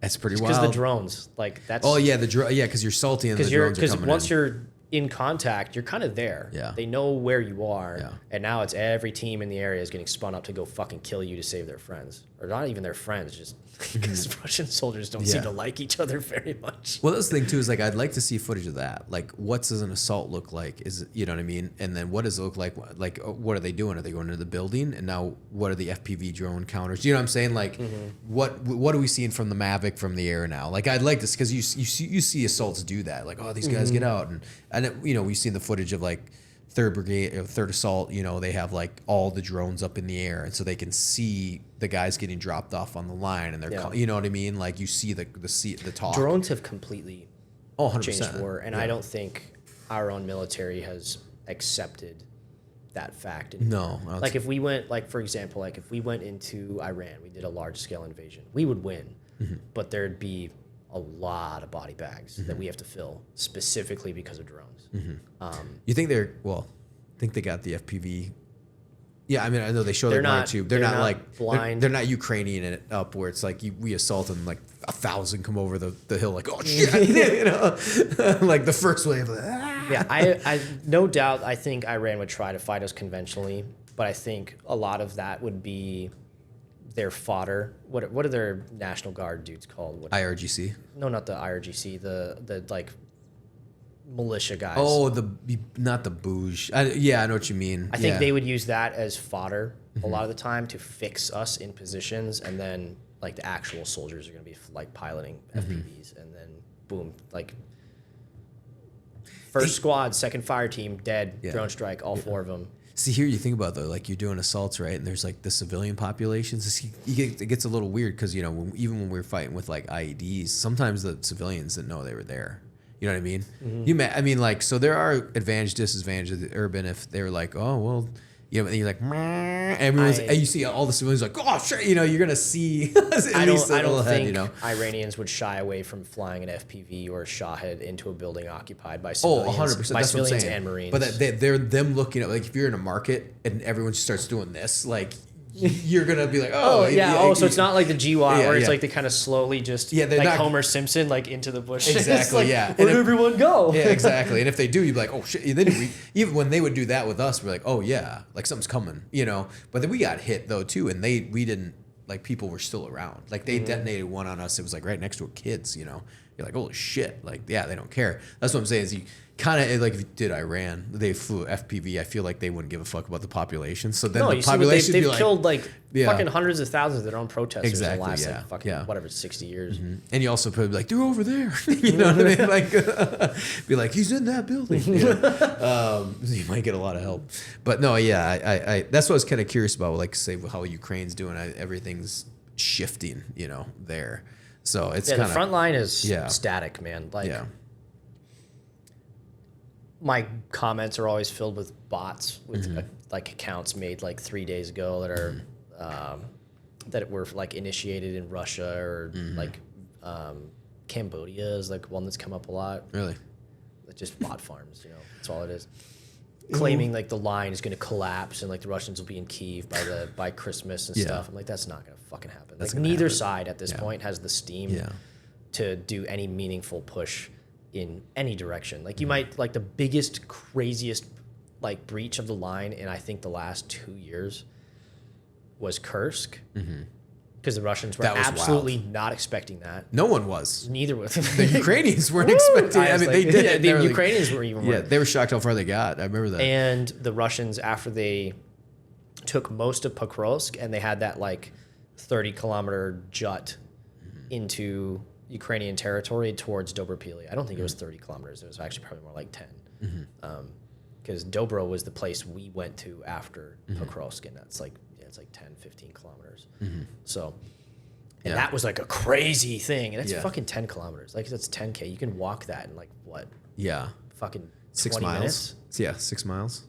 That's pretty wild. Because the drones, like that's. Oh yeah, because you're salty and the drones are coming in. Because once you're in contact, you're kind of there. Yeah. They know where you are, and now it's every team in the area is getting spun up to go fucking kill you to save their friends, or not even their friends, just because Russian soldiers don't seem to like each other very much. Well, that's the thing too is like I'd like to see footage of that. Like, what does an assault look like? Is you know what I mean? And then what does it look like? Like, what are they doing? Are they going into the building? And now, what are the FPV drone counters? You know what I'm saying? Like, what are we seeing from the Mavic from the air now? Like, I'd like this because you see assaults do that. Like, oh, these guys get out and it, you know, we've seen the footage of like 3rd Brigade, 3rd Assault, you know, they have like all the drones up in the air, and so they can see the guys getting dropped off on the line, and they're, you know what I mean? Like you see the talk. Drones have completely 100%. changed war, and I don't think our own military has accepted that fact. No. Like if we went, like for example, like if we went into Iran, we did a large scale invasion, we would win, but there'd be a lot of body bags that we have to fill specifically because of drones. You think think they got the FPV? Yeah, I mean, I know they show that on YouTube. They're not like blind. They're not Ukrainian it up where it's like we assault and like 1,000 come over the hill like, oh shit, you know, like the first wave. Yeah, I no doubt. I think Iran would try to fight us conventionally, but I think a lot of that would be their fodder. What are their National Guard dudes called? IRGC? No, not the IRGC. The like militia guys. Oh, not the Bouge. Yeah, I know what you mean. I think they would use that as fodder a lot of the time to fix us in positions, and then like the actual soldiers are going to be like piloting FPVs, and then boom, like first squad, second fire team, dead, drone strike, all 4 of them. See, here you think about though, like you're doing assaults, right? And there's like the civilian populations. It gets a little weird because, you know, even when we're fighting with like IEDs, sometimes the civilians didn't know they were there. You know what I mean? I mean, like, so there are advantage, disadvantage of the urban if they were like, oh, well, you know, and you're like, everyone's, and you see all the civilians like, oh, shit, you know, you're going to see I don't think you know? Iranians would shy away from flying an FPV or a Shahed into a building occupied by civilians. Oh, 100%. By That's civilians what I'm saying. and Marines. But they're them looking at, like, if you're in a market and everyone starts doing this, like, you're gonna be like, Oh, yeah. yeah, So it's not like the GWAT Yeah, where it's yeah. like they kind of slowly just Yeah, they're like not- Homer Simpson like into the bush. Exactly, Like, yeah. Where'd And if- everyone go? Yeah, exactly. And if they do, you'd be like, oh shit. Then even when they would do that with us, we're like, oh yeah, like something's coming, you know. But then we got hit though too, and we didn't like people were still around. Like they detonated one on us. It was like right next to a kids, you know. You're like, holy shit. Like yeah, they don't care. That's what I'm saying. Is you kind of like if you did Iran, they flew FPV. I feel like they wouldn't give a fuck about the population. So then No, the you see what population they've would be killed like Yeah. fucking hundreds of thousands of their own protesters Exactly, in the last yeah, like fucking yeah. whatever 60 years. and you also probably be like, they're over there. You know what I mean? Like, be like, he's in that building. You know? You might get a lot of help. But no, yeah, I that's what I was kind of curious about. Like, say how Ukraine's doing. Everything's shifting, you know, there. So it's Yeah, kind the of front line is Yeah. static, man. Like yeah, my comments are always filled with bots with like accounts made like 3 days ago that are that were like initiated in Russia or like Cambodia is like one that's come up a lot. really. Like just bot farms, you know, that's all it is. Claiming like the line is going to collapse and like the Russians will be in Kyiv by Christmas and Yeah. stuff. I'm like, that's not going to fucking happen. That's Like gonna neither happen. side at this Yeah. point has the steam Yeah. to do any meaningful push in any direction. Like you might like the biggest, craziest like breach of the line in I think the last 2 years was Kursk. Because the Russians were That was absolutely not expecting that. No one was. Neither was The Ukrainians weren't expecting. I was mean, like- they did. yeah, it. the They were like- Ukrainians were even Yeah, worse. they were shocked how far they got. I remember that. And the Russians, after they took most of Pokrovsk and they had that like 30-kilometer jut into Ukrainian territory towards Dobropili. I don't think it was 30 kilometers. It was actually probably more like 10. Because Dobro was the place we went to after Pokrovsk, and that's like, yeah, it's like 10, 15 kilometers. So, and Yeah. that was like a crazy thing. And it's Yeah. fucking 10 kilometers. Like that's 10K. You can walk that in like what? Yeah, Fucking 6 20 miles. minutes? Yeah, 6 miles.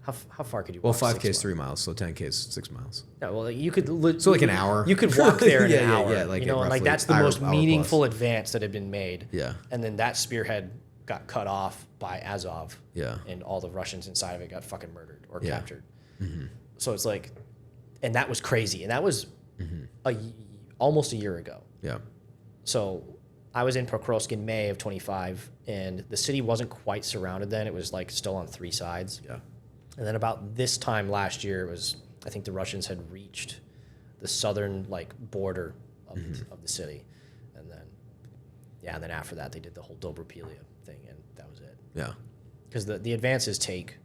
How far could you Well, walk? 5K 6 is 3 miles, so 10K is 6 miles. Yeah, well, you could So like an hour. You could walk there in Yeah, an yeah, hour. yeah, like you know, and like roughly that's the hour- most hour meaningful plus. advance that had been made. Yeah. And then that spearhead got cut off by Azov. Yeah. And all the Russians inside of it got fucking murdered or Yeah. captured. So it's like, and that was crazy, and that was almost a year ago. Yeah. So I was in Pokrovsk in May of 25, and the city wasn't quite surrounded then. It was like still on 3 sides. Yeah. And then about this time last year, it was, I think the Russians had reached the southern like border of, of the city. And then, yeah, and then after that, they did the whole Dobropilia thing, and that was it. Yeah. Because the advances take,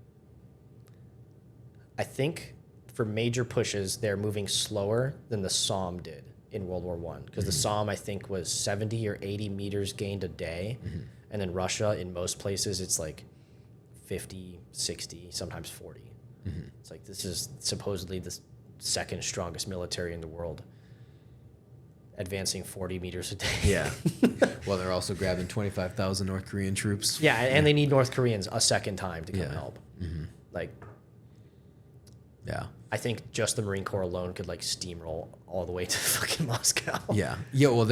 I think for major pushes, they're moving slower than the Somme did in World War I. Because the Somme, I think, was 70 or 80 meters gained a day. And then Russia, in most places, it's like 50, 60, sometimes 40. It's like this is supposedly the second strongest military in the world, advancing 40 meters a day. Yeah. Well, they're also grabbing 25,000 North Korean troops. Yeah, and they need North Koreans a second time to come Yeah. help. Like, Yeah. I think just the Marine Corps alone could like steamroll all the way to fucking Moscow. Yeah. Yeah. Well,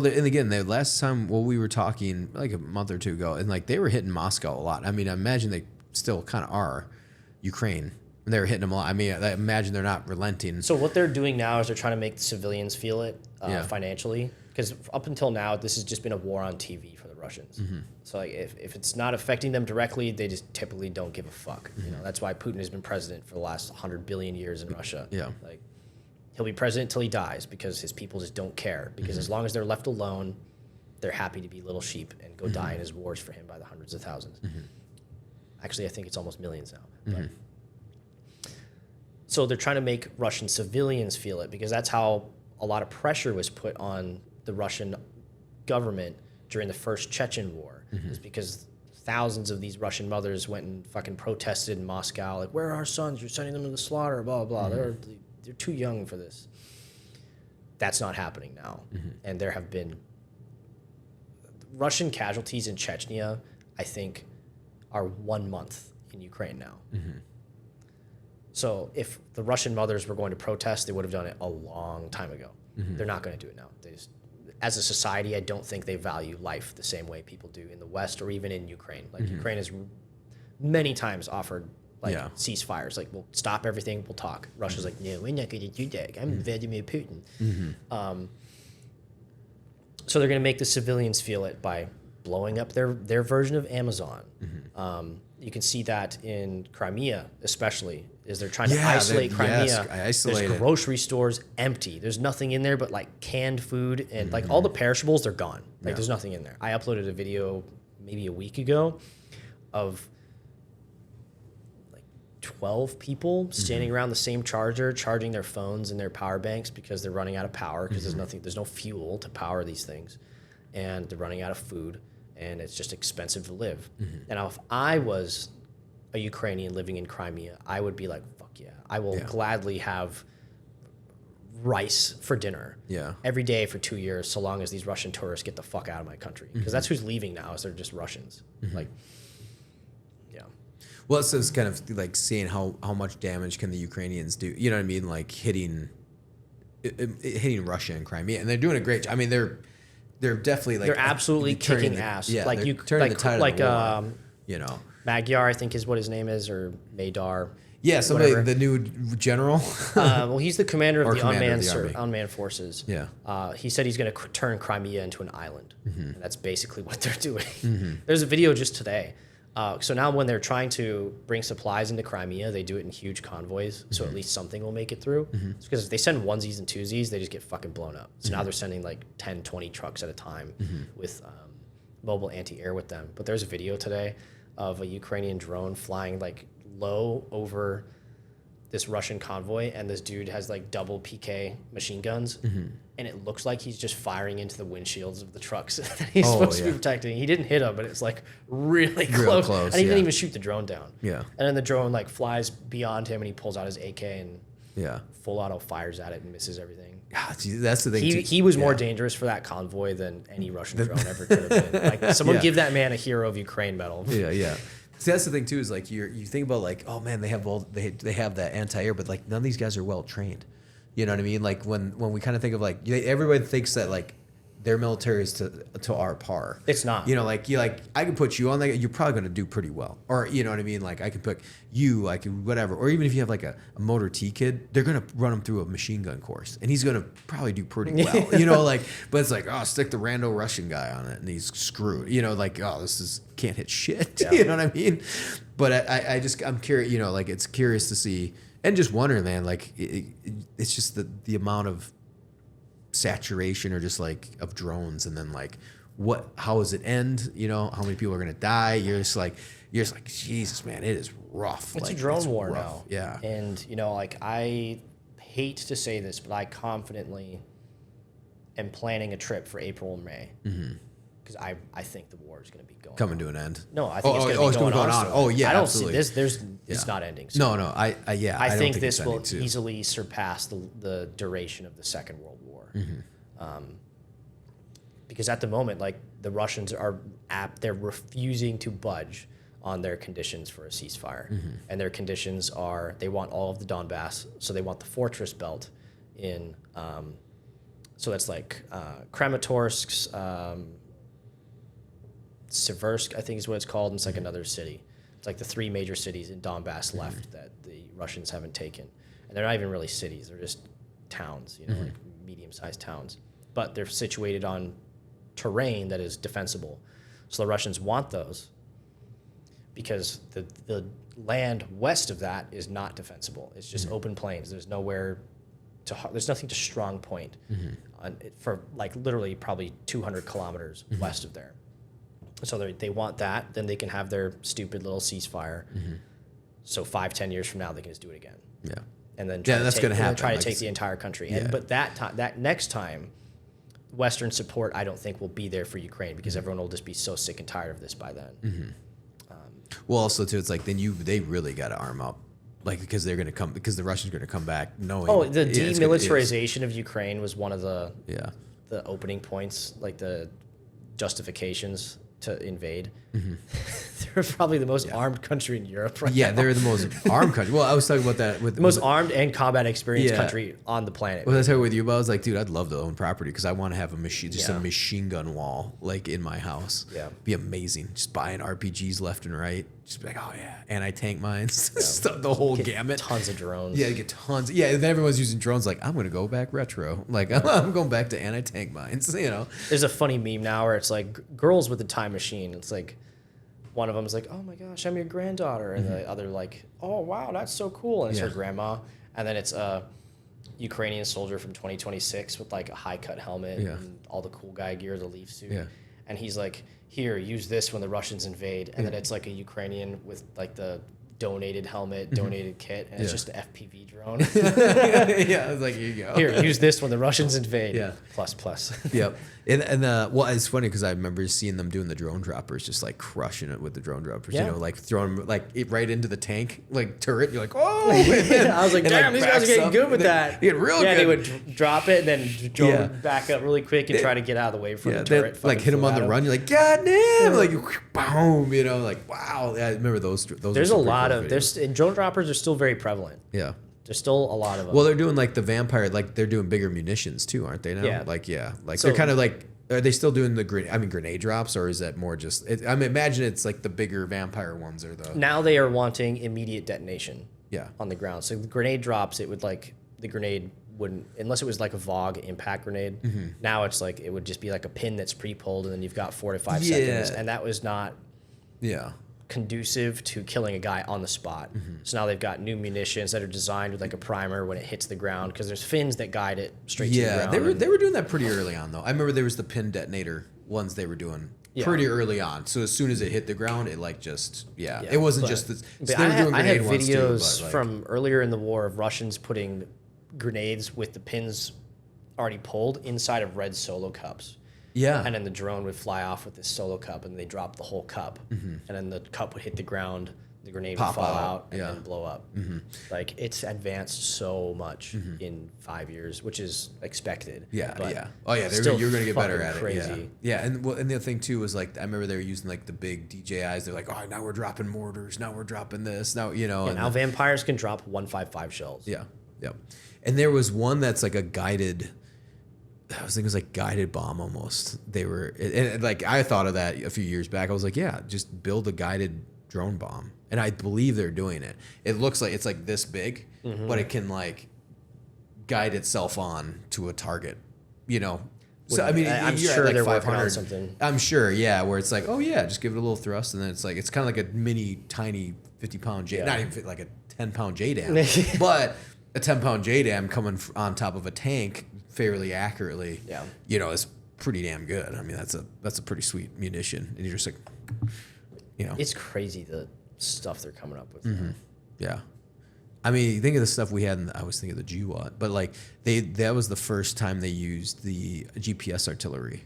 and again, the last time, we were talking like a month or two ago, and like they were hitting Moscow a lot. I mean, I imagine they still kind of are Ukraine. They were hitting them a lot. I mean, I imagine they're not relenting. So what they're doing now is they're trying to make civilians feel it Yeah. financially, because up until now, this has just been a war on TV for the Russians. So like, if it's not affecting them directly, they just typically don't give a fuck. You know, that's why Putin has been president for the last 100 billion years in Russia. Yeah. Like, he'll be president till he dies because his people just don't care. Because as long as they're left alone, they're happy to be little sheep and go die in his wars for him by the hundreds of thousands. Actually, I think it's almost millions now. But. So they're trying to make Russian civilians feel it, because that's how a lot of pressure was put on the Russian government during the first Chechen war. Is because thousands of these Russian mothers went and fucking protested in Moscow, like, where are our sons? You're sending them to the slaughter, blah, blah, blah. They're too young for this. That's not happening now. And there have been Russian casualties in Chechnya, I think, are 1 month in Ukraine now. So if the Russian mothers were going to protest, they would have done it a long time ago. They're not going to do it now. They just, as a society, I don't think they value life the same way people do in the West or even in Ukraine. Like Ukraine has many times offered like Yeah. ceasefires. Like, we'll stop everything, we'll talk. Russia's like, no, we're not going to do that. I'm Vladimir Putin. So they're going to make the civilians feel it by blowing up their version of Amazon. You can see that in Crimea, especially, is they're trying to isolate Crimea. Yes, isolate There's it. grocery stores empty. There's nothing in there but like canned food and like all the perishables, they're gone. Like there's nothing in there. I uploaded a video maybe a week ago of like 12 people standing around the same charger, charging their phones and their power banks because they're running out of power because there's no fuel to power these things, and they're running out of food. And it's just expensive to live. And now if I was a Ukrainian living in Crimea, I would be like, fuck yeah. I will gladly have rice for dinner every day for 2 years, so long as these Russian tourists get the fuck out of my country. Because that's who's leaving now, is they're just Russians. Like, yeah. Well, it's kind of like seeing how much damage can the Ukrainians do. You know what I mean? Like hitting Russia and Crimea. And they're doing a great job. I mean, they're definitely like... They're absolutely kicking ass. Yeah, like you turning the tide of the war, you know. Magyar, I think is what his name is, or Madar. Yeah, somebody, the new general. Well, he's the commander of the army. unmanned forces. Yeah. He said he's going to turn Crimea into an island. And that's basically what they're doing. There's a video just today. So now when they're trying to bring supplies into Crimea, they do it in huge convoys, so at least something will make it through. Because if they send onesies and twosies, they just get fucking blown up. So now they're sending like 10, 20 trucks at a time with mobile anti-air with them. But there's a video today of a Ukrainian drone flying like low over this Russian convoy, and this dude has like double PK machine guns, and it looks like he's just firing into the windshields of the trucks that he's supposed to be protecting. He didn't hit him, but it's like really close. And he didn't even shoot the drone down. Yeah. And then the drone like flies beyond him, and he pulls out his AK and full auto fires at it and misses everything. God, that's the thing. He was more dangerous for that convoy than any Russian drone ever could have been. Like, someone give that man a Hero of Ukraine medal. Yeah. See, that's the thing too, is like you think about like, oh man, they have that anti-air, but like none of these guys are well trained. You know what I mean? Like when we kind of think of like, everybody thinks that like their military is to our par. It's not. You know, like I can put you on that, you're probably going to do pretty well. Or you know what I mean? Like I can put you, I can whatever. Or even if you have like a motor T kid, they're going to run him through a machine gun course, and he's going to probably do pretty well. You know, like, but it's like, oh, stick the rando Russian guy on it, and he's screwed. You know, like, oh, can't hit shit. You know what I mean? But I'm curious. You know, like it's curious to see, and just wondering, man. Like it's just the amount of saturation, or just like of drones, and then like how does it end? You know, how many people are gonna die? You're just like Jesus, man, it is rough. It's like, a drone war now. Yeah. And you know, like, I hate to say this, but I confidently am planning a trip for April and May, because I think the war is going to be coming to an end. No, I think it's going to be going on. Oh yeah, I don't absolutely. see this. It's not ending soon. No, I think this will easily surpass the duration of the Second World War. Because at the moment, like, the Russians they're refusing to budge on their conditions for a ceasefire. And their conditions are, they want all of the Donbass, so they want the fortress belt in, so that's like Kramatorsk, Seversk, I think is what it's called, and it's like another city. It's like the 3 major cities in Donbass left that the Russians haven't taken. And they're not even really cities, they're just towns, you know, like medium-sized towns. But they're situated on terrain that is defensible. So the Russians want those because the land west of that is not defensible. It's just open plains. There's there's nothing to strong point for like literally probably 200 kilometers west of there. So they want that, then they can have their stupid little ceasefire. So 5-10 years from now, they can just do it again. Yeah. And then try to take the entire country. Yeah. But that next time, Western support, I don't think, will be there for Ukraine, because everyone will just be so sick and tired of this by then. Well, also too, it's like then they really got to arm up, like, because they're going to come, because the Russians are going to come back knowing. Oh, the demilitarization of Ukraine was one of the opening points, like the justifications to invade. They're probably the most armed country in Europe right now. They're the most armed country. Well, I was talking about that with The most armed and combat experienced Yeah. country on the planet. Well, that's how with you, but I was like, dude, I'd love to own property because I want to have a machine, just Yeah. a machine gun wall, like in my house. Yeah. Be amazing. Just buying RPGs left and right. Just be like, oh yeah, anti-tank mines, stuff, the whole Get gamut. tons of drones. Yeah, you get tons. Yeah, and then everyone's using drones. Like, I'm gonna go back retro. Like, I'm going back to anti-tank mines. You know. There's a funny meme now where it's like girls with a time machine. It's like one of them is like, "Oh my gosh, I'm your granddaughter," and the other like, "Oh wow, that's so cool," and it's her grandma. And then it's a Ukrainian soldier from 2026 with like a high cut helmet and all the cool guy gear, the leaf suit. Yeah. And he's like, "Here, use this when the Russians invade." And then it's like a Ukrainian with like the donated helmet, donated kit, and it's just an FPV drone. Yeah, I was like, here you go. Here, use this when the Russians invade. Yeah. Plus. Yep. And well, it's funny because I remember seeing them doing the drone droppers, just like crushing it with the drone droppers. Yeah. You know, like throwing them like it right into the tank, like turret. You're like, oh. And then, I was like, and, damn, these guys are backs getting up, good with and then that. Get real yeah, good. they would drop it and then Yeah. back up really quick and try to get out of the way from the they, turret. like hit them on the run. You're like, God damn! Like, boom! You know, like wow. Yeah, I remember those. There's a lot of and drone droppers are still very prevalent. Yeah. There's still a lot of them. Well, they're doing like the vampire, like they're doing bigger munitions too, aren't they now? Yeah. Like like So- they're kind of like. Are they still doing the grenade drops, or is that more just? I mean, imagine it's like the bigger vampire ones or the. Now they are wanting immediate detonation. Yeah. On the ground. So the grenade drops, it would like the grenade wouldn't unless it was like a VOG impact grenade. Now it's like it would just be like a pin that's pre-pulled and then you've got 4 to 5 seconds, and that was not Yeah. conducive to killing a guy on the spot. So now they've got new munitions that are designed with like a primer when it hits the ground because there's fins that guide it straight to the Yeah, ground. they were doing that pretty early on though. I remember there was the pin detonator ones they were doing pretty early on. So as soon as it hit the ground, it like just it wasn't just the. But They were doing I have grenade ones too, videos but, like, from earlier in the war of Russians putting grenades with the pins already pulled inside of red solo cups. Yeah. And then the drone would fly off with this solo cup and they drop the whole cup. And then the cup would hit the ground, the grenade Pop would fall out, out and then blow up. Like it's advanced so much in 5 years, which is expected. Yeah, but yeah. Oh yeah, still you're gonna get better fucking at crazy. it. Yeah, and well, and the other thing too was like I remember they were using like the big DJIs. They're like, oh, now we're dropping mortars. Now we're dropping this. Now you know. And and now vampires can drop 155 shells. yeah. And there was one that's like a guided. I was thinking it was like guided bomb almost. They were and like I thought of that a few years back. I was like, yeah, just build a guided drone bomb, and I believe they're doing it. It looks like it's like this big, but it can like guide itself on to a target. You know. So I mean, I'm you're at, sure like, they're working on 500. something. I'm sure, yeah, where it's like, oh yeah, just give it a little thrust, and then it's like it's kind of like a mini, tiny 50-pound J, not even like a 10-pound JDAM, but a 10-pound JDAM coming on top of a tank fairly accurately. Yeah. You know, is pretty damn good. I mean, that's a pretty sweet munition, and you're just like, you know, It's crazy the stuff they're coming up with. yeah. I mean, you think of the stuff we had. I was thinking of the GWAT, but like that was the first time they used the GPS artillery,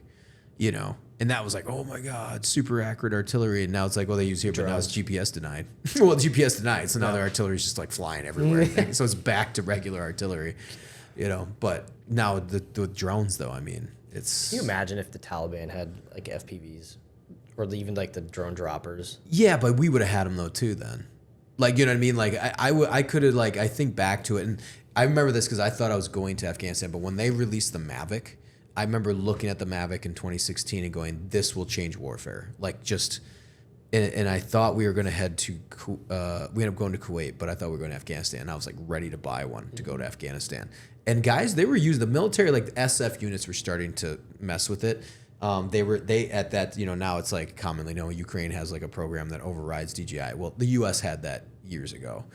you know, and that was like, oh my god, super accurate artillery. And now it's like, well, they use here, but now it's GPS denied. Well, GPS denied, so now their artillery is just like flying everywhere. So it's back to regular artillery, you know. But now the drones, though, I mean, it's. Can you imagine if the Taliban had like FPVs or even like the drone droppers? Yeah, but we would have had them though too then. Like, you know what I mean? Like I could have like, I think back to it, and I remember this because I thought I was going to Afghanistan, but when they released the Mavic, I remember looking at the Mavic in 2016 and going, this will change warfare. Like just, and I thought we were going to head to, we ended up going to Kuwait, but I thought we were going to Afghanistan, and I was like ready to buy one to go to Afghanistan. And guys, they were using the military, like the SF units were starting to mess with it. They at that, you know, now it's like commonly known Ukraine has like a program that overrides DJI. Well, the US had that years ago.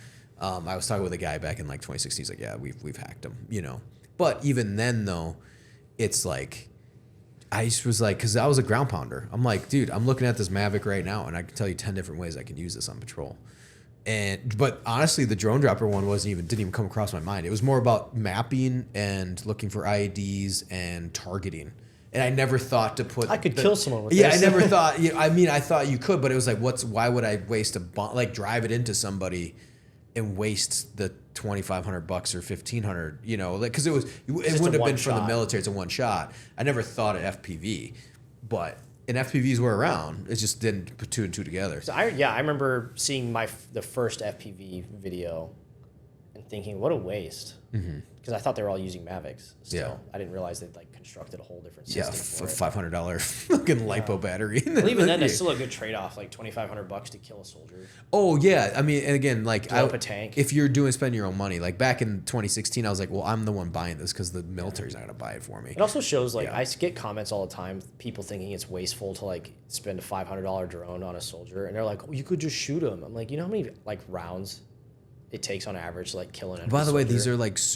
I was talking with a guy back in like 2016. He's like, yeah, we've hacked them, you know. But even then though, it's like, I just was like, because I was a ground pounder. I'm like, dude, I'm looking at this Mavic right now, and I can tell you 10 different ways I can use this on patrol. But honestly, the drone dropper one didn't even come across my mind. It was more about mapping and looking for IEDs and targeting. And I never thought to put. I could kill someone with this. this. I never thought. I mean, I thought you could, but it was like, why would I waste a bomb? Like drive it into somebody, and waste the $2,500 or $1,500. You know, like because it wouldn't have been for the military. It's a one shot. I never thought of FPV, but and FPVs were around. It just didn't put two and two together. So I remember seeing the first FPV video and thinking, what a waste. Because I thought they were all using Mavics. Still, I didn't realize they'd like constructed a whole different system. Yeah, a $500 fucking lipo battery. Well, even then, that's still a good trade-off. Like $2,500 to kill a soldier. Oh yeah, I mean, and again, like blow up a tank. If you're spend your own money, like back in 2016, I was like, well, I'm the one buying this because the military's not gonna buy it for me. It also shows like I get comments all the time, people thinking it's wasteful to like spend a $500 drone on a soldier, and they're like, oh, you could just shoot him. I'm like, you know how many like rounds it takes on average to like kill an enemy By the way, soldier?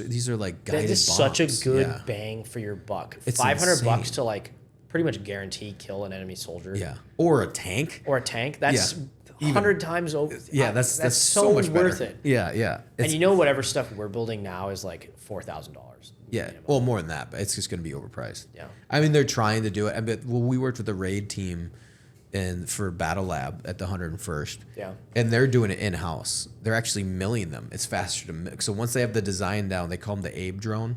these are like guided That is bombs. such a good Yeah. bang for your buck. It's $500 insane. to like pretty much guarantee kill an enemy soldier. Yeah, or a tank. Or a tank. That's Yeah. 100 times over. Yeah, that's so much worth better. it. Yeah, yeah. And you know whatever stuff we're building now is like $4,000. Yeah, well, more than that, but it's just going to be overpriced. Yeah. I mean, they're trying to do it. I mean, well, we worked with the raid team for Battle Lab at the 101st. Yeah. And they're doing it in-house. They're actually milling them. It's faster to mill. So once they have the design down, they call them the Abe drone.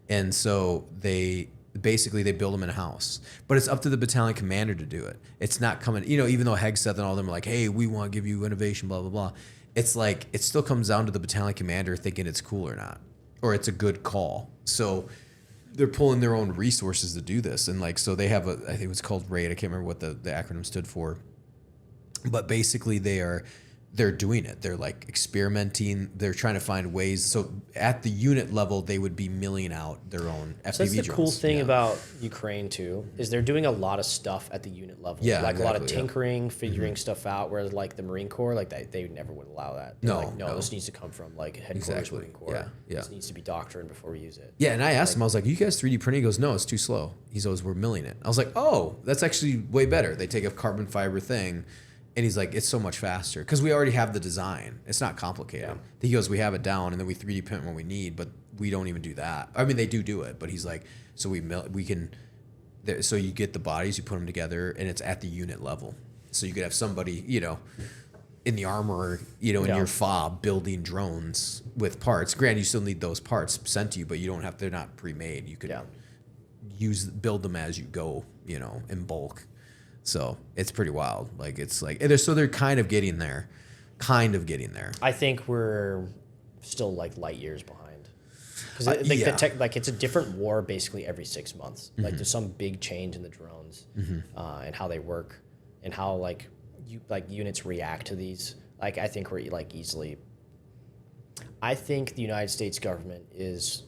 And so they build them in-house. But it's up to the battalion commander to do it. It's not coming, even though Hegseth and all of them are like, hey, we want to give you innovation, blah, blah, blah. It's like, it still comes down to the battalion commander thinking it's cool or not, or it's a good call. So they're pulling their own resources to do this. And like, so they have I think it was called RAID. I can't remember what the acronym stood for, but basically they're doing it. They're like experimenting. They're trying to find ways. So at the unit level, they would be milling out their own FPV So that's the drones. cool thing about Ukraine too, is they're doing a lot of stuff at the unit level. Yeah, like a lot of exactly, yeah. tinkering, figuring stuff out. Whereas like the Marine Corps, like they never would allow that. They're No, like, no. this needs to come from like headquarters Exactly, Marine Corps. yeah. This needs to be doctrined before we use it. Yeah, and I asked him, I was like, you guys 3D printing? He goes, no, it's too slow. He goes, we're milling it. I was like, oh, that's actually way better. They take a carbon fiber thing, and he's like, it's so much faster. Because we already have the design. It's not complicated. Yeah. He goes, we have it down, and then we 3D print when we need, but we don't even do that. I mean, they do it, but he's like, so so you get the bodies, you put them together, and it's at the unit level. So you could have somebody, in the armor, in your fob building drones with parts. Granted, you still need those parts sent to you, but you don't have. They're not pre-made. You could build them as you go, in bulk. So it's pretty wild. Like it's like they're kind of getting there. I think we're still like light years behind. Because it's a different war basically every 6 months. Like there's some big change in the drones and how they work and how like units react to these. Like I think we're like easily. I think the United States government is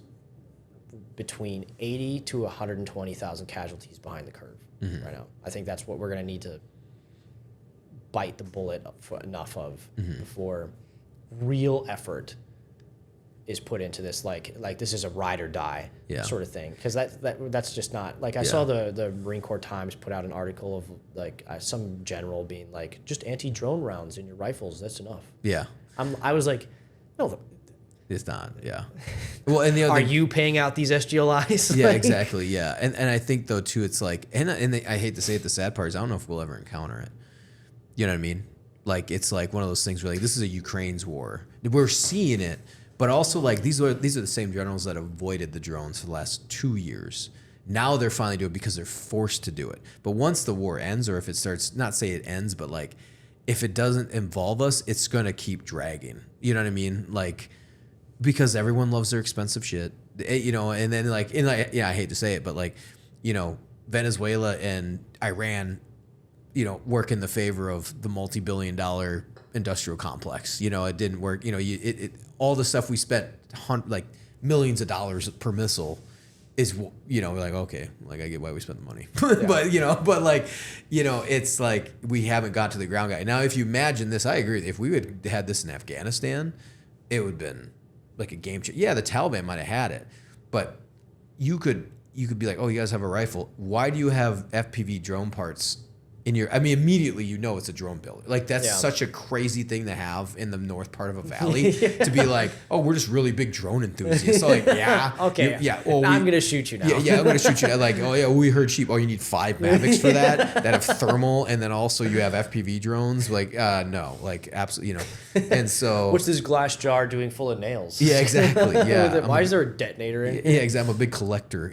between 80 to 120,000 casualties behind the curve right now. I think that's what we're going to need to bite the bullet for enough of before real effort is put into this. Like this is a ride or die sort of thing. Because that's just not like I saw the Marine Corps Times put out an article of like some general being like, just anti-drone rounds in your rifles. That's enough. Yeah. I was like, no. It's not. Yeah. Well, and the other Are you paying out these SGLIs? Yeah, exactly. Yeah, and I think though too, it's like, I hate to say it, the sad part is I don't know if we'll ever encounter it. You know what I mean? Like it's like one of those things where like this is a Ukraine's war. We're seeing it, but also like these are the same generals that avoided the drones for the last 2 years. Now they're finally doing it because they're forced to do it. But once the war ends, or if it starts, not say it ends, but like if it doesn't involve us, it's gonna keep dragging. You know what I mean? Like. Because everyone loves their expensive shit, and then I hate to say it, but like, Venezuela and Iran, work in the favor of the multi-billion-dollar industrial complex. It didn't work. All the stuff we spent like millions of dollars per missile is, we're like, okay, like I get why we spent the money, but it's like we haven't got to the ground guy. Now, if you imagine this, I agree. If we had this in Afghanistan, it would have been like a game changer. Yeah, the Taliban might have had it, but you could be like, oh, you guys have a rifle. Why do you have FPV drone parts in your? I mean, immediately it's a drone builder. Like that's such a crazy thing to have in the north part of a valley to be like, oh, we're just really big drone enthusiasts. So like, yeah, okay, Well, I'm gonna shoot you now. Yeah, I'm gonna shoot you. Like, oh yeah, we heard cheap. Oh, you need 5 Mavics for that have thermal, and then also you have FPV drones. Like, no, like absolutely, And so, what's this glass jar doing full of nails? Yeah, exactly. Yeah. Why is there a detonator in it? Yeah, exactly. I'm a big collector.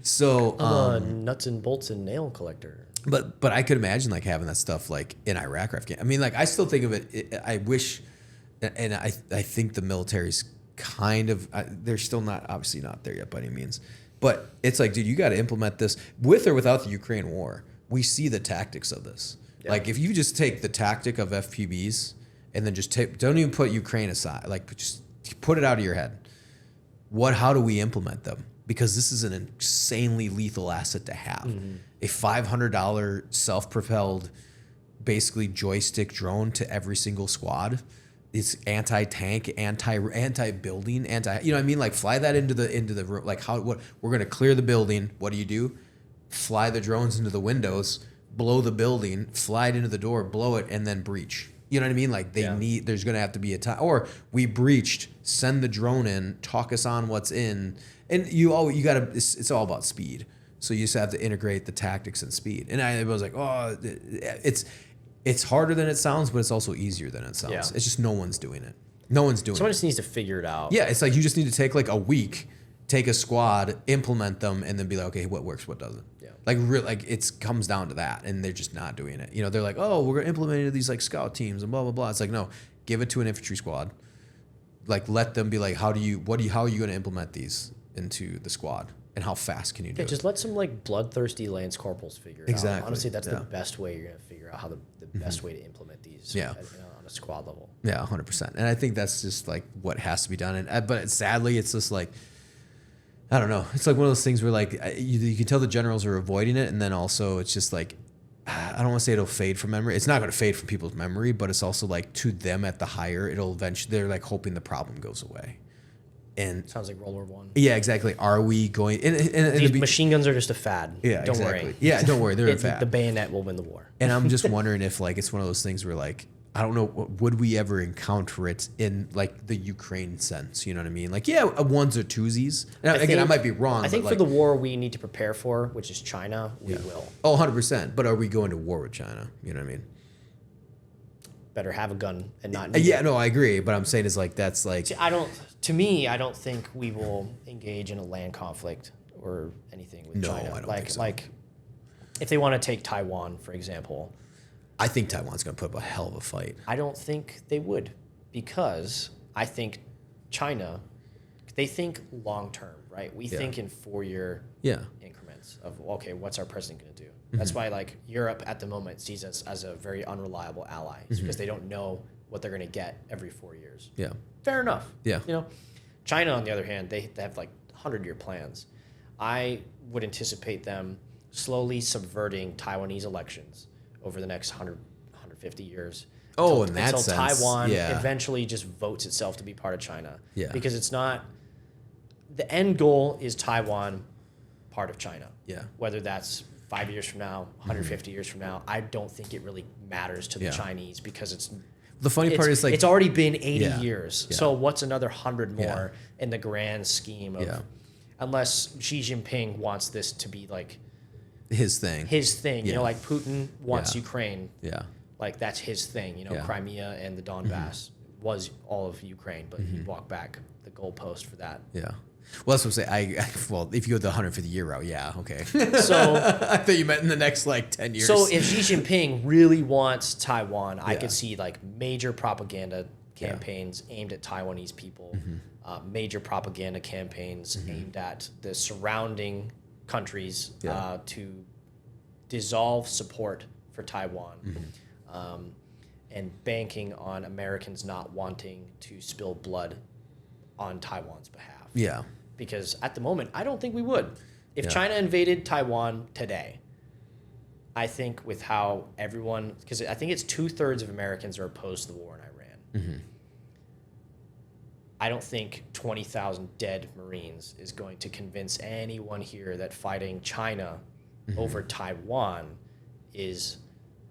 So I'm a nuts and bolts and nail collector. But I could imagine like having that stuff like in Iraq or Afghanistan. I mean, like I still think of it. I wish, and I think the military's kind of they're still not obviously not there yet by any means. But it's like, dude, you got to implement this with or without the Ukraine war. We see the tactics of this. Yeah. Like if you just take the tactic of FPBs and then just don't even put Ukraine aside. Like just put it out of your head. How do we implement them? Because this is an insanely lethal asset to have. Mm-hmm. A $500 self-propelled, basically joystick drone to every single squad. It's anti-tank, anti-building, you know what I mean? Like fly that into the room. Like we're gonna clear the building. What do? Fly the drones into the windows, blow the building, fly it into the door, blow it, and then breach. You know what I mean? Like there's gonna have to be a time, or we breached, send the drone in, talk us on what's in, and you gotta. It's all about speed. So you just have to integrate the tactics and speed. And I was like, oh, it's harder than it sounds, but it's also easier than it sounds. Yeah. It's just no one's doing it. Someone just needs to figure it out. Yeah, it's like you just need to take like a week, take a squad, implement them, and then be like, okay, what works, what doesn't. Yeah. Like it comes down to that, and they're just not doing it. You know, they're like, oh, we're gonna implement it to these like scout teams and blah blah blah. It's like, no, give it to an infantry squad. Like let them be like, how are you gonna implement these into the squad? And how fast can you do it? Just let some like bloodthirsty lance corporals figure it out. Honestly, that's the best way you're going to figure out how the best way to implement these on a squad level. Yeah, 100%. And I think that's just like what has to be done. But sadly, it's just like, I don't know. It's like one of those things where like you can tell the generals are avoiding it. And then also it's just like, I don't want to say it'll fade from memory. It's not going to fade from people's memory, but it's also like to them at the higher, it'll eventually, they're like hoping the problem goes away. And sounds like World War I. Yeah, exactly. Are we going? These machine guns are just a fad. Yeah, don't exactly. worry. Yeah, don't worry. They're a fad. The bayonet will win the war. And I'm just wondering if like it's one of those things where like I don't know, would we ever encounter it in like the Ukraine sense? You know what I mean? Like ones or twosies. And again, I might be wrong. I think for the war we need to prepare for, which is China, we will. Oh, 100%. But are we going to war with China? You know what I mean? Better have a gun and not. No, I agree. But I'm saying is like that's like. See, I don't think we will engage in a land conflict or anything with China. I don't think so. Like, if they want to take Taiwan, for example. I think Taiwan's going to put up a hell of a fight. I don't think they would, because I think China, they think long term, right? We think in 4-year increments of, okay, what's our president going to do? Mm-hmm. That's why like Europe at the moment sees us as a very unreliable ally, because they don't know what they're going to get every 4 years. Yeah. Fair enough. Yeah. You know, China, on the other hand, they have like 100-year plans. I would anticipate them slowly subverting Taiwanese elections over the next 150 years. In that sense. Until Taiwan eventually just votes itself to be part of China. Yeah. Because it's not, the end goal is Taiwan part of China. Yeah. Whether that's 5 years from now, 150 years from now, I don't think it really matters to the Chinese, because it's... The funny part is like... It's already been 80 years. Yeah. So what's another 100 more in the grand scheme of... Unless Xi Jinping wants this to be like... His thing. You know, like Putin wants Ukraine. Yeah. Like that's his thing. You know, Crimea and the Donbass was all of Ukraine, but he walked back the goalpost for that. Yeah. Well, that's what I'm saying. Well, if you go the 150-year route, okay. So I thought you meant in the next like 10 years. So if Xi Jinping really wants Taiwan, I could see like major propaganda campaigns aimed at Taiwanese people, major propaganda campaigns aimed at the surrounding countries to dissolve support for Taiwan, and banking on Americans not wanting to spill blood on Taiwan's behalf. Yeah. Because at the moment, I don't think we would. If China invaded Taiwan today, I think with how everyone, because I think it's 2/3 of Americans are opposed to the war in Iran. I don't think 20,000 dead Marines is going to convince anyone here that fighting China over Taiwan is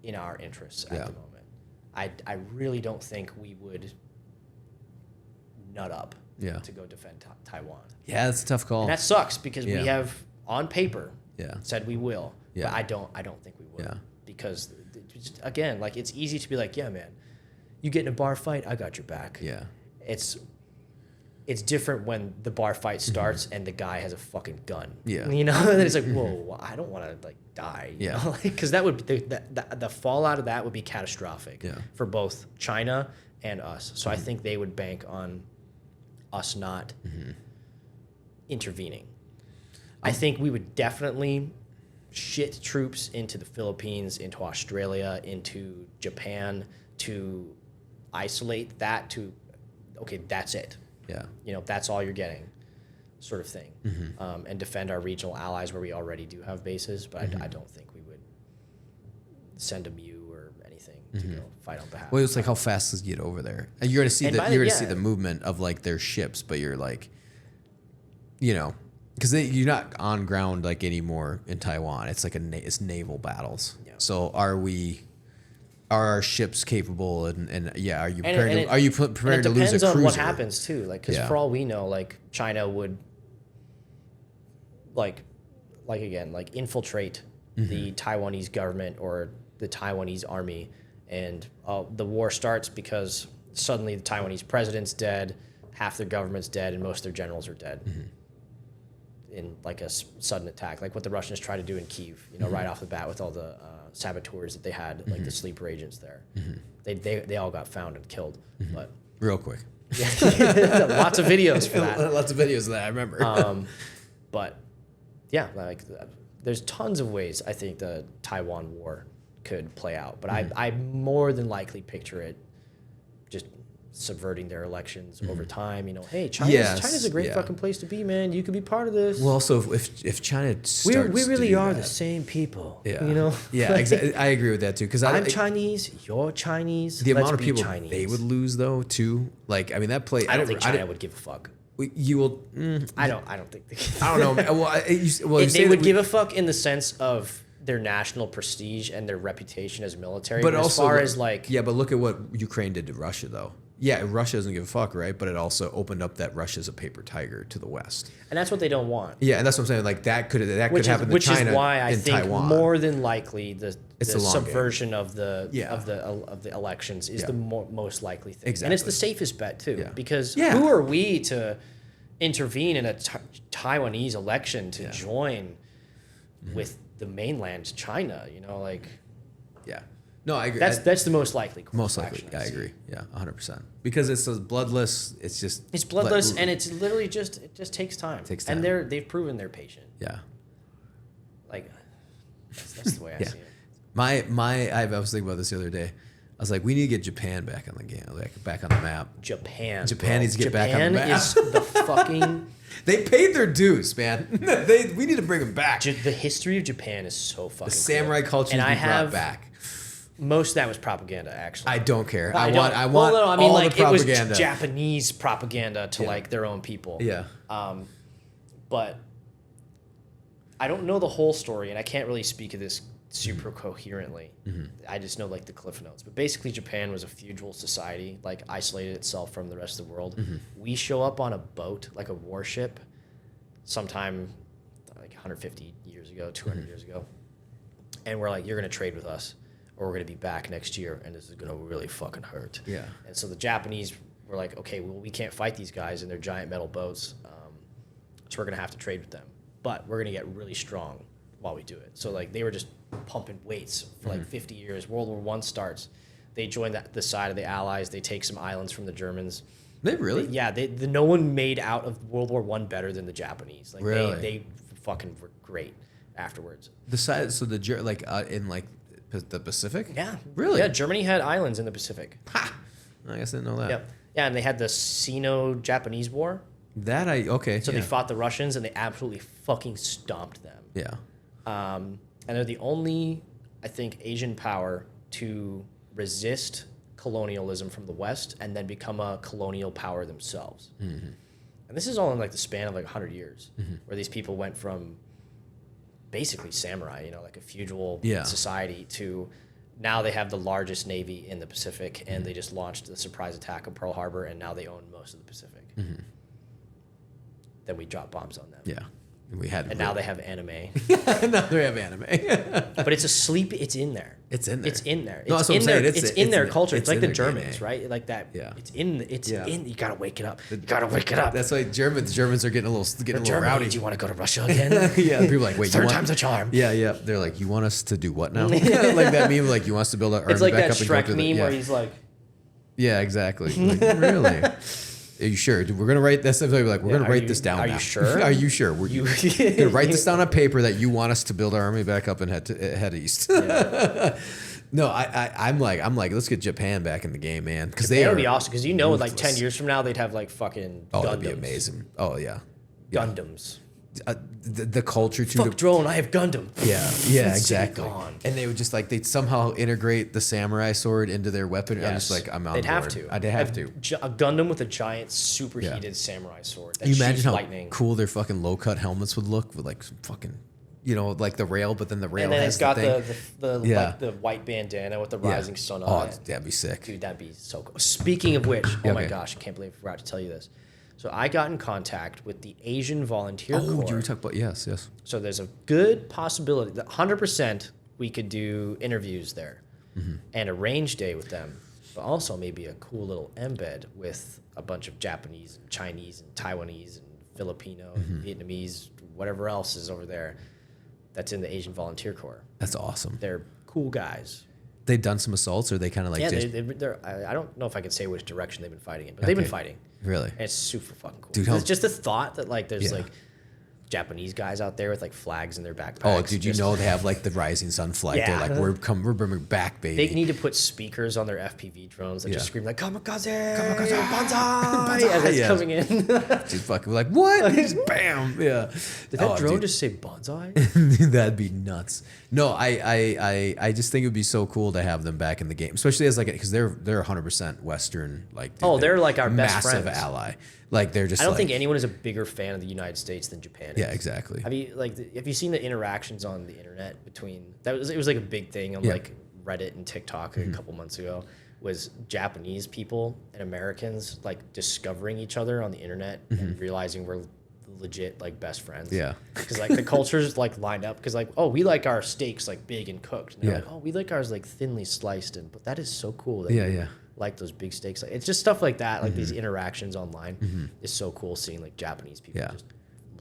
in our interests at the moment. I really don't think we would nut up to go defend Taiwan. Yeah, that's a tough call. And that sucks, because we have on paper said we will, but I don't think we will, because just, again, like it's easy to be like, yeah, man, you get in a bar fight, I got your back. Yeah, it's It's different when the bar fight starts and the guy has a fucking gun. Yeah. You know, and it's like, whoa, I don't want to like die. Yeah. Because that would the fallout of that would be catastrophic for both China and us. So I think they would bank on us not intervening. I think we would definitely shit troops into the Philippines, into Australia, into Japan to isolate that to, okay, that's it. Yeah. You know, that's all you're getting, sort of thing. And defend our regional allies where we already do have bases, but I don't think we would send a MU or anything to go fight on behalf. Well, it's like how fast does it get over there? And you're gonna see see the movement of like their ships, but you're like, you know, because you're not on ground like anymore in Taiwan. It's like it's naval battles. Yeah. So are our ships capable and are you prepared to lose a cruiser? It depends on what happens too. Like, because for all we know, like China would like infiltrate the Taiwanese government or the Taiwanese army, and the war starts because suddenly the Taiwanese president's dead, half their government's dead, and most of their generals are dead. In like a sudden attack, like what the Russians tried to do in Kyiv, you know, right off the bat with all the saboteurs that they had, like the sleeper agents there. They all got found and killed, but real quick. Lots of videos for that. Lots of videos of that, I remember. But yeah, like there's tons of ways I think the Taiwan war could play out, but I more than likely picture it just subverting their elections over time. You know, hey, China's a great fucking place to be, man. You could be part of this. Well, also if China starts we really to do are that, the same people. Yeah. You know. Yeah, exactly. I agree with that too. Because I'm Chinese, you're Chinese. The amount of be people Chinese. they would lose though too. Like I mean that play. I don't think China would give a fuck. You will. I don't think they. I don't know. Man. Well, they would give a fuck in the sense of their national prestige and their reputation as military. But also, as far as like, yeah, but look at what Ukraine did to Russia though. Yeah, Russia doesn't give a fuck, right? But it also opened up that Russia's a paper tiger to the West. And that's what they don't want. Yeah, and that's what I'm saying. Like that could happen to China which is why I think Taiwan. more than likely the subversion game. of the elections is the most likely thing. Exactly. And it's the safest bet too, because Yeah. who are we to intervene in a Taiwanese election to join with the mainland China? You know, like No, I agree. That's the most likely. Most likely, I agree. Yeah, 100%. Because it's bloodless. It's bloodless, and it's literally it just takes time. It takes time. And they've proven they're patient. Yeah. Like that's the way I see it. I was thinking about this the other day. I was like, we need to get Japan back on the game, like back on the map. Japan needs to get back on the map. Japan is the fucking. They paid their dues, man. We need to bring them back. The history of Japan is so fucking. The samurai culture needs to be brought back. Most of that was propaganda, actually. I don't care. I mean, want all the propaganda. It was Japanese propaganda to like their own people. Yeah. But I don't know the whole story, and I can't really speak of this super coherently. I just know like the cliff notes. But basically, Japan was a feudal society, like isolated itself from the rest of the world. We show up on a boat, like a warship, sometime like 150 years ago, 200 years ago, and we're like, you're gonna trade with us, or we're going to be back next year, and this is going to really fucking hurt. Yeah. And so the Japanese were like, okay, well, we can't fight these guys in their giant metal boats, so we're going to have to trade with them. But we're going to get really strong while we do it. So, like, they were just pumping weights for, like, 50 years. World War I starts. They join the side of the Allies. They take some islands from the Germans. They really? No one made out of World War I better than the Japanese. Like, really? They fucking were great afterwards. The side, so in, like, the Pacific? Yeah. Really? Yeah, Germany had islands in the Pacific. Ha! I guess I didn't know that. Yep. Yeah, and they had the Sino-Japanese War. So they fought the Russians, and they absolutely fucking stomped them. Yeah. And they're the only, I think, Asian power to resist colonialism from the West and then become a colonial power themselves. And this is all in like the span of like 100 years, where these people went from basically samurai, you know, like a feudal society, to now they have the largest navy in the Pacific, and they just launched the surprise attack on Pearl Harbor, and now they own most of the Pacific. Then we drop bombs on them. Yeah. We had, and now they have anime. now they have anime. But it's it's in there. It's in there. It's in there. No, It's that's what I'm in their, saying. it's in their culture. It's like the in their Germans, DNA. right? Like that. Yeah. It's in. Yeah. You gotta wake it up. You gotta wake it up. That's why Germans are getting a little rowdy. Do you want to go to Russia again? Yeah, people are like, wait, Third time's a charm. Yeah, yeah. They're like, you want us to do what now? Like that meme, like you want us to build our army It's like back that up and go Shrek to the, meme yeah. where he's like, Yeah, exactly. Like, really? Are you sure? Dude, we're gonna write this. Like, we're gonna write this down. Are now. you sure? Are you sure? We're gonna write this down on paper that you want us to build our army back up and head east. Yeah. No, I'm like, let's get Japan back in the game, man. Because they that are would be awesome. Because you know, like ruthless. 10 years from now, they'd have like fucking Oh, Gundams. that'd be amazing. Oh yeah, Gundams. the culture too. Fuck drone, I have Gundam. Yeah, exactly. Gone. And they would just like they'd somehow integrate the samurai sword into their weapon. I'm Yes. just like I'm on They'd board. have to. I'd have to. A Gundam with a giant superheated samurai sword that You shoots imagine how lightning. cool their fucking low cut helmets would look with like some fucking, like the rail, but then the rail And then has it's got the the Yeah. like the white bandana with the Yeah. rising sun Oh, on it. that'd be sick. Dude, that'd be so cool. Speaking of which, oh my Okay. gosh, I can't believe I forgot to tell you this. So I got in contact with the Asian Volunteer Oh, Corps. you were talking about yes. So there's a good possibility that 100% we could do interviews there Mm-hmm. and a range day with them, but also maybe a cool little embed with a bunch of Japanese and Chinese and Taiwanese and Filipino Mm-hmm. and Vietnamese, whatever else is over there that's in the Asian Volunteer Corps. That's awesome. They're cool guys. They've done some assaults, or they kind of like Yeah, just I don't know if I can say which direction they've been fighting in, but they've been Okay. fighting. really. And it's super fucking cool. Dude, It's just the thought that like there's Yeah. like Japanese guys out there with like flags in their backpacks. Oh, dude, you just- know they have like the rising sun flag. Yeah. They're like, we're bringing back, baby. They need to put speakers on their FPV drones that just Yeah. scream like "Kamikaze, Banzai!" as it's Yeah. coming in. Just fucking like what? Just bam. Yeah. Did that drone dude. just say "Banzai"? That'd be nuts. No, I just think it would be so cool to have them back in the game, especially as like because they're 100% Western. Like dude, Oh, they're like our best massive friends. ally. Like they're just. I don't like, think anyone is a bigger fan of the United States than Japan is. Yeah, exactly. Have you seen the interactions on the internet between it was like a big thing on Yeah. like Reddit and TikTok a couple months ago, was Japanese people and Americans like discovering each other on the internet and realizing we're legit like best friends. Yeah. Because like the cultures like lined up because like, oh, we like our steaks like big and cooked. And they're Yeah. like, oh, we like ours like thinly sliced, and but that is so cool that Yeah, you yeah. like those big steaks. Like, it's just stuff like that. Like these interactions online is so cool seeing like Japanese people Yeah. just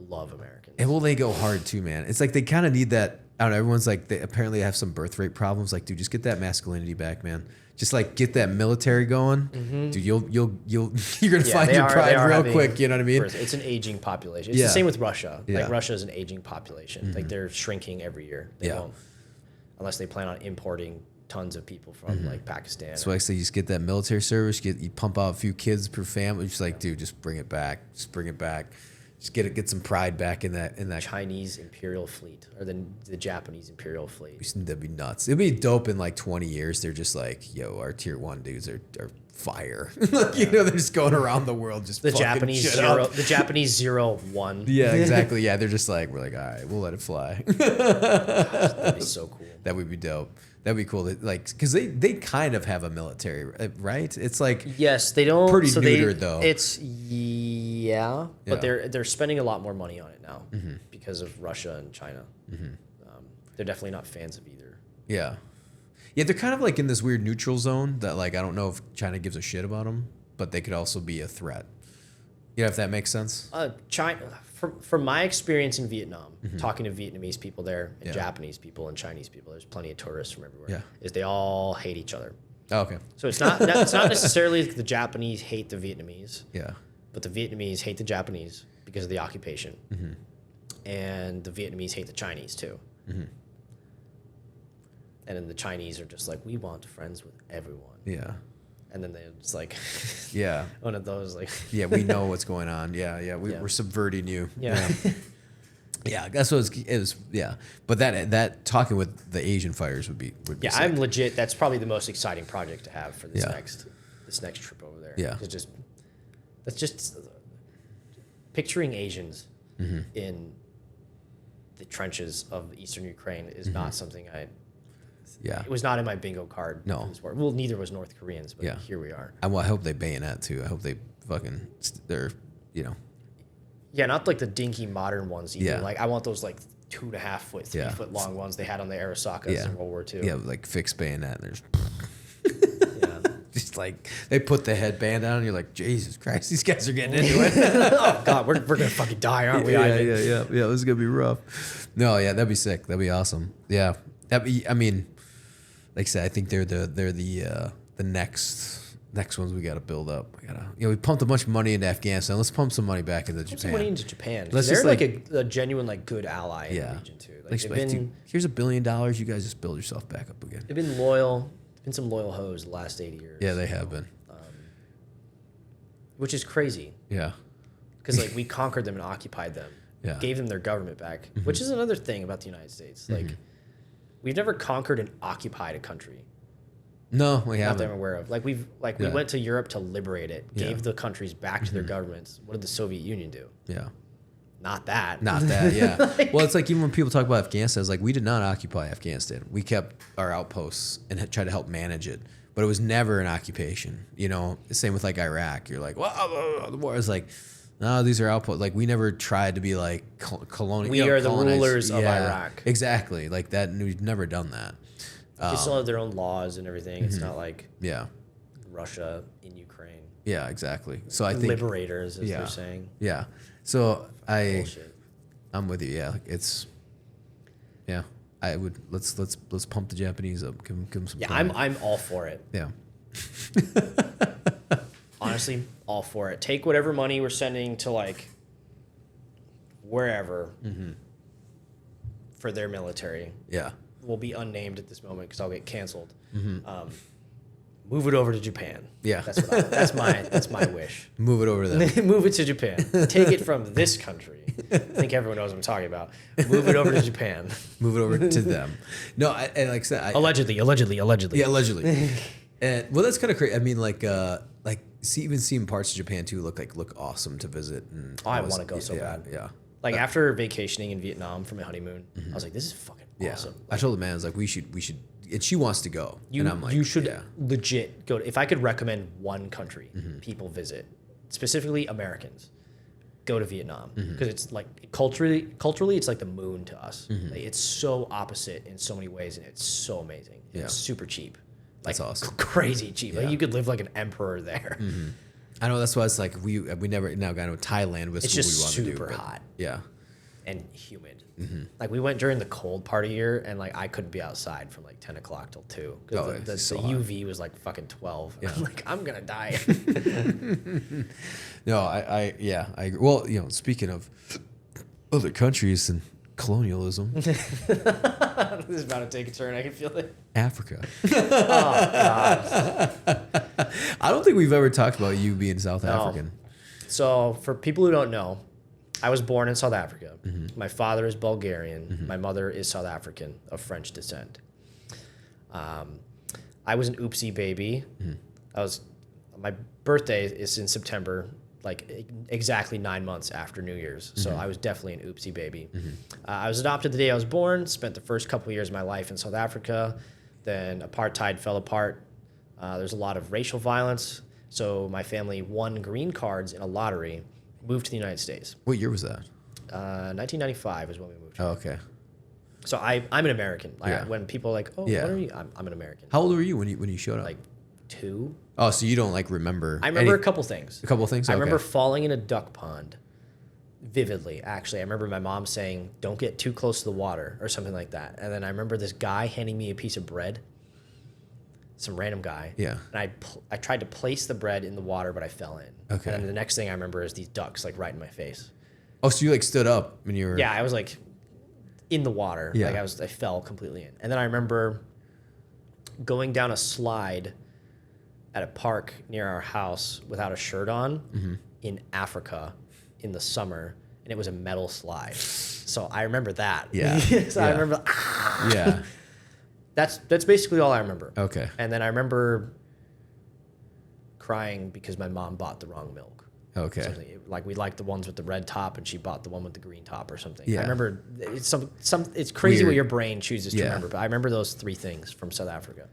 love Americans. And well, they go hard too, man. It's like they kind of need that. I don't know. Everyone's like, they apparently have some birth rate problems. Like, dude, just get that masculinity back, man. Just like get that military going, dude. You're gonna find they your are pride real having quick. You know what I mean? birth- It's an aging population. It's Yeah. the same with Russia. Yeah. Like Russia is an aging population. Like they're shrinking every year. They Yeah. won't, unless they plan on importing tons of people from like Pakistan. That's why I say you just get that military service. You pump out a few kids per family. Just like, dude, just bring it back. Just bring it back. Just get some pride back in that. Chinese Imperial Fleet or the Japanese Imperial Fleet. That'd be nuts. It'd be dope in like 20 years. They're just like, yo, our tier 1 dudes are fire. You know, they're just going around the world just The fucking Japanese shit zero, up. the Japanese 01. Yeah, exactly. Yeah, they're just like, we're like, all right, we'll let it fly. That'd be so cool. That would be dope. That'd be cool. Like, because they kind of have a military, right? It's like, Yes, they don't. Pretty so neutered, though. It's yeah, but Yeah. they're spending a lot more money on it now because of Russia and China. They're definitely not fans of either. yeah. Yeah, they're kind of like in this weird neutral zone that, like, I don't know if China gives a shit about them, but they could also be a threat. You know, if that makes sense? China, from my experience in Vietnam, talking to Vietnamese people there and Yeah. Japanese people and Chinese people, there's plenty of tourists from everywhere. Yeah. Is they all hate each other. Oh, okay. So it's not necessarily that the Japanese hate the Vietnamese, Yeah. but the Vietnamese hate the Japanese because of the occupation, and the Vietnamese hate the Chinese too. And then the Chinese are just like, we want friends with everyone. Yeah. And then they're just like, Yeah. one of those like, Yeah, we know what's going on. Yeah, yeah. Yeah. We're subverting you. yeah. Yeah, that's what it was. Yeah. But that talking with the Asian fighters would be Yeah, sick. I'm legit. That's probably the most exciting project to have for this Yeah. next trip over there. Yeah. That's just picturing Asians Mm-hmm. in the trenches of Eastern Ukraine is not something Yeah. It was not in my bingo card. No. for this war. Well, neither was North Koreans, but Yeah. here we are. I hope they bayonet too. I hope they fucking they're, you know. Yeah, not like the dinky modern ones either. Yeah. Like I want those like 2.5 foot, 3 Yeah. foot long ones they had on the Arasakas Yeah. in World War II. Yeah, like fixed bayonet. And there's Yeah. just like they put the headband on, and you're like, Jesus Christ, these guys are getting into it. Oh God, we're gonna fucking die, aren't we? Ivan? Yeah. This is gonna be rough. No, yeah, that'd be sick. That'd be awesome. Yeah, I mean, like I said, I think they're the next ones we got to build up. We pumped a bunch of money into Afghanistan. Let's pump some money back into Put some Japan. money into Japan. Let's They're just, like a genuine like good ally in Yeah. the region too. Like Like, they've like, been dude, here's $1 billion. You guys just build yourself back up again. they've been loyal. Been some loyal hoes the last 80 years. Yeah, they have been. Which is crazy Yeah, because like we conquered them and occupied them. Yeah. Gave them their government back, which is another thing about the United States. Like we've never conquered and occupied a country. no, we Not that I'm haven't. aware of. Like we Yeah. went to Europe to liberate it, Yeah. gave the countries back to their governments. What did the Soviet Union do? Yeah, Not that. not that. Yeah. Well, it's like even when people talk about Afghanistan, it's like we did not occupy Afghanistan. We kept our outposts and tried to help manage it, but it was never an occupation. You know, same with like Iraq. You're like, well, the war is like. No, these are outposts. Like we never tried to be like colonial. We are the rulers of Iraq. Exactly, like that. And we've never done that. They still have their own laws and everything. It's not like Yeah, Russia in Ukraine. yeah, exactly. So I think Liberators, as Yeah. they're saying. Yeah. So Bullshit. I'm with you. Yeah, like it's. Yeah, I would let's pump the Japanese up. Give them some. Yeah, time. I'm all for it. Yeah. Honestly, all for it. Take whatever money we're sending to like wherever for their military. Yeah. Will be unnamed at this moment because I'll get canceled. Move it over to Japan. Yeah. That's my wish. Move it over there. Move it to Japan. Take it from this country. I think everyone knows what I'm talking about. Move it over to Japan. Move it over to them. No, and like I said, Allegedly. yeah, allegedly. And well, that's kind of crazy. I mean, even seeing parts of Japan too look awesome to visit. And I want to go so yeah, bad. Yeah. Like after vacationing in Vietnam for my honeymoon, I was like, this is fucking Yeah. awesome. I told the man, I was like, we should, and she wants to go. And I'm like, you should yeah. legit go to, if I could recommend one country people visit, specifically Americans, go to Vietnam because it's like culturally it's like the moon to us. Like, it's so opposite in so many ways and it's so amazing. And Yeah. It's super cheap. That's awesome. Crazy cheap. Like Yeah. you could live like an emperor there. I know that's why it's like we never now got to Thailand was It's what just we wanted to do. super but hot Yeah. and humid. Like we went during the cold part of the year and like I couldn't be outside from like 10 o'clock till 2 because Oh, the it's so hot. UV was like fucking 12. Yeah. I'm like, I'm gonna die. No, I agree. Well, speaking of other countries and colonialism, This is about to take a turn. I can feel it. Africa. Oh God. I don't think we've ever talked about you being South African. So for people who don't know, I was born in South Africa. My father is Bulgarian. My mother is South African of French descent. I was an oopsie baby. My birthday is in September, like exactly 9 months after New Year's. So I was definitely an oopsie baby. I was adopted the day I was born, spent the first couple of years of my life in South Africa. Then apartheid fell apart. There's a lot of racial violence. So my family won green cards in a lottery, moved to the United States. What year was that? 1995 is when we moved. Oh, okay. So I'm an American. Like, Yeah. when people are like, oh, Yeah. what are you? I'm an American. How old were you when you showed up? Like 2. Oh, so you don't like remember? I remember a couple things. A couple of things. I Okay. remember falling in a duck pond vividly. Actually, I remember my mom saying, don't get too close to the water or something like that. And then I remember this guy handing me a piece of bread, some random guy. Yeah. And I tried to place the bread in the water, but I fell in. Okay. And then the next thing I remember is these ducks like right in my face. Oh, so you like stood up when you were? Yeah, I was like in the water. Yeah. Like I fell completely in. And then I remember going down a slide at a park near our house without a shirt on in Africa in the summer, and it was a metal slide. So I remember that. Yeah. So I Yeah. remember Yeah. that's basically all I remember. Okay. And then I remember crying because my mom bought the wrong milk. Okay. Something. Like we liked the ones with the red top and she bought the one with the green top or something. Yeah. I remember it's it's crazy Weird. what your brain chooses to Yeah. remember, but I remember those 3 things from South Africa.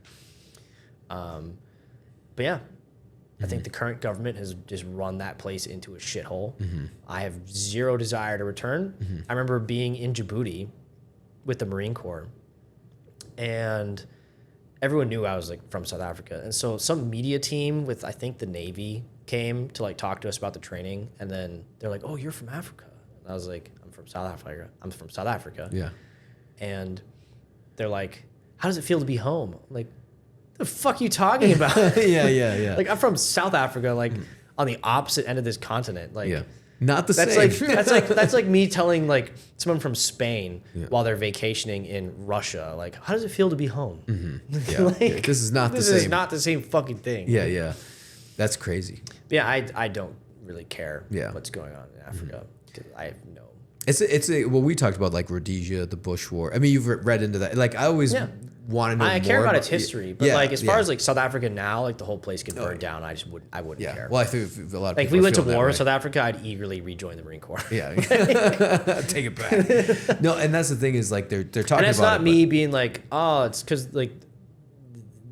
But yeah. I think the current government has just run that place into a shithole. I have zero desire to return. I remember being in Djibouti with the Marine Corps, and everyone knew I was like from South Africa. And so some media team with, I think, the Navy came to like talk to us about the training, and then they're like, "Oh, you're from Africa." And I was like, "I'm from South Africa. I'm from South Africa." Yeah. And they're like, "How does it feel to be home?" I'm like, the fuck are you talking about? yeah. Like, I'm from South Africa, like on the opposite end of this continent. Like, Yeah. Not the that's same. like that's like me telling like someone from Spain while they're vacationing in Russia, like, how does it feel to be home? Yeah. Like, Yeah, this is not the this same. is not the same fucking thing. Yeah. That's crazy. Yeah, I don't really care Yeah. what's going on in Africa because I have no. Well, we talked about like Rhodesia, the Bush War. I mean, you've read into that. Like, I always want to know. I care more about its history, but like as far as like South Africa now, like the whole place could burn down. I wouldn't yeah. care. Well, I think a lot of Like if people we went to feel that war way. with South Africa, I'd eagerly rejoin the Marine Corps. Yeah, take it back. No, and that's the thing is like they're talking And it's about not me being like, oh, it's because like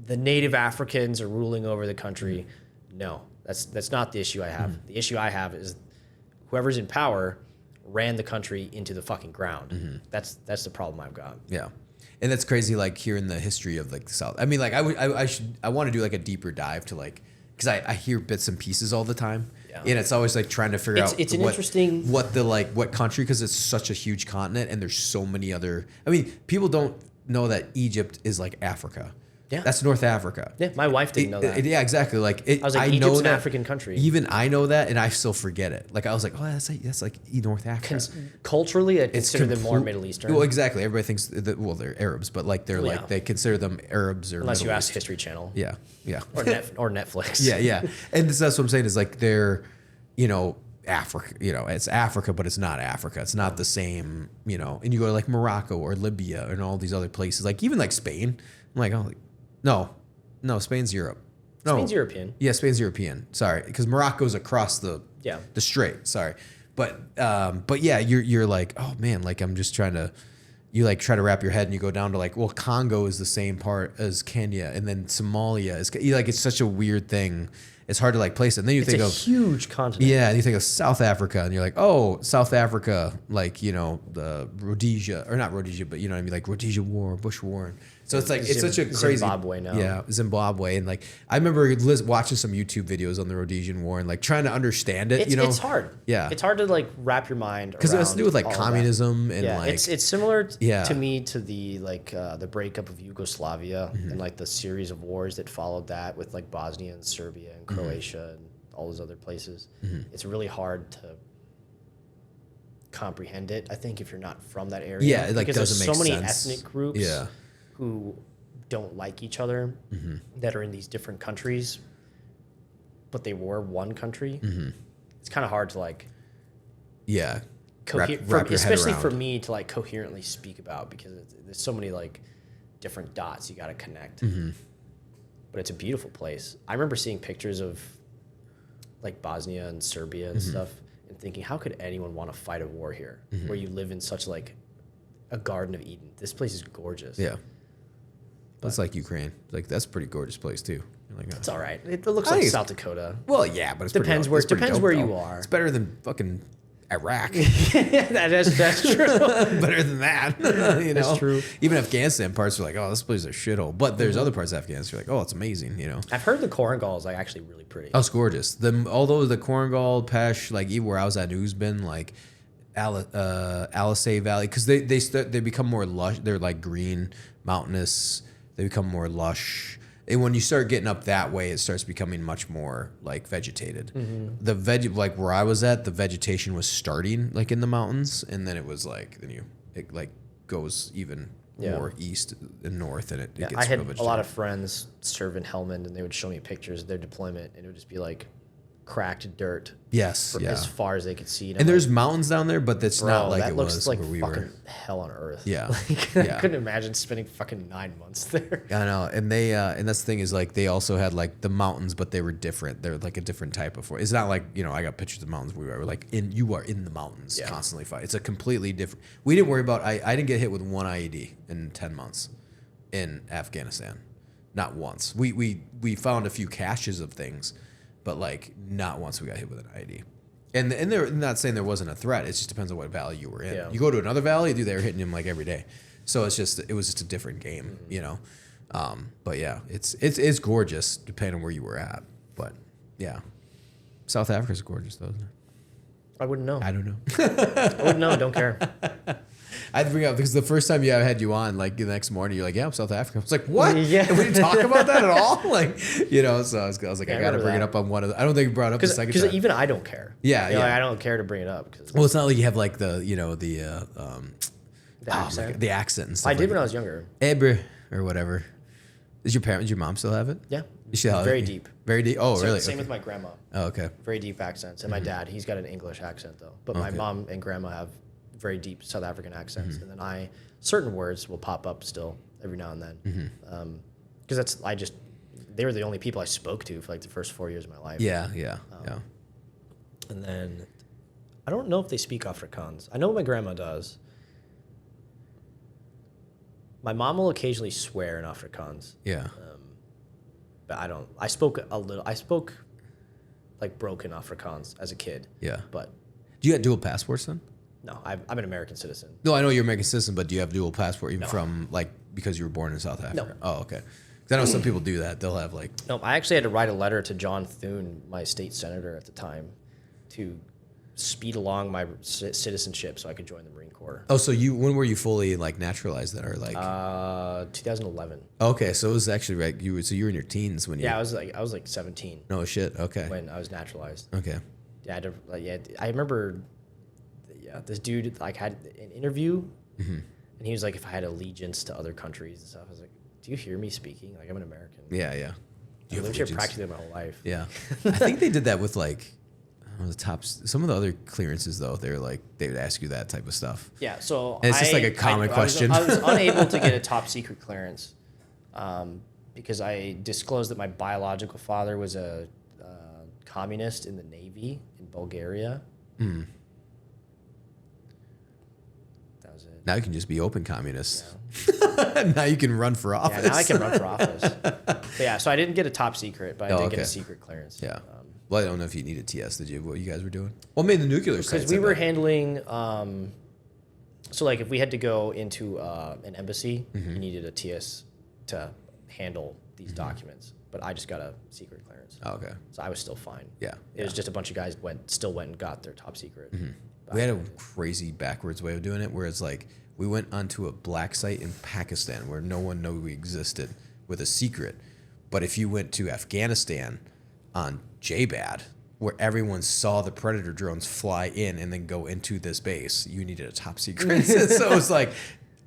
the native Africans are ruling over the country. No, that's not the issue I have. The issue I have is whoever's in power ran the country into the fucking ground. That's the problem I've got. Yeah, and that's crazy. Like hearing the history of like the South. I mean, like I want to do like a deeper dive to like because I hear bits and pieces all the time. Yeah. And it's always like trying to figure out It's an interesting what the like what country because it's such a huge continent and there's so many other. I mean, people don't know that Egypt is like Africa. Yeah. That's North Africa. Yeah, my wife didn't know that. Yeah, exactly. Like I was like, know Egypt's an that, African country. Even I know that, and I still forget it. Like I was like, oh, that's like North Africa. Culturally, I consider them more Middle Eastern. Well, exactly. Everybody thinks that, well, they're Arabs, but like they're like they consider them Arabs or Unless Middle you ask East. History Channel. Yeah. Or Netflix. Yeah. And that's what I'm saying is like they're, Africa. It's Africa, but it's not Africa. It's not the same. And you go to like Morocco or Libya and all these other places. Like even like Spain. I'm like, oh, no, Spain's Europe. No. Spain's European. Yeah, Spain's European. Sorry, because Morocco's across the strait. Sorry, but yeah, you're like, oh man, like I'm just trying to, you like try to wrap your head and you go down to like, well, Congo is the same part as Kenya, and then Somalia is like it's such a weird thing. It's hard to like place it. And then you think a of huge continent. yeah, and you think of South Africa, and you're like, oh, South Africa, like the Rhodesia or not Rhodesia, but you know what I mean, like Rhodesia War, Bush War. So it's like it's such a crazy Zimbabwe now. Yeah, Zimbabwe, and like I remember watching some YouTube videos on the Rhodesian War and like trying to understand it. It's hard. Yeah, it's hard to like wrap your mind because it has to do with like all communism and yeah, like it's similar to Yeah. me to the like the breakup of Yugoslavia and like the series of wars that followed that with like Bosnia and Serbia and Croatia and all those other places. It's really hard to comprehend it, I think, if you're not from that area. Yeah, it like because doesn't there's so make many sense. ethnic groups Yeah. who don't like each other that are in these different countries, but they were one country. It's kind of hard to like yeah, wrap your head especially around. for me to like coherently speak about because there's so many like different dots you got to connect. But it's a beautiful place. I remember seeing pictures of like Bosnia and Serbia and stuff and thinking, how could anyone want to fight a war here where you live in such like a Garden of Eden? This place is gorgeous. Yeah. That's like Ukraine. Like that's a pretty gorgeous place too. You're like, It's all right. It looks I like think it's- South Dakota. well, yeah, but it's Depends pretty, where- it's pretty depends dope, where though. you are. It's better than fucking Iraq. That's true. Better than that. That's true. Even Afghanistan parts are like, oh, this place is a shithole. But there's other parts of Afghanistan you're like, oh, it's amazing. I've heard the Korengal is like actually really pretty. Oh, it's gorgeous. Although the Korengal, Pesh, like even where I was at Uzbin, like Alisay Valley, because they become more lush. They're like green, mountainous. They become more lush. And when you start getting up that way, it starts becoming much more like vegetated. The like where I was at, the vegetation was starting like in the mountains, and then it was like it like goes even more east and north, and it gets I had real a lot vegetated. of friends serve in Helmand, and they would show me pictures of their deployment, and it would just be like cracked dirt Yes, for yeah. as far as they could see. And there's mountains down there, but that's bro, not like that it looks was like where we fucking were. hell on earth. Yeah. Like, Yeah. I couldn't imagine spending fucking 9 months there. I know, and they and that's the thing is like they also had like the mountains, but they were different. They're like a different type of forest. It's not like I got pictures of mountains where we were like you are in the mountains constantly fighting. It's a completely different. We didn't worry about. I didn't get hit with one IED in 10 months in Afghanistan, not once. We found a few caches of things, but like not once we got hit with an IED. And they're not saying there wasn't a threat. It just depends on what valley you were in. Yeah. You go to another valley, dude, they were hitting him like every day. So it was just a different game, you know. But yeah, it's gorgeous depending on where you were at. But yeah, South Africa's gorgeous though, isn't it? I wouldn't know. I don't know. I wouldn't know. Don't care. I'd bring up because the first time I had you on, like the next morning, you're like, "Yeah, I'm South Africa." I was like, "What? Yeah. And we didn't talk about that at all." Like, you know, so I was like, Yeah, I got to bring it up on one of the. I don't think we brought it up the second time. Because even I don't care. Yeah, You know, yeah. like, I don't care to bring it up. Cause Well, it's not like you have like the accent. the accent and stuff. I did like when I was younger. Ebre or whatever. Does your mom still have it? Yeah. She have Very it? deep. Very deep. Oh, really? Same Okay. with my grandma. Oh, okay. Very deep accents. And my dad, he's got an English accent though. But my Okay. mom and grandma have very deep South African accents. And then certain words will pop up still every now and then. Because they were the only people I spoke to for like the first 4 years of my life. Yeah. And then I don't know if they speak Afrikaans. I know my grandma does. My mom will occasionally swear in Afrikaans. Yeah. But I don't. I spoke a little. I spoke like broken Afrikaans as a kid. Yeah. But Do you have dual passports then? no, I'm an American citizen. No, I know you're American citizen, but do you have dual passport even from like because you were born in South Africa? No. Oh, okay. 'Cause I know some people do that. They'll have like. No, I actually had to write a letter to John Thune, my state senator at the time, to speed along my citizenship so I could join the Marine Corps. Oh, so when were you fully like naturalized then, or like? 2011. Okay, so it was actually like you were in your teens when you. Yeah, I was like 17 No shit. Okay. when I was naturalized. Okay. Yeah, I remember. Yeah, this dude like had an interview, and he was like, if I had allegiance to other countries and stuff, I was like, do you hear me speaking? Like I'm an American. Yeah, yeah. I lived here practically my whole life. Yeah, I think they did that with like the tops. Some of the other clearances though, they would ask you that type of stuff. Yeah, so And it's just like a common question. I was unable to get a top secret clearance because I disclosed that my biological father was a communist in the Navy in Bulgaria. That was it. Now you can just be open communist. Now you can run for office. Yeah, now I can run for office. But yeah, so I didn't get a top secret, but I did get okay. a secret clearance. Yeah. Well, I don't know if you needed TS. Did you? What you guys were doing? What made the nuclear sites? Because we were handling. So like if we had to go into an embassy, you needed a TS to handle these documents. But I just got a secret clearance. Oh, okay. So I was still fine. Yeah. It was just a bunch of guys still went and got their top secret. We had a crazy backwards way of doing it, where it's like we went onto a black site in Pakistan where no one knew we existed with a secret. But if you went to Afghanistan on JBAD, where everyone saw the Predator drones fly in and then go into this base, you needed a top secret. So it's like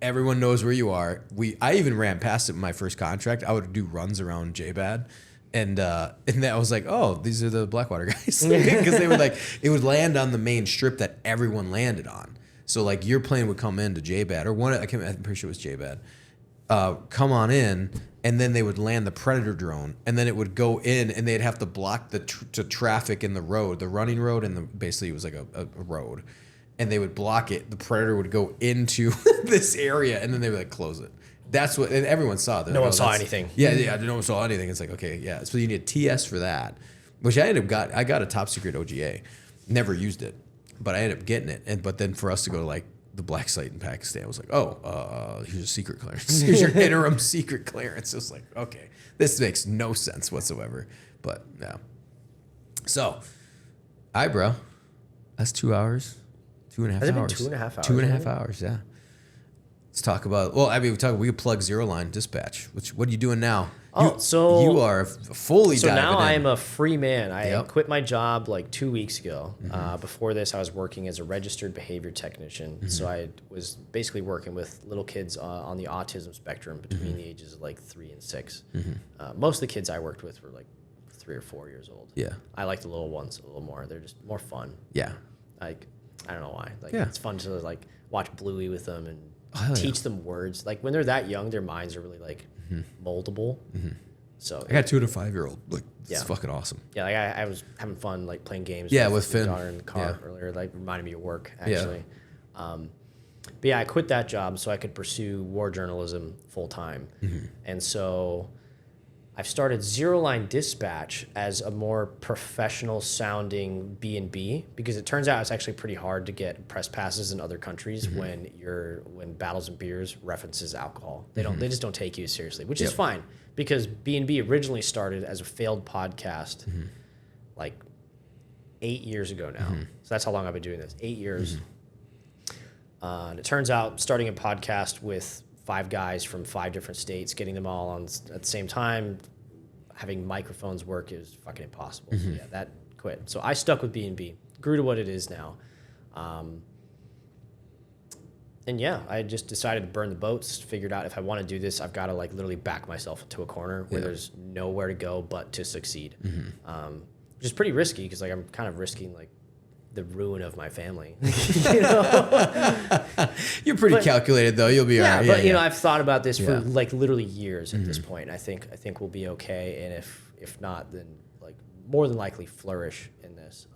everyone knows where you are. I even ran past it in my first contract. I would do runs around JBAD. And that was like, oh, these are the Blackwater guys. Because they were like, it would land on the main strip that everyone landed on. So like your plane would come into JBAD, or I'm pretty sure it was JBAD, come on in, and then they would land the Predator drone, and then it would go in, and they'd have to block the traffic in the road, the running road, and basically it was like a road. And they would block it. The Predator would go into this area, and then they would like close it. That's what, and everyone saw that. No one saw anything. Yeah, no one saw anything. It's like, okay, yeah. So you need a TS for that, which I got a top secret OGA. Never used it, but I ended up getting it. But then for us to go to like the black site in Pakistan, I was like, oh, here's a secret clearance. Here's your interim secret clearance. It was like, okay, this makes no sense whatsoever. But yeah. So, all right, bro. That's 2 hours. 2.5 hours. Has it been 2.5 hours? 2.5 hours, yeah. Let's talk about. Well, I mean, we could plug Zero Line Dispatch. What are you doing now? You are fully. So diving now in. I'm a free man. I Yep. quit my job like 2 weeks ago. Before this, I was working as a registered behavior technician. So I was basically working with little kids on the autism spectrum between the ages of like 3 and 6. Most of the kids I worked with were like 3 or 4 years old. Yeah. I like the little ones a little more. They're just more fun. Yeah. Like I don't know why. Like Yeah. it's fun to like watch Bluey with them and hell yeah. teach them words. Like when they're that young, their minds are really like moldable. So I got 2 to 5-year-old. Like, it's Yeah. fucking awesome. yeah, like I was having fun like playing games. Yeah, with your Finn. daughter in the car Yeah. earlier. Like reminded me of work actually. But yeah, I quit that job so I could pursue war journalism full time. And so I've started Zero Line Dispatch as a more professional sounding B&B because it turns out it's actually pretty hard to get press passes in other countries when Battles and Beers references alcohol. They just don't take you seriously, which is fine because B&B originally started as a failed podcast like 8 years ago now. So that's how long I've been doing this. 8 years. And it turns out starting a podcast with 5 guys from 5 different states, getting them all on at the same time, having microphones work is fucking impossible. So yeah, that quit. So I stuck with B&B, grew to what it is now. And yeah, I just decided to burn the boats, figured out if I want to do this, I've got to like literally back myself into a corner where there's nowhere to go but to succeed. Which is pretty risky because like I'm kind of risking like the ruin of my family. You're pretty calculated though. You'll be all right. But you know, I've thought about this for like literally years at this point. I think we'll be okay, and if not, then like more than likely flourish in this.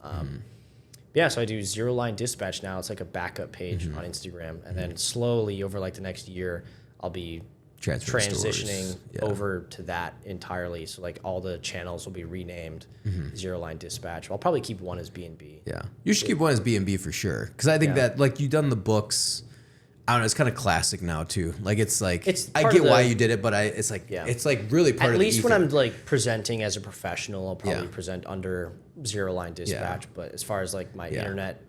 Yeah, so I do Zero Line Dispatch now. It's like a backup page on Instagram, and then slowly over like the next year, I'll be transitioning over to that entirely. So like all the channels will be renamed Zero Line Dispatch. I'll probably keep one as B&B. Yeah, you should keep one as B&B for sure. Because I think that like you've done the books. I don't know. It's kind of classic now too. Like it's like I get why you did it, but it's like really part of at the least ether. when I'm like presenting as a professional, I'll probably present under Zero Line Dispatch. But as far as like my internet,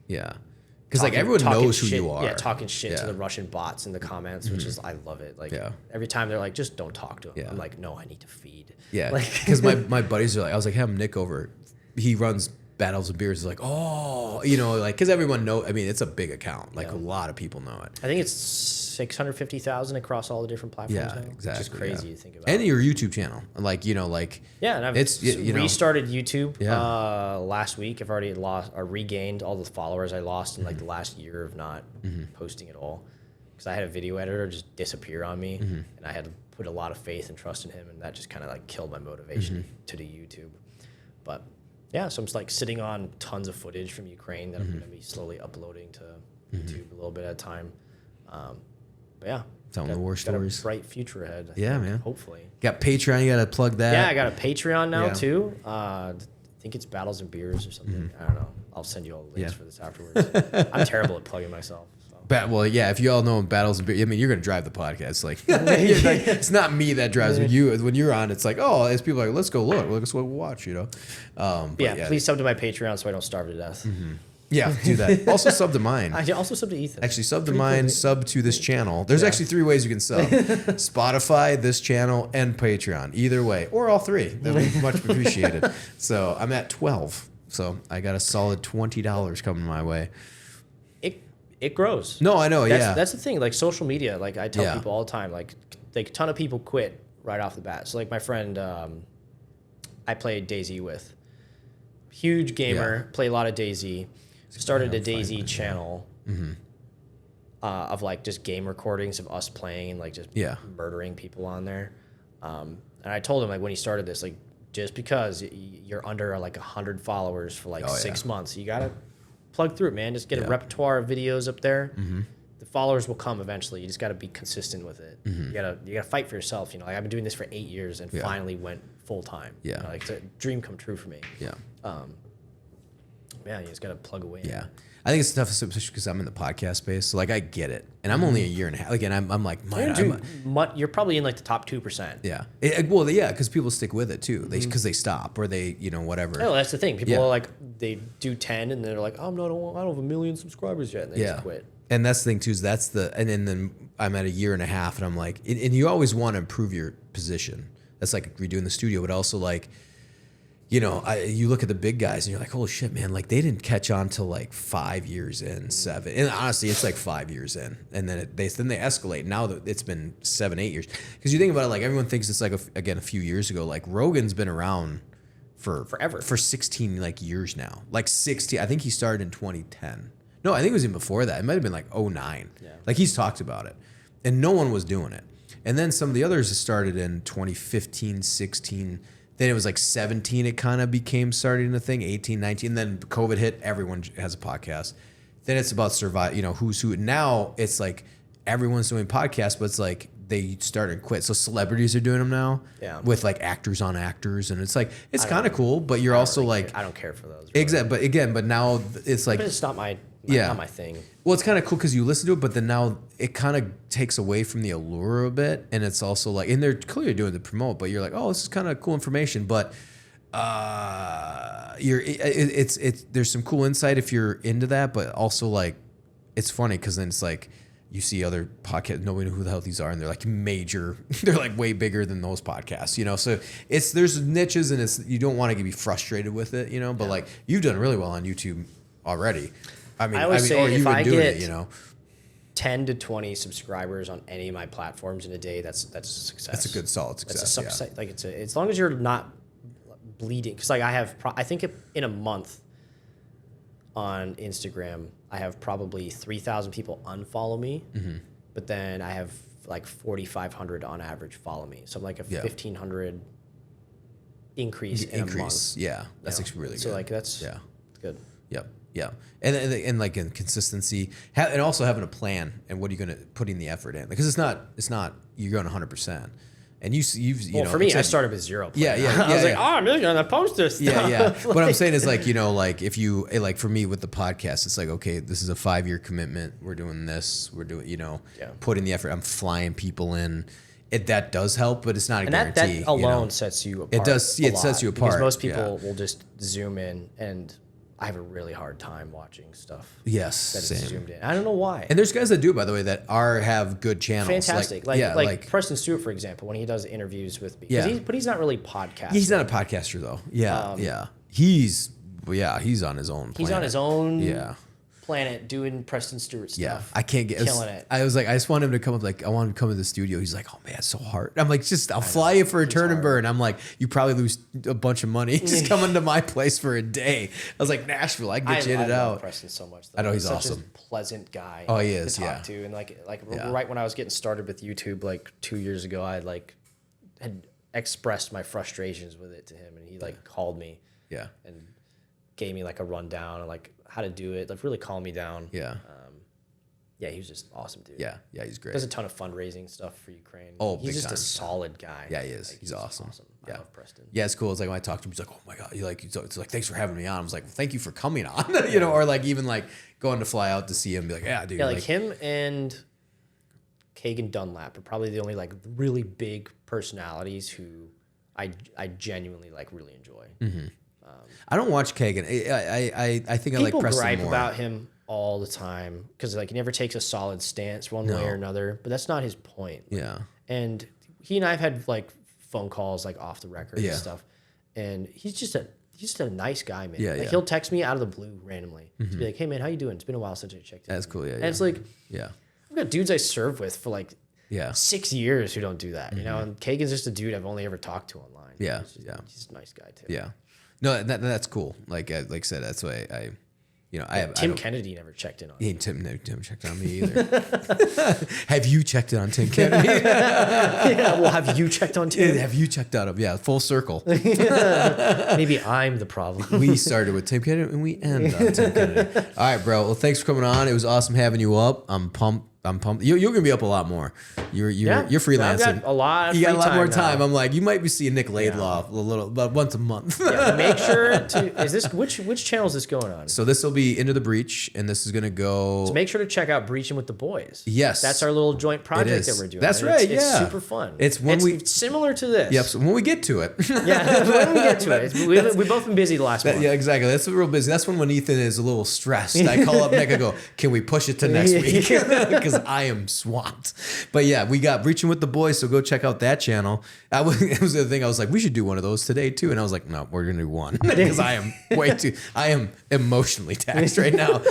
because like everyone knows who you are. Yeah, talking shit to the Russian bots in the comments, which is I love it. Like every time they're like, just don't talk to him. I'm like, no, I need to feed. Yeah, like because my buddies are like, I was like, have Nick over. He runs Battles and Beers. Is like, oh, you know, like because everyone know. I mean, it's a big account. Like a lot of people know it. I think it's 650,000 across all the different platforms. Yeah, now, exactly. Which is crazy to think about. And your YouTube channel, like you know, like and I've restarted YouTube last week. I've already regained all the followers I lost in like the last year of not posting at all because I had a video editor just disappear on me, and I had to put a lot of faith and trust in him, and that just kind of like killed my motivation to do YouTube. But yeah, so I'm just like sitting on tons of footage from Ukraine that I'm going to be slowly uploading to YouTube a little bit at a time. But yeah, telling the war stories. Got a bright future ahead. Yeah, man. Hopefully. Got Patreon. You got to plug that. Yeah, I got a Patreon now too. I think it's Battles and Beers or something. I don't know. I'll send you all the links for this afterwards. I'm terrible at plugging myself. Well, yeah. If you all know Battles and Beers, I mean, you're gonna drive the podcast. Like, it's not me that drives you. When you're on, it's like, oh, it's people like, let's go look. Let's go watch. You know. Please sub to my Patreon so I don't starve to death. Yeah, do that. Also sub to mine. I also sub to Ethan. Actually, sub to mine. Sub to this channel. There's actually 3 ways you can sub: Spotify, this channel, and Patreon. Either way, or all 3. That'd be much appreciated. So I'm at 12. So I got a solid $20 coming my way. It grows. No, I know. That's the thing. Like social media. Like I tell people all the time. Like a ton of people quit right off the bat. So like my friend, I played DayZ with. Huge gamer. Play a lot of DayZ. Started a DayZ channel. Of like just game recordings of us playing and like just murdering people on there. And I told him like when he started this, like just because you're under like 100 followers for like 6 months, you gotta plug through it, man. Just get a repertoire of videos up there. The followers will come eventually. You just got to be consistent with it. You gotta fight for yourself. You know, like I've been doing this for 8 years and finally went full time. You know, like it's a dream come true for me. You just gotta plug away. I think it's tough, especially because I'm in the podcast space. So like I get it, and I'm only a year and a half. Like, and I'm like, you're probably in like the top 2%. Yeah. Because people stick with it too. Because they stop or they, whatever. Oh, that's the thing. People are like, they do 10 and they're like, oh, no, I don't have 1 million subscribers yet, and they just quit. And that's the thing too. Is and then I'm at a year and a half, and I'm like, and you always want to improve your position. That's like redoing the studio, but also like, you look at the big guys and you're like, holy shit, man, like they didn't catch on till like 5 years in, 7. And honestly, it's like 5 years in. And then they escalate. Now that it's been 7, 8 years. Because you think about it, like everyone thinks it's like, a few years ago, like Rogan's been around for forever. For 16 like years now. Like 16, I think he started in 2010. No, I think it was even before that. It might have been like 09. Yeah. Like he's talked about it. And no one was doing it. And then some of the others started in 2015, 16. Then it was like 17, it kind of became starting a thing, 18, 19. Then COVID hit, everyone has a podcast. Then it's about survive, who's who. Now it's like everyone's doing podcasts, but it's like they start and quit. So celebrities are doing them now. Yeah. With like actors on actors, and it's like it's kind of cool, but you're also like I don't care for those. Exactly, but now it's like But it's not my Yeah. not my thing. well, it's kind of cool because you listen to it, but then now it kind of takes away from the allure a bit, and it's also like, and they're clearly doing the promote, but you're like, oh, this is kind of cool information, but it's there's some cool insight if you're into that, but also like it's funny because then it's like you see other podcasts, nobody knows who the hell these are, and they're like major, they're like way bigger than those podcasts, you know. So there's niches, and it's you don't want to be frustrated with it, you know. But like you've done really well on YouTube already. I mean, say or if you've been I doing get it, you know. 10 to 20 subscribers on any of my platforms in a day, that's a success. That's a good solid success. That's a like as long as you're not bleeding, because like I think in a month on Instagram I have probably 3,000 people unfollow me, but then I have like 4,500 on average follow me, so I'm like a 1,500 increase in a month. Yeah, that's actually really good. So like that's good. Yep. Yeah, and like in consistency, and also having a plan, and what are you going to put in the effort in? Because it's not you're going 100%, and you've Well, know, for me, I started with 0 plan. Yeah. I was like, oh, I'm really gonna post this. Yeah. What I'm saying is like, you know, like if you like for me with the podcast, it's like, okay, this is a 5-year commitment. We're doing this. We're doing, you know, put in the effort. I'm flying people in. That does help, but it's not a guarantee. That alone you know? sets you apart. It does. It sets you apart because most people will just zoom in, and I have a really hard time watching stuff. Yes, that same. is zoomed in. I don't know why. And there's guys that do it, by the way, that have good channels. Fantastic. Like Preston Stewart, for example, when he does interviews with me. Yeah. But he's not really podcasting. He's not a podcaster though. Yeah. He's on his own planet. He's on his own planet doing Preston Stewart stuff. Yeah, I can't get killing it. I was like, I just want him to come up. Like, I want him to come to the studio. He's like, oh man, it's so hard. I'm like, I'll fly you for a turn and burn. I'm like, you probably lose a bunch of money just coming to my place for a day. I was like, Nashville, I can get you in and out. I love Preston so much. I know he's such awesome. A pleasant guy. Oh, he is. To talk to, and right when I was getting started with YouTube, like 2 years ago, I had expressed my frustrations with it to him, and he called me. Yeah. And gave me like a rundown of like how to do it, like really calm me down. Yeah. Yeah, he was just awesome, dude. Yeah, he's great. Does a ton of fundraising stuff for Ukraine. Oh, he's just time. a solid guy. Yeah, he is. He's awesome. I Yeah, love Preston. Yeah, it's cool. It's like when I talked to him, he's like, "Oh my god," it's like, "Thanks for having me on." I was like, well, "Thank you for coming on," you know, or like even like going to fly out to see him, be like, "Yeah, dude." Yeah, like him and Kagan Dunlap are probably the only like really big personalities who I genuinely like really enjoy. I don't watch Kagan. I think I like People Preston gripe more. about him all the time because like he never takes a solid stance one way or another, but that's not his point. Yeah. And he and I've had like phone calls like off the record and stuff, and he's just a nice guy, man. Yeah, He'll text me out of the blue randomly to be like, "Hey man, how you doing? It's been a while since I checked in." That's cool. Yeah. And it's like, yeah. I've got dudes I served with for like 6 years who don't do that, you know. And Kagan's just a dude I've only ever talked to online. Yeah, he's a nice guy too. Yeah. No, that's cool. Like I said, that's why Tim Kennedy never checked in on me. Tim never checked on me either. Have you checked in on Tim Kennedy? Yeah, well, have you checked on Tim? Have you checked on him? Yeah, full circle. Maybe I'm the problem. We started with Tim Kennedy and we end on Tim Kennedy. All right, bro. Well, thanks for coming on. It was awesome having you up. I'm pumped. You're gonna be up a lot more. You're freelancing. I've got a lot. You got a lot more time. Now. I'm like, you might be seeing Nick Laidlaw a little, but once a month. Make sure to. Is this which channel is this going on? So this will be Into the Breach, and this is gonna go. So make sure to check out Breaching with the Boys. Yes, that's our little joint project that we're doing. That's right. It's super fun. It's similar to this. Yep. So when we get to it. Yeah, when we get to it, we've both been busy the last month. Yeah, exactly. That's real busy. That's when Ethan is a little stressed. I call up Nick. I go, "Can we push it to next week?" Because I am swamped. But yeah, we got Breaching with the Boys, so go check out that channel. It was the thing. I was like, we should do one of those today too, and I was like, no, we're gonna do one because I am emotionally taxed right now,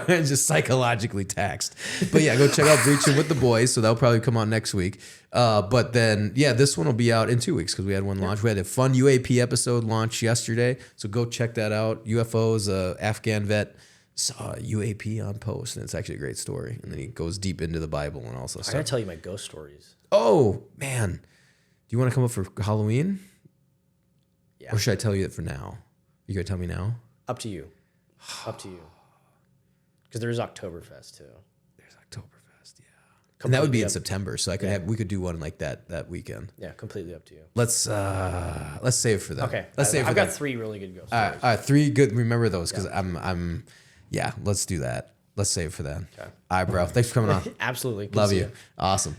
just psychologically taxed. But yeah, go check out Breaching with the Boys. So that'll probably come out next week. But then this one will be out in 2 weeks because we had one launch. We had a fun UAP episode launch yesterday, so go check that out. UFOs, Afghan vet. Saw UAP on post, and it's actually a great story. And then he goes deep into the Bible and also stuff. I gotta tell you my ghost stories. Oh man, do you want to come up for Halloween? Yeah. Or should I tell you it for now? You gonna tell me now? Up to you. Up to you. Because there's Oktoberfest too. There's Oktoberfest, yeah. And that would be in Completely September, so we could do one like that weekend. Yeah, completely up to you. Let's save for that. Okay, Let's save. I've for got that. 3 really good ghost All stories. right, 3 good. Remember those because yeah. Let's do that. Let's save for that. Okay. All right, bro. Thanks for coming on. Absolutely. Good Love to see you. Awesome.